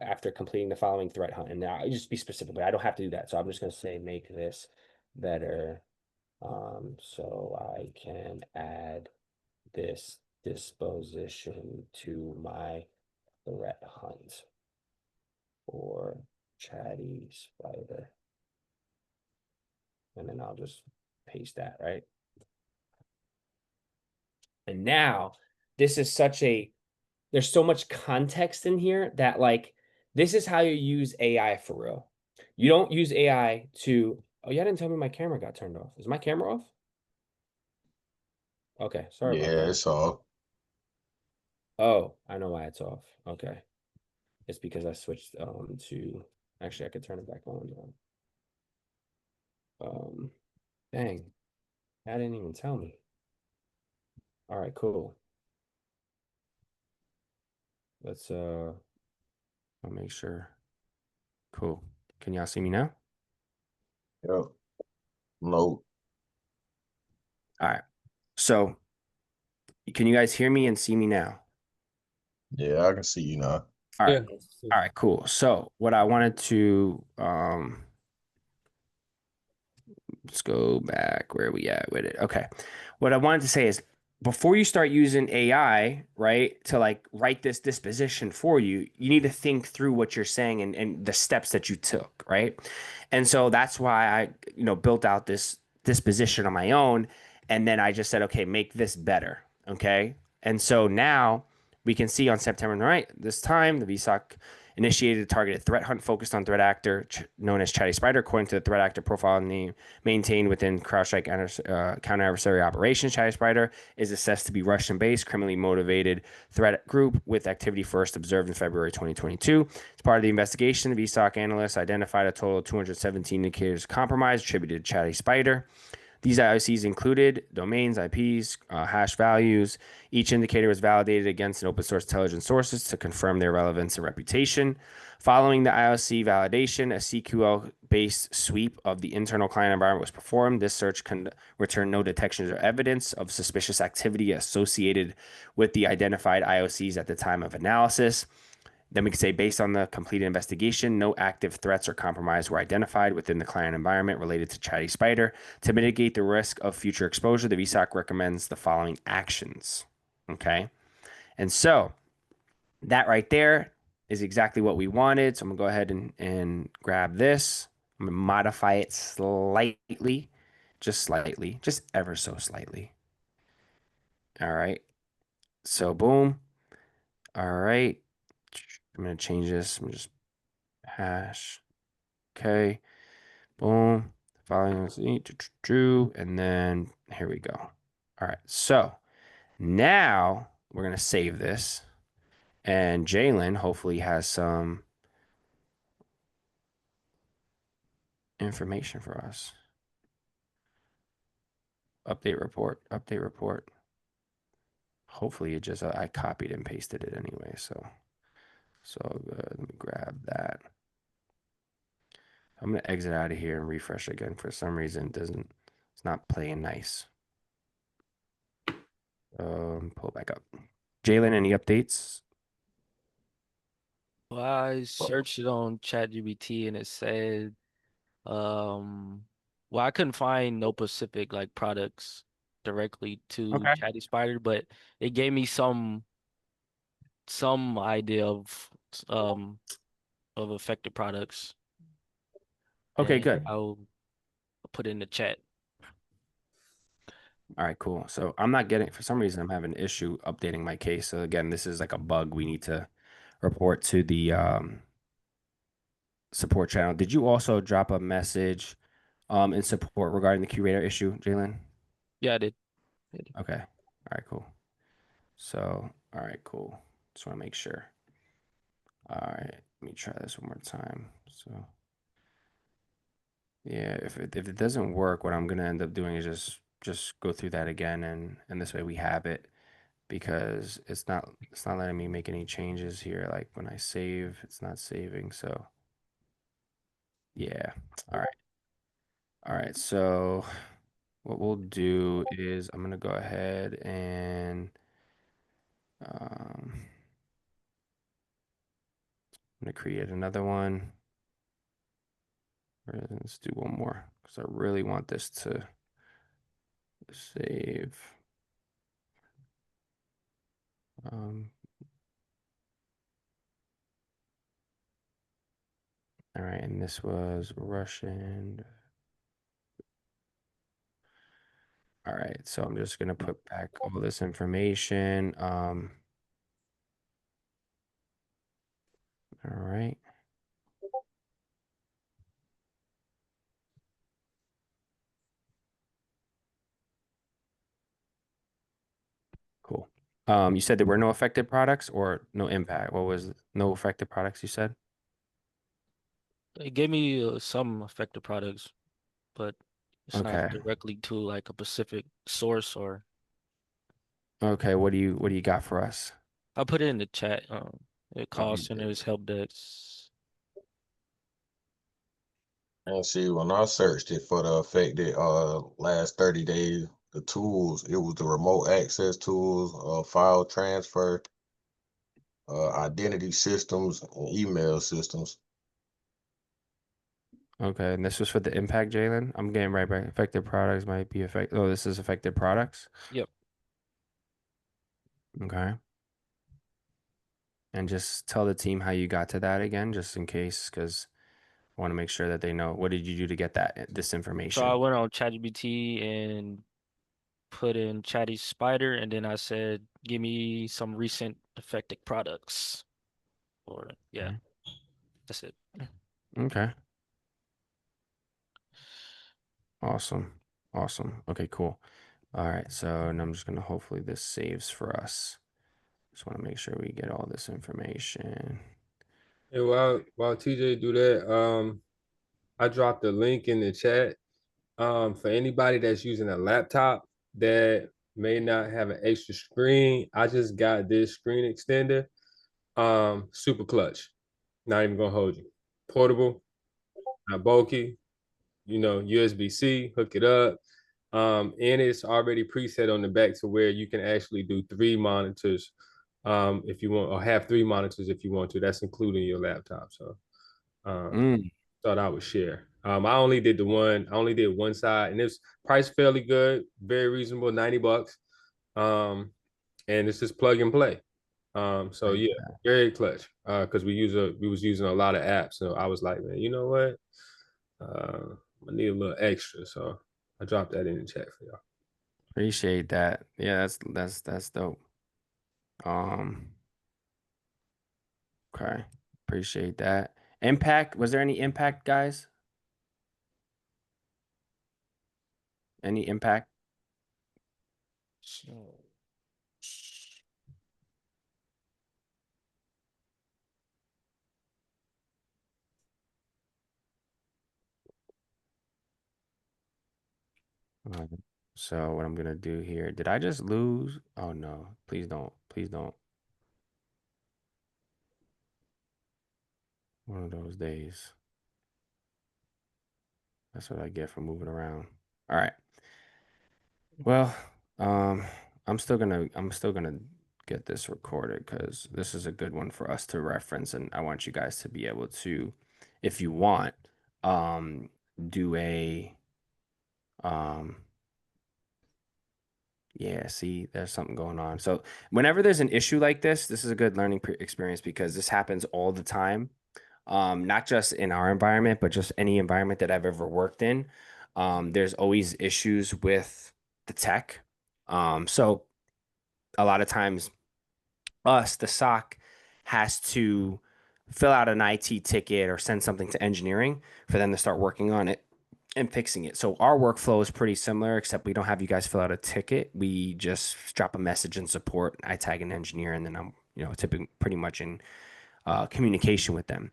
after completing the following threat hunt. And now I just be specific, but I don't have to do that. So I'm just gonna say make this better, so I can add this disposition to my threat hunt. Or Chatty Spider. And then I'll just paste that, right? And now this is there's so much context in here that like, this is how you use AI for real. You don't use AI to, oh, you didn't tell me my camera got turned off. Is my camera off? Okay, sorry about Yeah, that. it's all. Oh, I know why it's off. Okay. It's because I switched to, actually I could turn it back on. Dang, that didn't even tell me. All right, cool. Let's I'll make sure. Cool. Can y'all see me now? Yep. No. All right. So can you guys hear me and see me now? Yeah, I can see you now. All right. Yeah. All right, cool. So what I wanted to let's go back where we at with it. Okay. What I wanted to say is before you start using AI, right, to like write this disposition for you, you need to think through what you're saying and the steps that you took, right? And so that's why I, built out this disposition on my own. And then I just said, okay, make this better. Okay. And so now we can see on September 9th, this time, the VSOC initiated a targeted threat hunt focused on threat actor known as Chatty Spider, according to the threat actor profile name maintained within CrowdStrike counter adversary operations. Chatty Spider is assessed to be Russian-based, criminally motivated threat group with activity first observed in February 2022. As part of the investigation, the VSOC analysts identified a total of 217 indicators of compromise attributed to Chatty Spider. These IOCs included domains, IPs, hash values. Each indicator was validated against an open source intelligence sources to confirm their relevance and reputation. Following the IOC validation, a CQL-based sweep of the internal client environment was performed. This search returned no detections or evidence of suspicious activity associated with the identified IOCs at the time of analysis. Then we can say, based on the completed investigation, no active threats or compromise were identified within the client environment related to Chatty Spider. To mitigate the risk of future exposure, the VSOC recommends the following actions. Okay. And so that right there is exactly what we wanted. So I'm going to go ahead and grab this. I'm going to modify it slightly, just ever so slightly. All right. So boom. All right. I'm going to change this. I'm just hash. Okay. Boom. Following true. And then here we go. All right. So now we're going to save this. And Jalen hopefully has some information for us. Update report. Update report. Hopefully it just, I copied and pasted it anyway. So let me grab that. I'm going to exit out of here and refresh again. For some reason, it's not playing nice. Pull back up. Jalen, any updates? Well, I searched it on ChatGPT and it said, well, I couldn't find no specific like products directly to Okay. Chatty Spider, but it gave me some idea of affected products. Okay, And good. I'll put it in the chat. All right, cool. So I'm not getting, for some reason, I'm having an issue updating my case. So again, this is like a bug we need to report to the support channel. Did you also drop a message in support regarding the curator issue, Jalen? Yeah, I did. I did. Okay. All right, cool. So, all right, cool. Just want to make sure. All right, let me try this one more time. So, yeah, if it doesn't work, what I'm gonna end up doing is just go through that again, and this way we have it, because it's not letting me make any changes here. Like when I save, it's not saving. So, yeah. All right. All right. So what we'll do is I'm gonna go ahead and I'm gonna create another one. Let's do one more because I really want this to save. Um, all right, and this was Russian. All right, so I'm just gonna put back all this information. All right. Cool. You said there were no affected products or no impact. What was no affected products you said? It gave me some affected products, but it's not Okay. directly to like a specific source or. Okay, what do you got for us? I put it in the chat. Oh, Call you did. centers, help desks. And see, when I searched it for the affected last 30 days, the tools, it was the remote access tools, file transfer, identity systems, and email systems. Okay, and this was for the impact, Jalen. I'm getting right back. Affected products might be affected. Oh, this is affected products. Yep. Okay. And just tell the team how you got to that again, just in case, because I want to make sure that they know. What did you do to get this So I information? went on ChatGPT and put in Chatty Spider, and then I said, give me some recent affected products. Or yeah, Okay. that's it. Okay. Awesome. Awesome. Okay, cool. All right. So, and I'm just gonna hopefully this saves for us. Just want to make sure we get all this information. And while TJ do that, I dropped a link in the chat. For anybody that's using a laptop that may not have an extra screen, I just got this screen extender. Super clutch. Not even gonna hold you. Portable, not bulky. USB-C, hook it up. And it's already preset on the back to where you can actually do 3 monitors if you want, or have 3 monitors if you want to. That's including your laptop. So Mm. thought I would share. I only did one side, and it's priced fairly good, very reasonable, $90. And it's just plug and play. So Right. yeah, very clutch. Because we was using a lot of apps. So I was like, man, you know what? I need a little extra. So I dropped that in the chat for y'all. Appreciate that. Yeah, that's dope. Um, okay. Appreciate that. Impact, was there any impact, guys? Any impact? So Alright. So what I'm gonna do here, did I just lose? Oh no, please don't. Please don't. One of those days. That's what I get for moving around. All right. Well, um, I'm still gonna get this recorded because this is a good one for us to reference, and I want you guys to be able to, if you want, um, do a um yeah, see, there's something going on. So whenever there's an issue like this is a good learning experience because this happens all the time. Not just in our environment, but just any environment that I've ever worked in. There's always issues with the tech. So a lot of times the SOC has to fill out an IT ticket or send something to engineering for them to start working on it and fixing it. So our workflow is pretty similar, except we don't have you guys fill out a ticket. We just drop a message in support. I tag an engineer, and then I'm, typically pretty much in communication with them.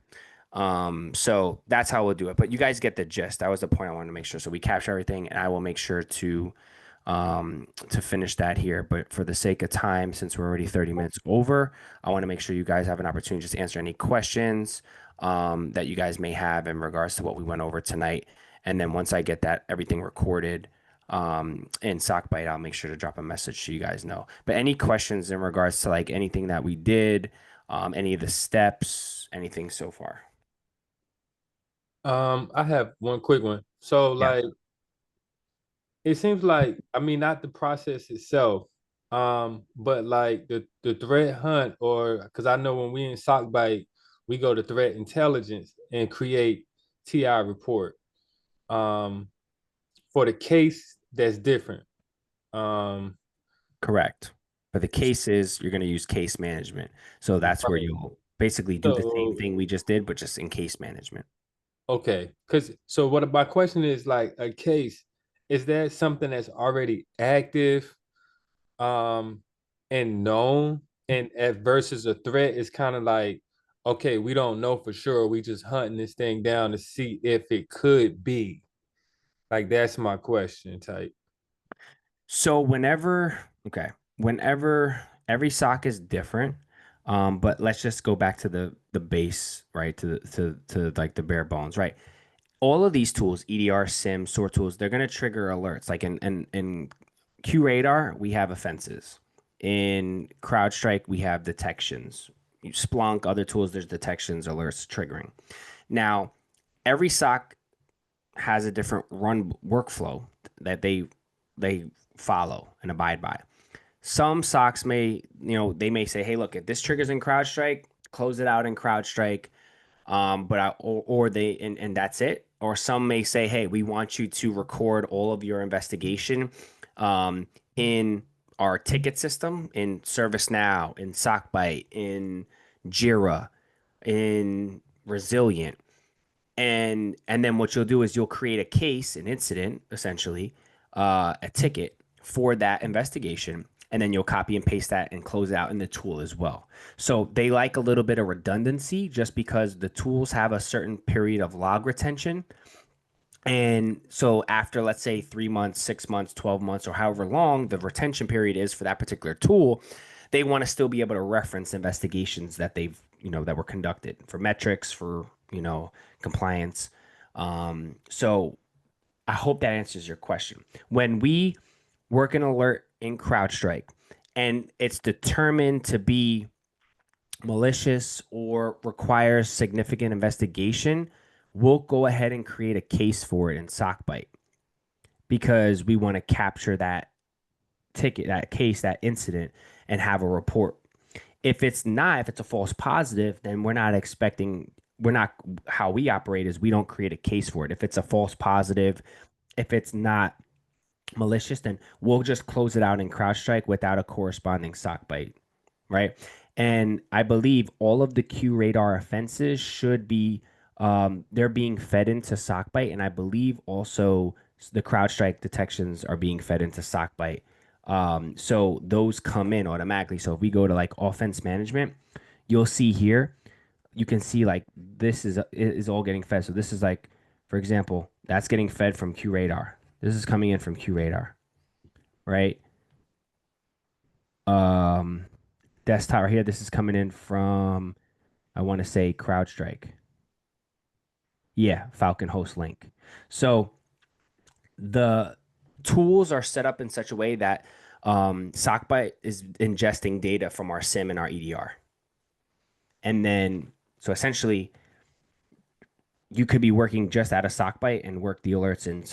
So that's how we'll do it. But you guys get the gist. That was the point I wanted to make sure. So we capture everything, and I will make sure to finish that here. But for the sake of time, since we're already 30 minutes over, I want to make sure you guys have an opportunity to just answer any questions that you guys may have in regards to what we went over tonight. And then once I get that everything recorded in Sockbite, I'll make sure to drop a message so you guys know. But any questions in regards to like anything that we did, any of the steps, anything so far? I have one quick one. So Yeah. like it seems like, I mean, not the process itself, but like the threat hunt, or because I know when we in Sockbite, we go to threat intelligence and create TI report um for the case that's different. Um Correct. For the cases, you're going to use case management. So that's where right. you'll basically do the same So thing we just did, but just in case management. okay, because so what my question is, like a case, is that something that's already active um and known, and versus a threat is kind of like, okay, we don't know for sure, we just hunting this thing down to see if it could be, like that's my question type. So whenever every sock is different, but let's just go back to the base, right? To like the bare bones, right? All of these tools, EDR, SIM, SOAR tools, they're gonna trigger alerts. Like in QRadar, we have offenses. In CrowdStrike, we have detections. Splunk, other tools, there's detections, alerts, triggering. Now, every SOC has a different run workflow that they follow and abide by. Some SOCs may, they may say, hey, look, if this triggers in CrowdStrike, close it out in CrowdStrike. Or they and that's it. Or some may say, hey, we want you to record all of your investigation in our ticket system, in ServiceNow, in SockBite, in Jira, in Resilient. And then what you'll do is you'll create a case, an incident, essentially, a ticket for that investigation, and then you'll copy and paste that and close it out in the tool as well. So they like a little bit of redundancy just because the tools have a certain period of log retention. And so after, let's say, 3 months, 6 months, 12 months, or however long the retention period is for that particular tool, they want to still be able to reference investigations that they've, that were conducted for metrics, for, compliance. So I hope that answers your question. When we work an alert in CrowdStrike and it's determined to be malicious or requires significant investigation, we'll go ahead and create a case for it in Sockbite because we want to capture that ticket, that case, that incident, and have a report. If it's not, if it's a false positive, then we're not, how we operate is we don't create a case for it. If it's a false positive, if it's not malicious, then we'll just close it out in CrowdStrike without a corresponding Sockbite, right? And I believe all of the QRadar offenses should be they're being fed into Sockbite, and I believe also the CrowdStrike detections are being fed into Sockbite. So those come in automatically. So if we go to like offense management, you'll see here, you can see like this is all getting fed. So this is like, for example, that's getting fed from QRadar. This is coming in from QRadar, right? Um, Desktop right here. This is coming in from, I want to say, CrowdStrike. Yeah, Falcon Host Link. So the tools are set up in such a way that Sockbite is ingesting data from our SIM and our EDR. And then, so essentially, you could be working just out of Sockbite and work the alerts in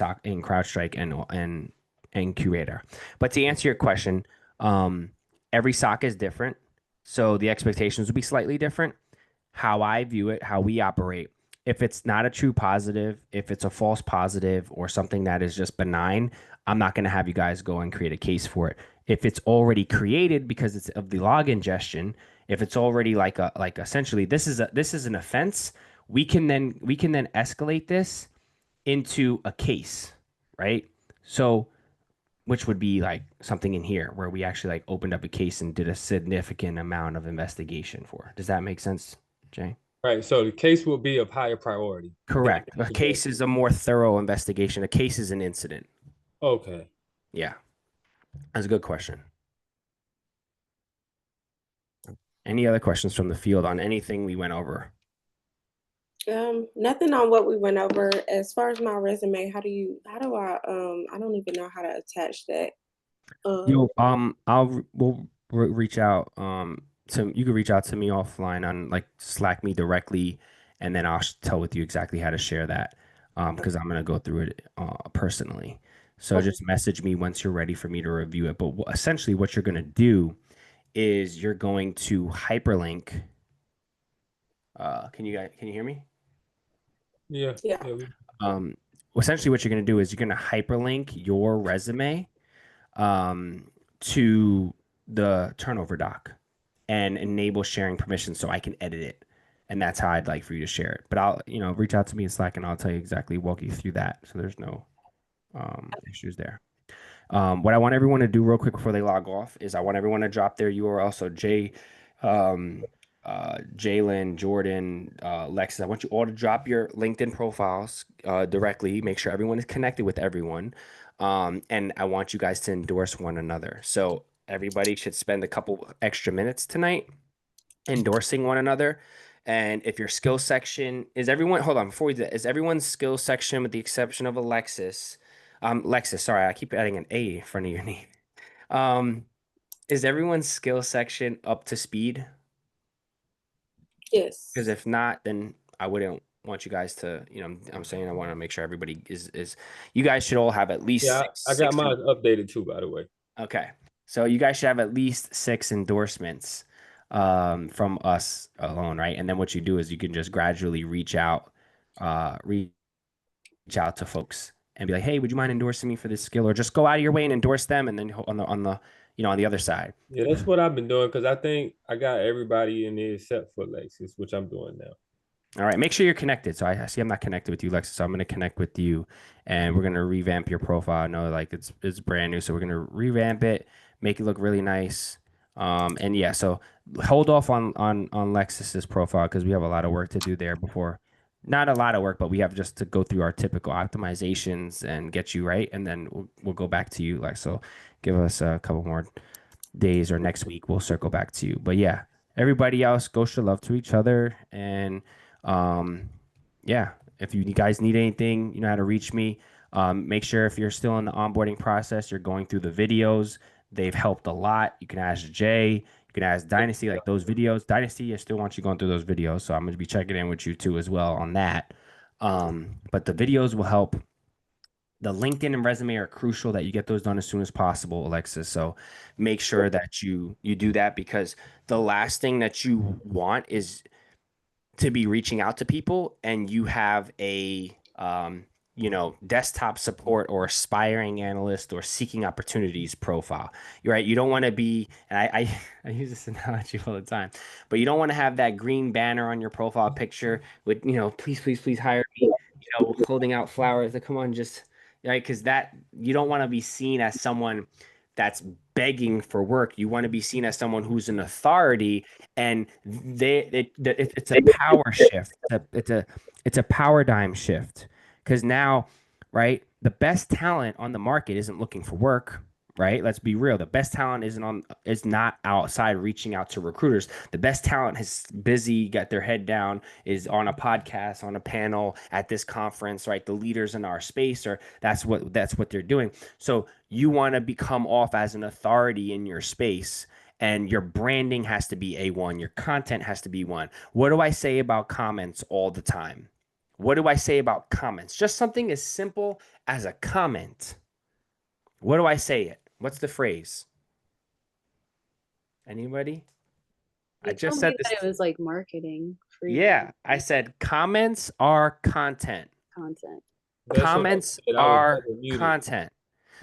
CrowdStrike and QRadar. But to answer your question, every SOC is different, so the expectations will be slightly different. How I view it, how we operate, If it's not a true positive, if it's a false positive or something that is just benign, I'm not going to have you guys go and create a case for it. If it's already created because it's of the log ingestion, if it's already like essentially this is an offense, we can then escalate this into a case, right? So which would be like something in here where we actually like opened up a case and did a significant amount of investigation for. Does that make sense, Jay? Right. So the case will be of higher priority. Correct. A case is a more thorough investigation. A case is an incident. Okay. Yeah, that's a good question. Any other questions from the field on anything we went over? Nothing on what we went over. As far as my resume, how do I don't even know how to attach that. We'll reach out. You can reach out to me offline on like Slack me directly, and then I'll tell with you exactly how to share that. Because I'm gonna go through it personally. So Okay. just message me once you're ready for me to review it. But essentially, what you're gonna do is you're going to hyperlink. Can you hear me? Yeah. Yeah. Um, Essentially, what you're gonna do is you're gonna hyperlink your resume to the turnover doc and enable sharing permissions so I can edit it. And that's how I'd like for you to share it. But I'll, reach out to me in Slack and I'll tell you exactly, walk you through that. So there's no issues there. What I want everyone to do real quick before they log off is I want everyone to drop their URL. So Jalen, Jordan, Lexus, I want you all to drop your LinkedIn profiles directly. Make sure everyone is connected with everyone. And I want you guys to endorse one another. So everybody should spend a couple extra minutes tonight endorsing one another. And if your skill section is everyone, hold on, before we do that, is everyone's skill section with the exception of Alexis? Lexus, sorry, I keep adding an A in front of your name. Is everyone's skill section up to speed? Yes. Because if not, then I wouldn't want you guys to, I'm saying I want to make sure everybody is you guys should all have at least Yeah, I got six. mine updated too, by the way. Okay. So you guys should have at least 6 endorsements from us alone, right? And then what you do is you can just gradually reach out to folks and be like, hey, would you mind endorsing me for this skill? Or just go out of your way and endorse them and then on the other side. Yeah, that's what I've been doing because I think I got everybody in there except for Lexus, which I'm doing now. All right, make sure you're connected. So I see I'm not connected with you, Lexus. So I'm going to connect with you, and we're going to revamp your profile. I know like it's brand new, so we're going to revamp it, make it look really nice. And yeah, so hold off on Lexus's profile because we have a lot of work to do there before. Not a lot of work, but we have just to go through our typical optimizations and get you right, and then we'll go back to you, Lex. So give us a couple more days or next week we'll circle back to you. But yeah, everybody else go show love to each other and yeah, if you guys need anything, you know how to reach me. Make sure if you're still in the onboarding process, you're going through the videos. They've helped a lot. You can ask Jay. You can ask Dynasty, like those videos. Dynasty, I still want you going through those videos. So I'm going to be checking in with you too as well on that. But the videos will help. The LinkedIn and resume are crucial that you get those done as soon as possible, Alexis. So make sure that you do that because the last thing that you want is to be reaching out to people and you have a desktop support or aspiring analyst or seeking opportunities profile. You're right. You don't want to be, and I use this analogy all the time, but you don't want to have that green banner on your profile picture with, please, please, please hire me, holding out flowers. Come on, just right. Because that you don't want to be seen as someone that's begging for work. You want to be seen as someone who's an authority, and it's a power shift. It's a paradigm shift because now, right, the best talent on the market isn't looking for work. Right. Let's be real. The best talent is not outside reaching out to recruiters. The best talent is busy, got their head down, is on a podcast, on a panel at this conference, right? The leaders in our space or that's what they're doing. So you want to become off as an authority in your space and your branding has to be A1. Your content has to be one. What do I say about comments all the time? What do I say about comments? Just something as simple as a comment. What do I say it? What's the phrase? Anybody? I You just told said me this. that it was like marketing Yeah, I said comments are content. content. That's what I Comments said. I was are double muted. content.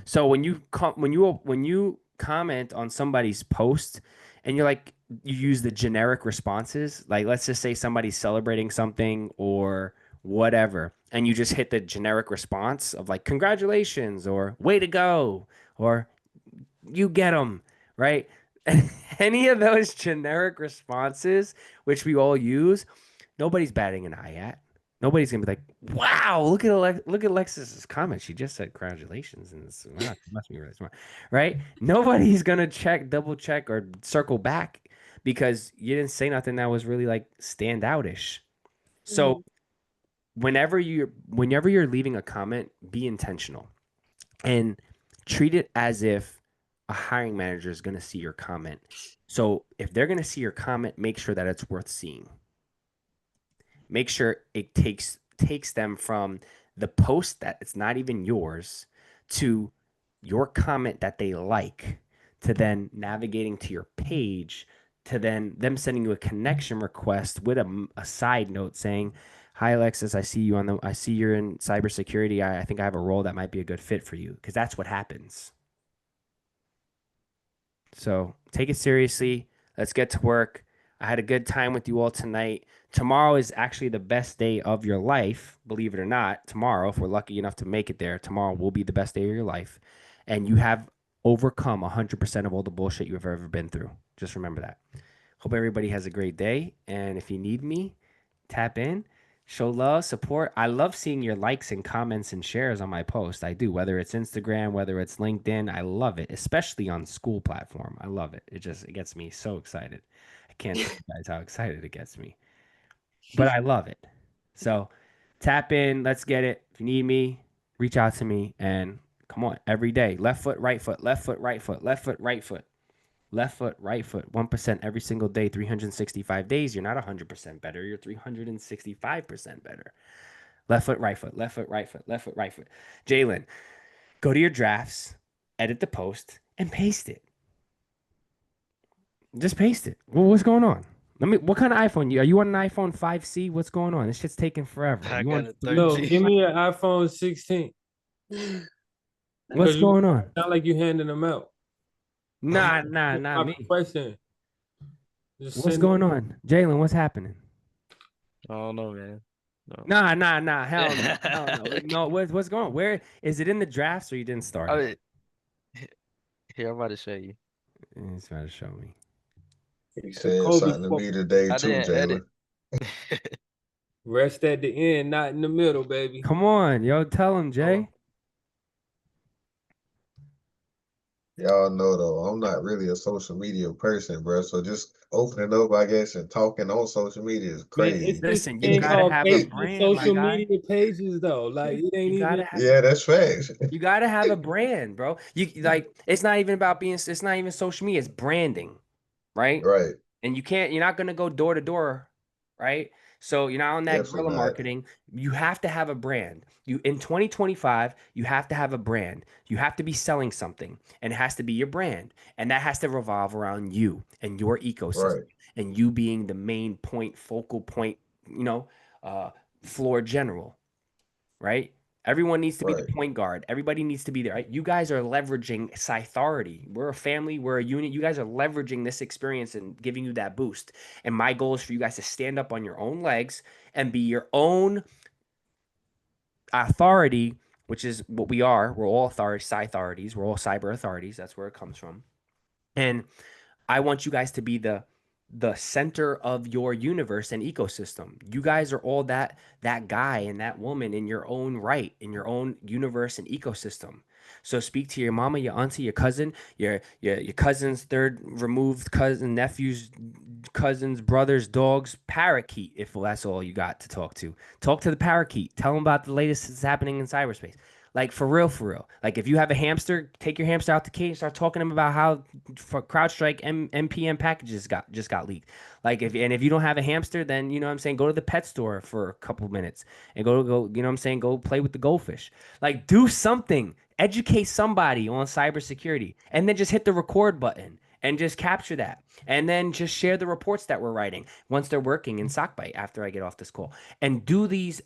So when you comment on somebody's post and you're like you use the generic responses, like let's just say somebody's celebrating something or whatever, and you just hit the generic response of like congratulations or way to go or you get them, right? Any of those generic responses, which we all use, nobody's batting an eye at. Nobody's gonna be like, "Wow, look at Alexis's comment. She just said congratulations, and it's, wow, she must be really smart, right?" Nobody's gonna double check, or circle back because you didn't say nothing that was really like standoutish. So Mhm. whenever you're leaving a comment, be intentional and treat it as if a hiring manager is gonna see your comment. So if they're gonna see your comment, make sure that it's worth seeing. Make sure it takes them from the post that it's not even yours to your comment that they like to then navigating to your page to then them sending you a connection request with a side note saying, "Hi Alexis, I see you're in cybersecurity. I think I have a role that might be a good fit for you," because that's what happens. So take it seriously. Let's get to work. I had a good time with you all tonight. Tomorrow is actually the best day of your life, believe it or not. Tomorrow, if we're lucky enough to make it there, tomorrow will be the best day of your life. And you have overcome 100% of all the bullshit you've ever been through. Just remember that. Hope everybody has a great day. And if you need me, tap in, show love, support. I love seeing your likes and comments and shares on my post. I do, whether it's Instagram, whether it's LinkedIn. I love it, especially on school platform. I love it. It gets me so excited. I can't tell you guys how excited it gets me, but I love it. So tap in. Let's get it. If you need me, reach out to me and come on every day. Left foot, right foot, left foot, right foot, left foot, right foot. Left foot, right foot, 1% every single day, 365 days. You're not 100% better. You're 365% better. Left foot, right foot, left foot, right foot, left foot, right foot. Jalen, go to your drafts, edit the post, and paste it. Just paste it. Well, what's going on? What kind of iPhone? Are you on an iPhone 5C? What's going on? This shit's taking forever. I You got on a No, 13. give me an iPhone 16 what's because you going on? sound like you handing them out. Nah, That's not my me. question. Just What's send going on? Jalen, what's happening? I don't know, man. No. Nah. Hell no. Hell no. No, what's going on? Where is it in the drafts or you didn't start I it? mean, here, I'm about to show you. It's about to show me. He the said Kobe something to quote. me today I too, didn't edit. Jalen. Rest at the end, not in the middle, baby. Come on, yo, tell him, Jay. Y'all know though, I'm not really a social media person, bro. So just opening up, I guess, and talking on social media is Man, it's crazy. this Listen, you thing gotta called have a Facebook brand, my social guy. media pages, though. Like it ain't You even. gotta have Yeah, that's facts. you gotta have a brand, bro. You like it's not even about being it's not even social media, it's branding, right? Right. And you're not gonna go door to door, right? So you're not on that Definitely guerrilla not. marketing. You have to have a brand. You in 2025, you have to have a brand. You have to be selling something, and it has to be your brand, and that has to revolve around you and your ecosystem, Right. and you being the main point, focal point, you know, uh, floor general, right? Everyone needs to be the Right. point guard. Everybody needs to be there. Right? You guys are leveraging Cythority. We're a family. We're a unit. You guys are leveraging this experience and giving you that boost. And my goal is for you guys to stand up on your own legs and be your own authority, which is what we are. We're all authorities. We're all cyber authorities. That's where it comes from. And I want you guys to be the center of your universe and ecosystem. You guys are all that guy and that woman in your own right, in your own universe and ecosystem. So speak to your mama, your auntie, your cousin, your cousin's third removed cousin, nephews, cousins, brothers, dogs, parakeet, if that's all you got to talk to. Talk to the parakeet. Tell them about the latest that's happening in cyberspace. Like for real, for real. Like if you have a hamster, take your hamster out the cage, start talking to them about how for CrowdStrike NPM packages just got leaked. Like if you don't have a hamster, then you know what I'm saying, go to the pet store for a couple of minutes and go you know what I'm saying, go play with the goldfish. Like do something, educate somebody on cybersecurity, and then just hit the record button and just capture that. And then just share the reports that we're writing once they're working in Sockbite after I get off this call. And do these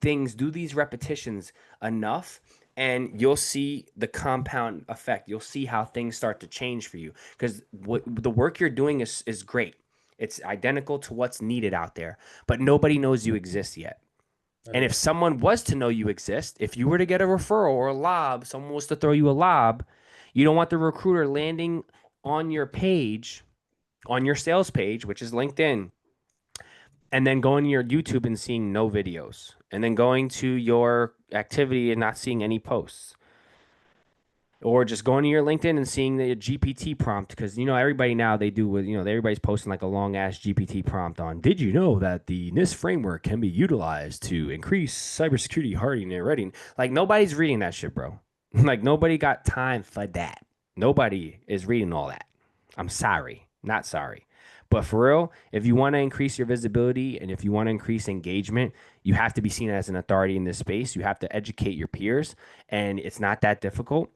things, do these repetitions enough, and you'll see the compound effect. You'll see how things start to change for you, because what the work you're doing is great. It's identical to what's needed out there, but nobody knows you exist yet. And if someone was to know you exist, if you were to get a referral or a lob, someone was to throw you a lob, you don't want the recruiter landing on your page, on your sales page, which is LinkedIn, and then going to your YouTube and seeing no videos, and then going to your activity and not seeing any posts. Or just going to your LinkedIn and seeing the GPT prompt, because everybody now, they do with everybody's posting like a long ass GPT prompt on. Did you know that the NIST framework can be utilized to increase cybersecurity hardening and reading? Like, nobody's reading that shit, bro. Like, nobody got time for that. Nobody is reading all that. I'm sorry, not sorry. But for real, if you want to increase your visibility and if you want to increase engagement, you have to be seen as an authority in this space. You have to educate your peers, and it's not that difficult.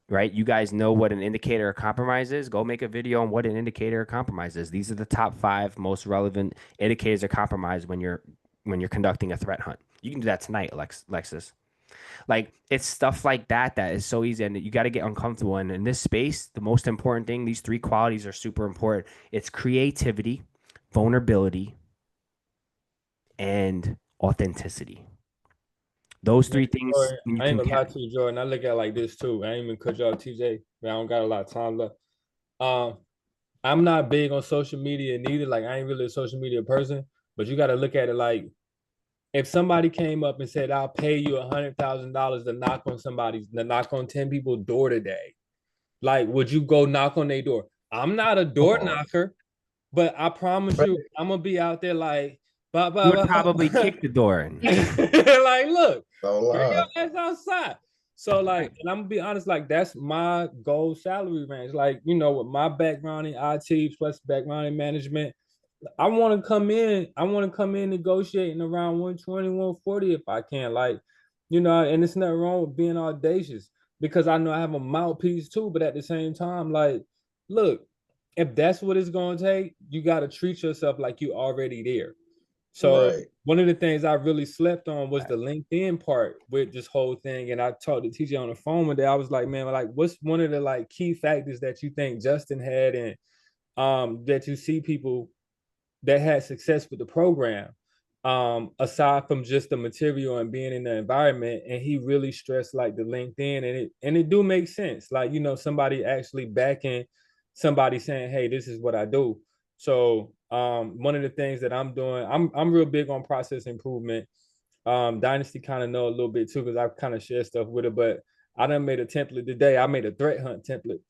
Right? You guys know what an indicator of compromise is. Go make a video on what an indicator of compromise is. These are the top 5 most relevant indicators of compromise when you're conducting a threat hunt. You can do that tonight, Lexus. Like, it's stuff like that is so easy, and you got to get uncomfortable. And in this space, the most important thing, these 3 qualities are super important. It's creativity, vulnerability, and authenticity. Those 3 things, when you I ain't can gonna lie to you, Jordan. I look at it like this too. I ain't even cut you off, TJ. Man, I don't got a lot of time left. I'm not big on social media neither. Like, I ain't really a social media person, but you got to look at it like, if somebody came up and said, I'll pay you $100,000 to knock on 10 people's door today, like, would you go knock on their door? I'm not a door knocker, but I promise you, I'm gonna be out there like, you would probably kick the door in. like, look, Don't bring your lie. ass outside. So, like, and I'm gonna be honest, like, that's my goal salary range. Like, with my background in IT plus background in management, I want to come in. I want to come in negotiating around 120, 140 if I can. Like, and it's nothing wrong with being audacious, because I know I have a mouthpiece too. But at the same time, like, look, if that's what it's gonna take, you gotta treat yourself like you already there. So Right. one of the things I really slept on was the LinkedIn part with this whole thing. And I talked to TJ on the phone one day. I was like, man, like, what's one of the like key factors that you think Justin had, and that you see people that had success with the program, aside from just the material and being in the environment? And he really stressed like the LinkedIn, and it do make sense. Like, somebody actually backing somebody saying, hey, this is what I do. So one of the things that I'm doing, I'm real big on process improvement. Dynasty kind of know a little bit too, because I've kind of shared stuff with it, but I done made a template today. I made a threat hunt template.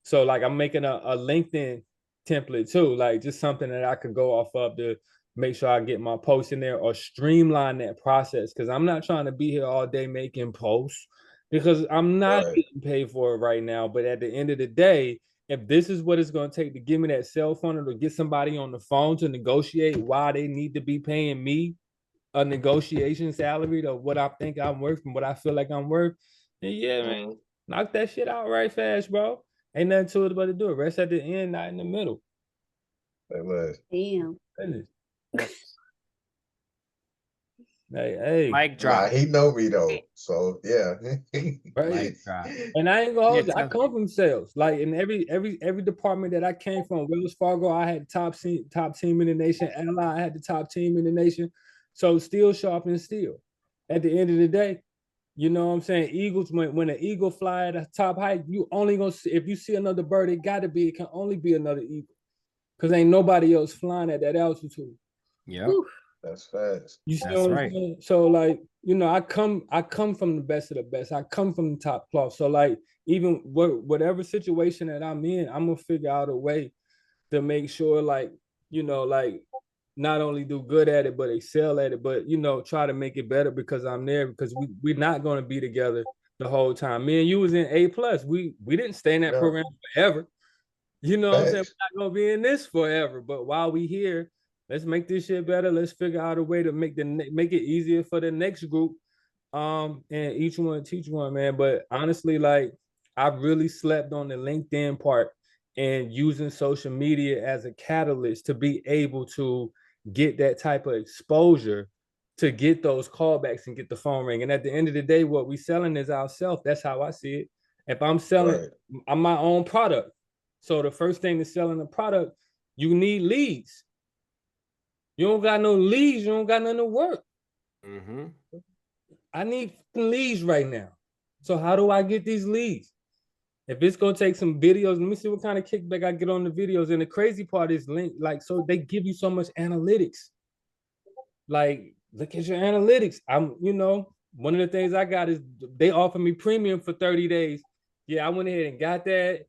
So like, I'm making a LinkedIn template too, like just something that I could go off of to make sure I get my posts in there or streamline that process. Because I'm not trying to be here all day making posts, because I'm not getting paid for it right now. But at the end of the day, if this is what it's going to take to give me that cell phone or to get somebody on the phone to negotiate why they need to be paying me a negotiation salary to what I think I'm worth and what I feel like I'm worth, then yeah, man, knock that shit out right fast, bro. Ain't nothing to it but to do it. Rest at the end, not in the middle. Damn. Hey. Mic drop. Nah, he know me though. So yeah. Right. Mic drop. And I ain't gonna hold you. I Yeah, come from sales. Like, in every department that I came from, Wells Fargo, I had the top team in the nation. Ally, I had the top team in the nation. So steel sharpens steel. At the end of the day, you know what I'm saying? Eagles, when an eagle fly at a top height, you only gonna see, if you see another bird, it can only be another eagle. Cause ain't nobody else flying at that altitude. Yeah. That's fast. You see That's what I'm right. saying? So like, I come from the best of the best. I come from the top cloth. So like, even whatever situation that I'm in, I'm gonna figure out a way to make sure, like, like, not only do good at it, but excel at it, but try to make it better because I'm there, because we're not gonna be together the whole time. Me and you was in A+. We didn't stay in that program forever. You know what I'm saying? We're not gonna be in this forever. But while we here, let's make this shit better. Let's figure out a way to make it easier for the next group. And each one teach one, man. But honestly, like, I really slept on the LinkedIn part. and using social media as a catalyst to be able to get that type of exposure, to get those callbacks and get the phone ring. And at the end of the day, what we selling is ourselves. That's how I see it. If I'm selling, Right. I'm my own product. So the first thing to selling a product, you need leads. You don't got no leads, you don't got nothing to work. Mm-hmm. I need leads right now. So how do I get these leads? If it's gonna take some videos, let me see what kind of kickback I get on the videos. And the crazy part is like, so they give you so much analytics. Like, look at your analytics. One of the things I got is they offer me premium for 30 days. Yeah, I went ahead and got that,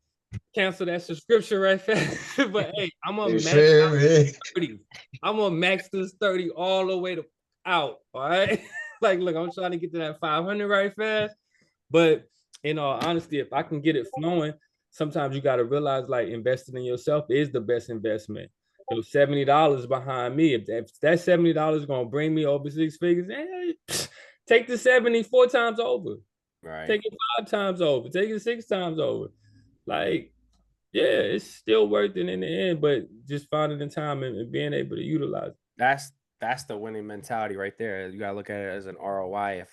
cancel that subscription right fast. But hey, I'm gonna You max feel out me? 30. I'm gonna max this 30 all the way to out. All right. Like, look, I'm trying to get to that 500 right fast. But in all honesty, if I can get it flowing, sometimes you got to realize like investing in yourself is the best investment. Those $70 behind me, if that $70 is gonna bring me over six figures, take the 70 four times over. Right. Take it five times over. Take it six times over. Like, yeah, it's still worth it in the end, but just finding the time and being able to utilize it. That's the winning mentality right there. You gotta look at it as an ROI.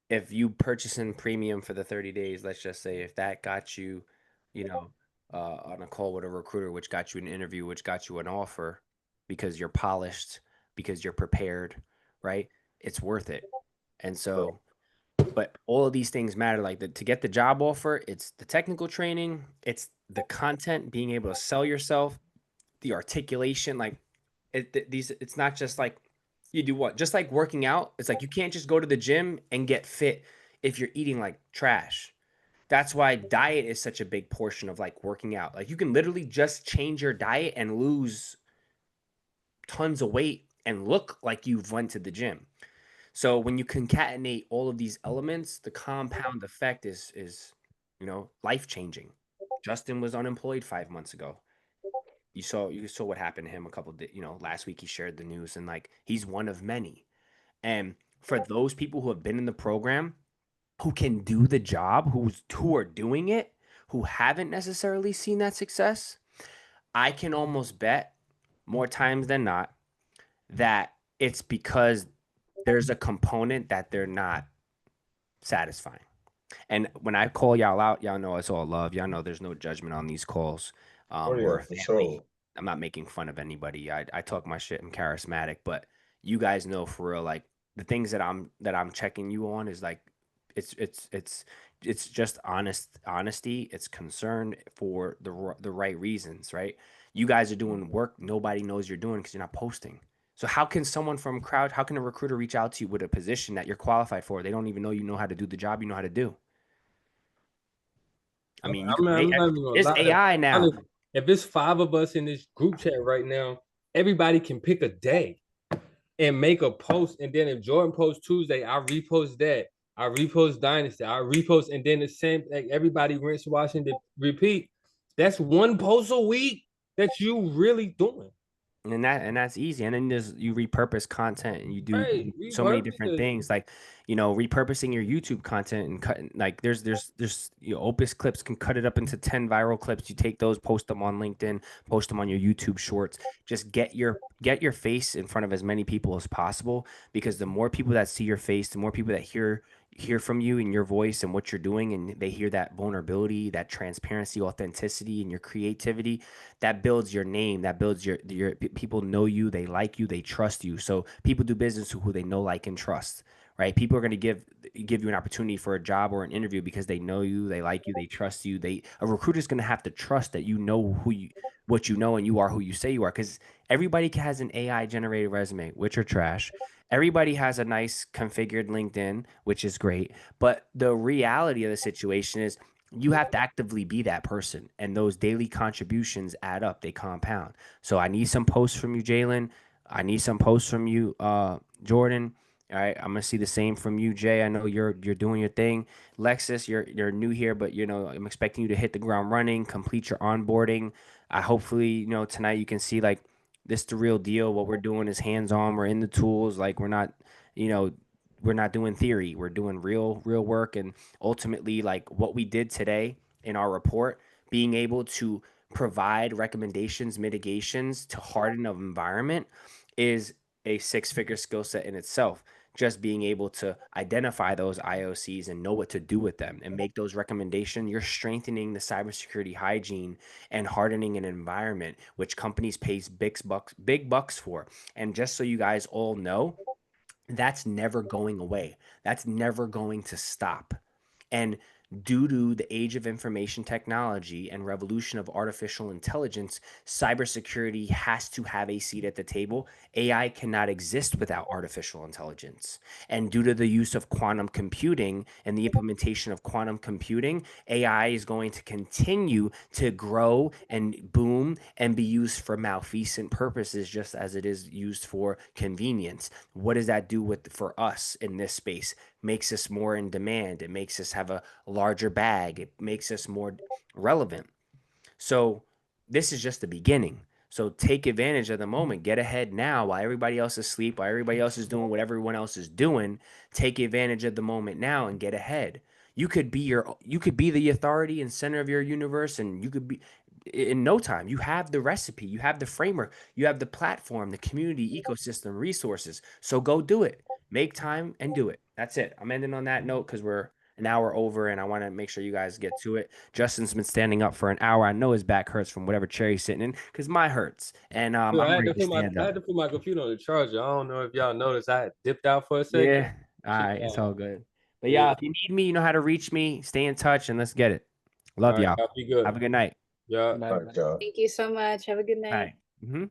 If you purchasing premium for the 30 days, let's just say if that got you, you know, on a call with a recruiter, which got you an interview, which got you an offer because you're polished, because you're prepared, right? It's worth it. And so, but all of these things matter. Like to get the job offer, it's the technical training, it's the content, being able to sell yourself, the articulation, like it's not just like you do what, just like working out. It's like you can't just go to the gym and get fit if you're eating like trash. That's why diet is such a big portion of like working out. Like you can literally just change your diet and lose tons of weight and look like you've went to the gym. So when you concatenate all of these elements, the compound effect is life changing. Justin was unemployed 5 months ago. You saw what happened to him a couple last week he shared the news, and like he's one of many. And for those people who have been in the program, who can do the job, who are doing it, who haven't necessarily seen that success, I can almost bet more times than not that it's because there's a component that they're not satisfying. And when I call y'all out, y'all know it's all love. Y'all know there's no judgment on these calls. Oh We're yeah, a for family. sure. I'm not making fun of anybody. I talk my shit. I'm charismatic, but you guys know for real, like the things that I'm checking you on is like it's just honesty. It's concern for the right reasons, right? You guys are doing work nobody knows you're doing because you're not posting. So how can someone from crowd, how can a recruiter reach out to you with a position that you're qualified for? They don't even know you know how to do the job you know how to do. I mean, you I'm can not, pay. I'm not even gonna There's lie. AI now. Honestly, if it's five of us in this group chat right now, everybody can pick a day and make a post. And then if Jordan posts Tuesday, I repost that. I repost Dynasty. I repost, and then the same, like everybody rinse, wash, and repeat. That's one post a week that you really doing. And that's easy. And then there's you repurpose content and you do Right. so many Repurpose different it. things, like repurposing your YouTube content and cutting, like there's Opus clips can cut it up into 10 viral clips. You take those, post them on LinkedIn, post them on your YouTube shorts. Just get your face in front of as many people as possible, because the more people that see your face, the more people that hear from you and your voice and what you're doing, and they hear that vulnerability, that transparency, authenticity, and your creativity, that builds your name, that builds your people know you, they like you, they trust you. So people do business who they know, like, and trust, right? People are going to give you an opportunity for a job or an interview because they know you, they like you, they trust you. A recruiter is going to have to trust that you know what you know, and you are who you say you are, because everybody has an AI generated resume, which are trash. Everybody has a nice configured LinkedIn, which is great. But the reality of the situation is you have to actively be that person, and those daily contributions add up, they compound. So I need some posts from you, Jalen. I need some posts from you, Jordan. All right, I'm gonna see the same from you, Jay. I know you're doing your thing. Lexus, you're new here, but I'm expecting you to hit the ground running, complete your onboarding. I hopefully, tonight you can see like this the real deal. What we're doing is hands on. We're in the tools. Like you know, we're not doing theory. We're doing real work. And ultimately, like what we did today in our report being able to provide recommendations, mitigations to harden an environment is a six-figure skill set in itself. Just being able to identify those IOCs and know what to do with them and make those recommendations, you're strengthening the cybersecurity hygiene and hardening an environment, which companies pays big bucks for. And just so you guys all know, that's never going away. That's never going to stop. And due to the age of information technology and revolution of artificial intelligence, cybersecurity has to have a seat at the table. AI cannot exist without artificial intelligence. And due to the use of quantum computing and the implementation of quantum computing, AI is going to continue to grow and boom and be used for malfeasant purposes, just as it is used for convenience. What does that do for us in this space? Makes us more in demand. It makes us have a larger bag. It makes us more relevant. So this is just the beginning. So take advantage of the moment. Get ahead now while everybody else is asleep, while everybody else is doing what everyone else is doing. Take advantage of the moment now and get ahead. You could be the authority and center of your universe, and you could be in no time. You have the recipe, you have the framework, you have the platform, the community, ecosystem, resources. So go do it. Make time and do it. That's it. I'm ending on that note because we're an hour over and I want to make sure you guys get to it. Justin's been standing up for an hour. I know his back hurts from whatever chair he's sitting in because mine hurts. And Dude, I'm ready to stand I up. had to put my computer on the charger. I don't know if y'all noticed. I had dipped out for a second. Yeah. All right. It's all good. But Yeah. yeah, if you need me, you know how to reach me. Stay in touch and let's get it. All Love right, y'all. y'all be good. Have a good night. Yeah. Good night, All right, everybody. y'all. Thank you so much. Have a good All night. right.